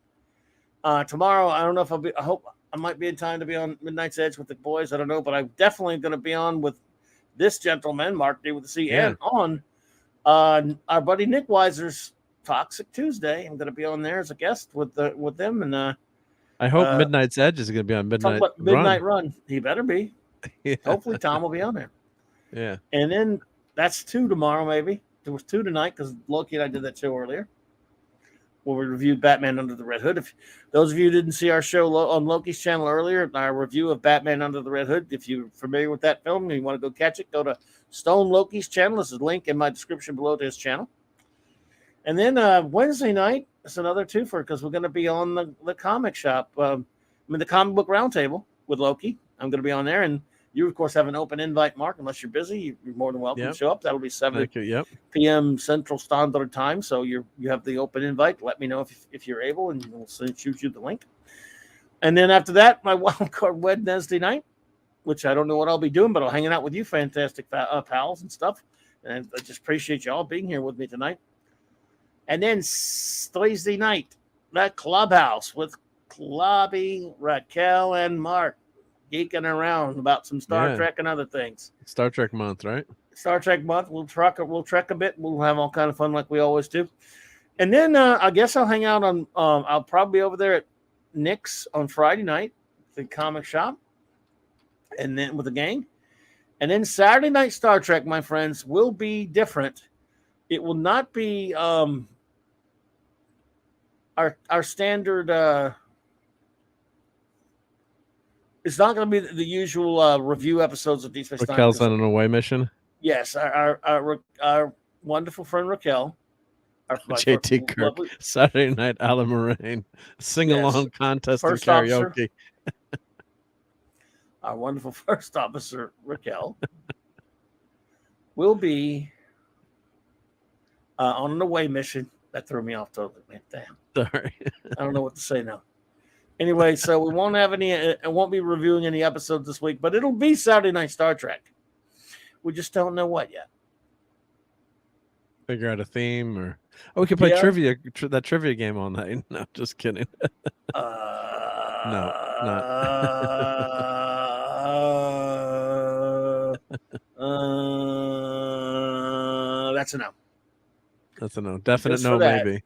Tomorrow, I don't know if I'll be. I hope I might be in time to be on Midnight's Edge with the boys. I don't know, but I'm definitely going to be on with this gentleman, Mark D with the C, and on our buddy Nick Weiser's Toxic Tuesday. I'm going to be on there as a guest with them, and I hope Midnight's Edge is going to be on Midnight Run. He better be. Yeah. Hopefully, Tom will be on there. Yeah. And then that's 2 tomorrow, maybe. There was 2 tonight because Loki and I did that show earlier, where we reviewed Batman Under the Red Hood. If those of you who didn't see our show on Loki's channel earlier, our review of Batman Under the Red Hood, if you're familiar with that film and you want to go catch it, go to Stone Loki's channel. This is a link in my description below to his channel. And then Wednesday night, it's another twofer because we're going to be on the comic shop. The comic book roundtable with Loki. I'm going to be on there. And you, of course, have an open invite, Mark. Unless you're busy, you're more than welcome to show up. That'll be 7 p.m. Central Standard Time. So you have the open invite. Let me know if you're able, and we'll shoot you the link. And then after that, my wild card Wednesday night, which I don't know what I'll be doing, but I'll hang out with you, fantastic pals and stuff. And I just appreciate you all being here with me tonight. And then Thursday night, that Clubhouse with Clobby, Raquel, and Mark geeking around about some Star Trek and other things. Star Trek month, right? Star Trek month. We'll trek a bit. We'll have all kind of fun like we always do. And then I guess I'll hang out on. I'll probably be over there at Nick's on Friday night, the comic shop, and then with the gang. And then Saturday night Star Trek, my friends, will be different. It will not be our standard. It's not going to be the usual review episodes of Deep Space Nine. Raquel's on an away mission. Yes, our wonderful friend Raquel. JT Kirk. Lovely. Saturday night, Alan Moraine. Sing-along contest and karaoke. Our wonderful first officer, Raquel, will be on an away mission. That threw me off totally, man. Damn. Sorry. I don't know what to say now. Anyway, so we won't have any. I won't be reviewing any episodes this week, but it'll be Saturday night Star Trek. We just don't know what yet. Figure out a theme, or we could play trivia. That trivia game all night. No, just kidding. No, that's a no. That's a no. Definite just no, maybe.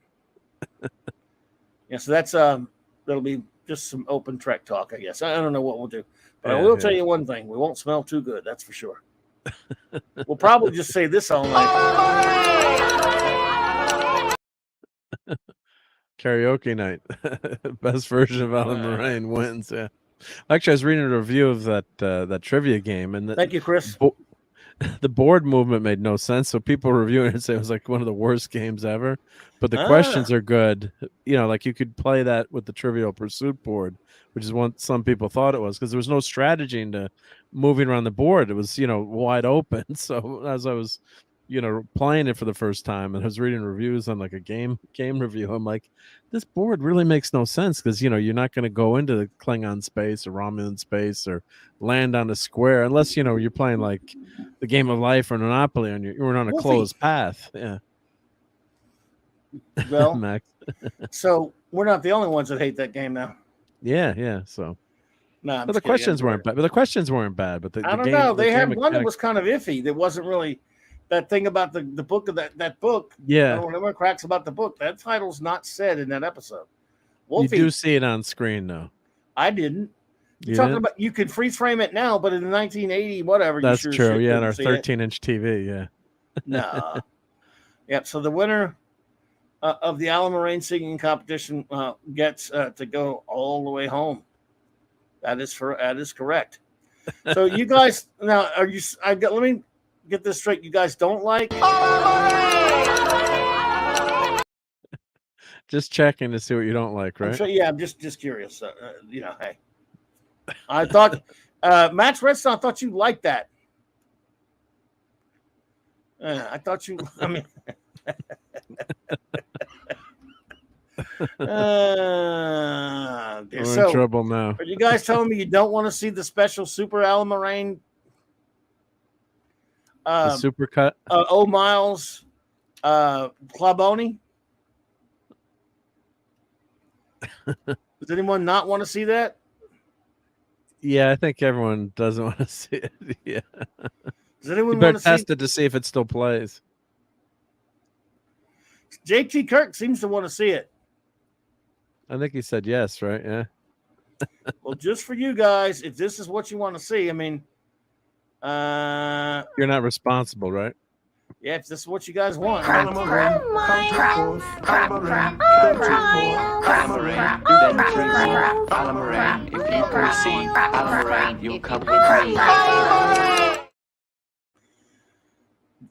Yeah, so that's that'll be just some open Trek talk, I guess. I don't know what we'll do, but I will tell you one thing: we won't smell too good. That's for sure. We'll probably just say this all night. Karaoke night. Best version of Alan Moraine wins. Yeah. Actually, I was reading a review of that trivia game, and thank you, Chris. The board movement made no sense, so people reviewing it say it was like one of the worst games ever. But the questions are good. You know, like you could play that with the Trivial Pursuit board, which is what some people thought it was, because there was no strategy into moving around the board. It was, wide open. So as I was, playing it for the first time, and I was reading reviews on like a game review, I'm like, this board really makes no sense, because you're not going to go into the Klingon space or Romulan space or land on a square unless you're playing like the Game of Life or Monopoly and you're on a closed path. Yeah. Well, Max. So we're not the only ones that hate that game now. Yeah. So, no, but the questions weren't bad. But the questions weren't bad. But I don't know. They had one that was kind of iffy. That wasn't really that thing about the book of that book. Yeah. Whenever it cracks about the book, that title's not said in that episode. Wolfie, you do see it on screen though. I didn't. You're talking about you could freeze frame it now, but in the 1980 whatever. That's you true. Yeah, on our 13-inch TV. Yeah. No. Yep. So the winner of the Alan Moraine singing competition gets to go all the way home. That is correct. So you guys now let me get this straight. You guys don't like Just checking to see what you don't like, right? I'm just curious. Hey, I thought Max Redstone. I thought you liked that. I thought you. I mean. We're in trouble now. Are you guys telling me you don't want to see the special Super Alamarain? The super cut. Miles, Clobberin. Does anyone not want to see that? Yeah, I think everyone doesn't want to see it. Yeah. Does anyone you better want to test it to see if it still plays? JT Kirk seems to want to see it. I think he said yes, right? Yeah. Well, just for you guys, if this is what you want to see, I mean, you're not responsible, right? Yeah, if this is what you guys want.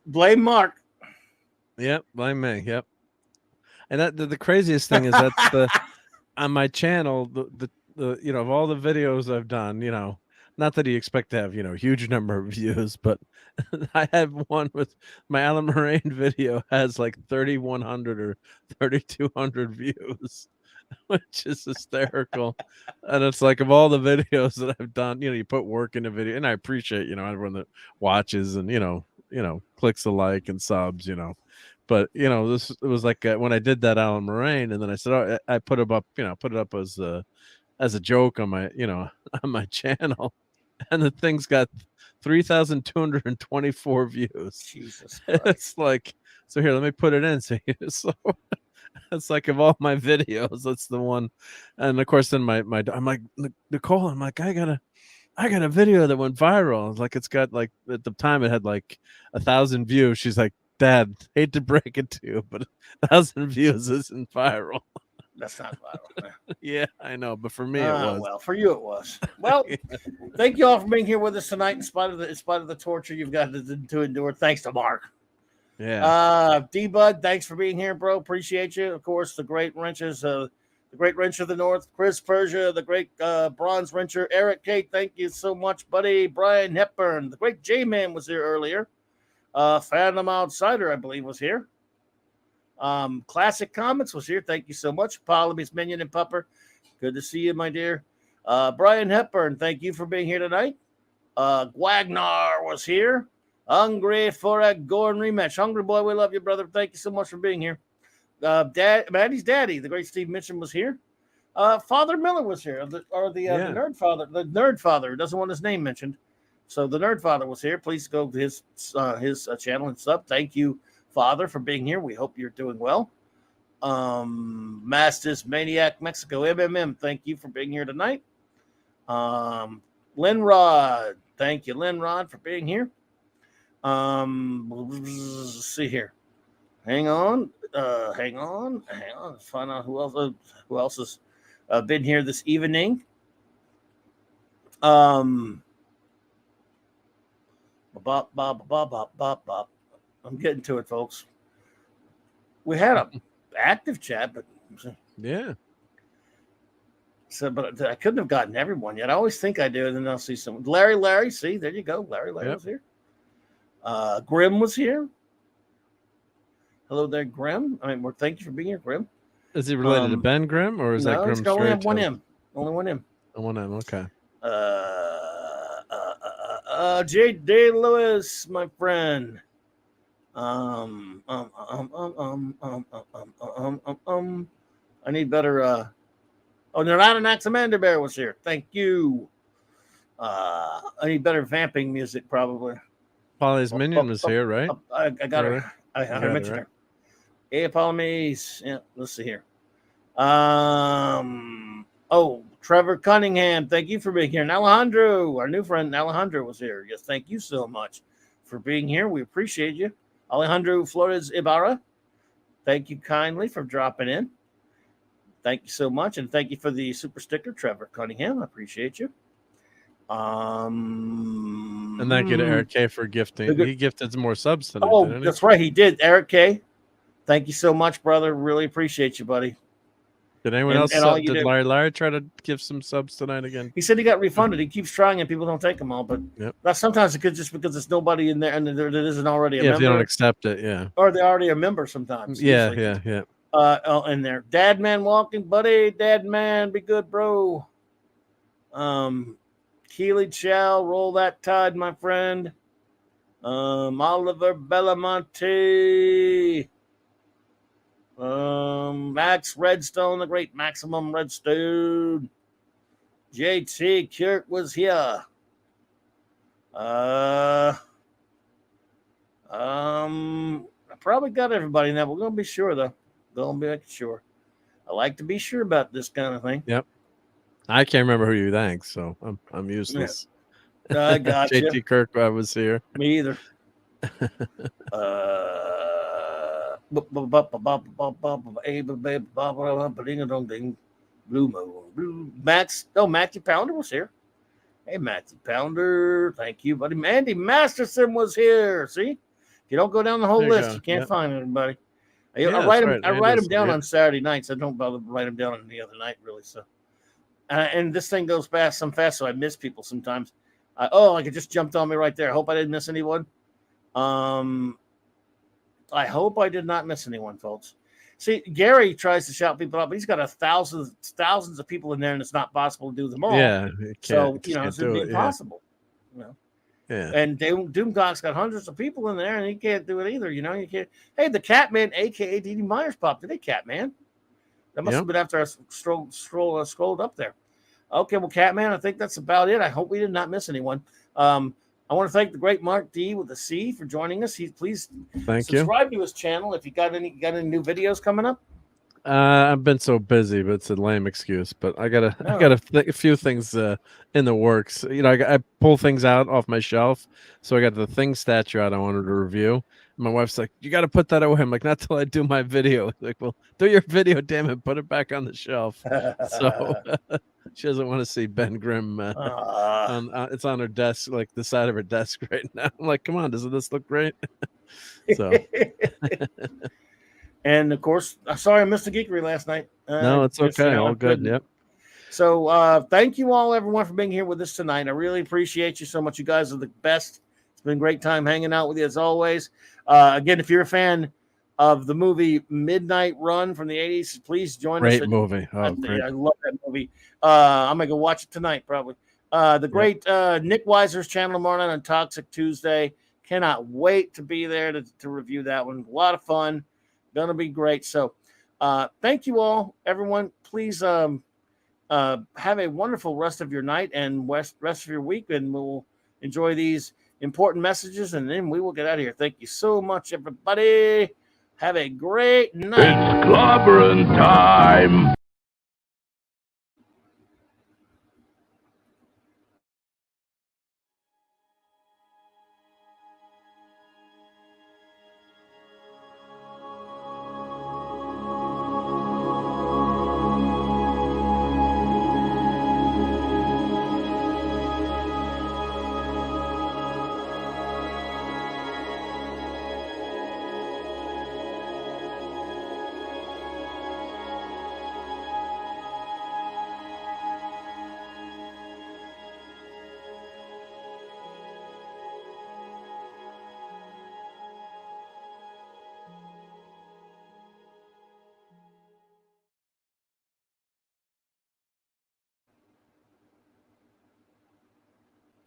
Blame Mark. Yep, blame me. Yep. And that the craziest thing is that's the on my channel, the of all the videos I've done, not that you expect to have, a huge number of views, but I have one with my Alan Moraine video has like 3,100 or 3,200 views, which is hysterical. And it's like, of all the videos that I've done, you put work in a video, and I appreciate, everyone that watches and, clicks a like and subs, but it was like when I did that Alan Moraine, and then I said, I put it up, as a joke on my, on my channel, and the thing's got 3,224 views. Jesus Christ. It's like, so here, let me put it in. So it's like, of all my videos, that's the one. And of course, then I'm like, Nicole, I'm like, I got a video that went viral. Like, it's got like, at the time it had like 1,000 views. She's like, Dad, hate to break it to you, but 1,000 views isn't viral. That's not viral. Yeah, I know, but for me it was. Well, for you it was. Well, thank you all for being here with us tonight. In spite of the torture you've got to endure, thanks to Mark. Yeah. D-Bud, thanks for being here, bro. Appreciate you. Of course, the great wrenches, the great wrencher of the North, Chris Persia, the great bronze wrencher, Eric K. Thank you so much, buddy. Brian Hepburn, the great J-Man was here earlier. Phantom Outsider, I believe, was here. Classic Comics was here. Thank you so much. Polymies, Minion, and Pupper. Good to see you, my dear. Brian Hepburn, thank you for being here tonight. Gwagnar was here. Hungry for a Gorn rematch. Hungry boy, we love you, brother. Thank you so much for being here. Maddie's daddy, the great Steve Mitchum, was here. Father Miller was here, the Nerd Father. The Nerd Father doesn't want his name mentioned. So the Nerd Father was here. Please go to his channel and sub. Thank you, Father, for being here. We hope you're doing well. Masters Maniac Mexico MMM, thank you for being here tonight. Linrod, thank you, Linrod, for being here. Let's see here. Hang on. Let's find out who else has been here this evening. Bop. I'm getting to it, folks. We had a active chat, but yeah. So, but I couldn't have gotten everyone yet. I always think I do, and then I'll see someone. Larry, see, there you go. Larry was here. Grim was here. Hello there, Grim. Thank you for being here, Grim. Is he related to Ben Grimm, or is that Grimm? No, only have one M. Only one M. One M. Okay. J.D. Lewis, my friend. I need better. Nirvana Naxamander Bear was here. Thank you. I need better vamping music, probably. Polly's Minion was here, right? I got her. I mentioned her. Hey, Polymies. Yeah, let's see here. Trevor Cunningham, thank you for being here. And Alejandro, our new friend Alejandro was here. Yes, thank you so much for being here. We appreciate you. Alejandro Flores Ibarra, thank you kindly for dropping in. Thank you so much. And thank you for the super sticker, Trevor Cunningham. I appreciate you. And thank you to Eric K for gifting. He gifted more subs tonight. That's right. He did. Eric K. Thank you so much, brother. Really appreciate you, buddy. Did anyone else? Did Larry try to give some subs tonight again? He said he got refunded. He keeps trying, and people don't take them all. But that's sometimes it's just because there's nobody in there, and there isn't already a member. If you don't accept it, yeah. Or they're already a member sometimes. Yeah. In there, Dad Man walking, buddy. Dad Man, be good, bro. Keely Chow, roll that tide, my friend. Oliver Belamonte. Max Redstone, the great Maximum Redstone. JT Kirk was here. I probably got everybody now. We're gonna be sure though. Gonna be sure. I like to be sure about this kind of thing. Yep. I can't remember who you thanked, so I'm useless. Yeah. I got you. JT Kirk, I was here. Me either. Blue Moon. Matthew Pounder was here. Hey, Matthew Pounder. Thank you, buddy. Andy Masterson was here. See? If you don't go down the whole list, you can't find anybody. I write them down on Saturday nights. I don't bother to write them down on the other night, really. So, and this thing goes fast, so I miss people sometimes. Like it just jumped on me right there. I hope I didn't miss anyone. I hope I did not miss anyone, folks. See, Gary tries to shout people out, but he's got thousands of people in there, and it's not possible to do them all. Yeah, so it's impossible. Yeah. Yeah. And Doomcock's got hundreds of people in there, and he can't do it either. You can't. Hey, the Catman, aka D.D. Myers, popped in. Hey, Catman. That must have been after I scrolled up there. Okay, well, Catman, I think that's about it. I hope we did not miss anyone. I want to thank the great Mark D with a C for joining us. Please subscribe to his channel if you got any new videos coming up. I've been so busy, but it's a lame excuse. But I got a few things in the works. I pull things out off my shelf. So I got the Thing statue out I wanted to review. My wife's like, "You got to put that away." I'm like, "Not till I do my video." Like, well, do your video, damn it. Put it back on the shelf. So she doesn't want to see Ben Grimm. It's on her desk, like the side of her desk right now. I'm like, come on, doesn't this look great? So. And of course, sorry I missed the geekery last night. No, it's okay. All good. Yep. So thank you all, everyone, for being here with us tonight. I really appreciate you so much. You guys are the best. It's been a great time hanging out with you as always. Again, if you're a fan of the movie Midnight Run from the 80s, please join us. Great movie. Oh, great. I love that movie. I'm going to go watch it tonight, probably. The great Nick Weiser's channel tomorrow night on Toxic Tuesday. Cannot wait to be there to review that one. A lot of fun. Going to be great. So thank you all, everyone. Please have a wonderful rest of your night and rest of your week, and we'll enjoy these important messages, and then we will get out of here. Thank you so much, everybody. Have a great night. It's Clobberin time.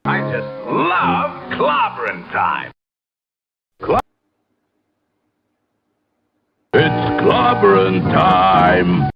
I just love Clobberin time. It's Clobberin time.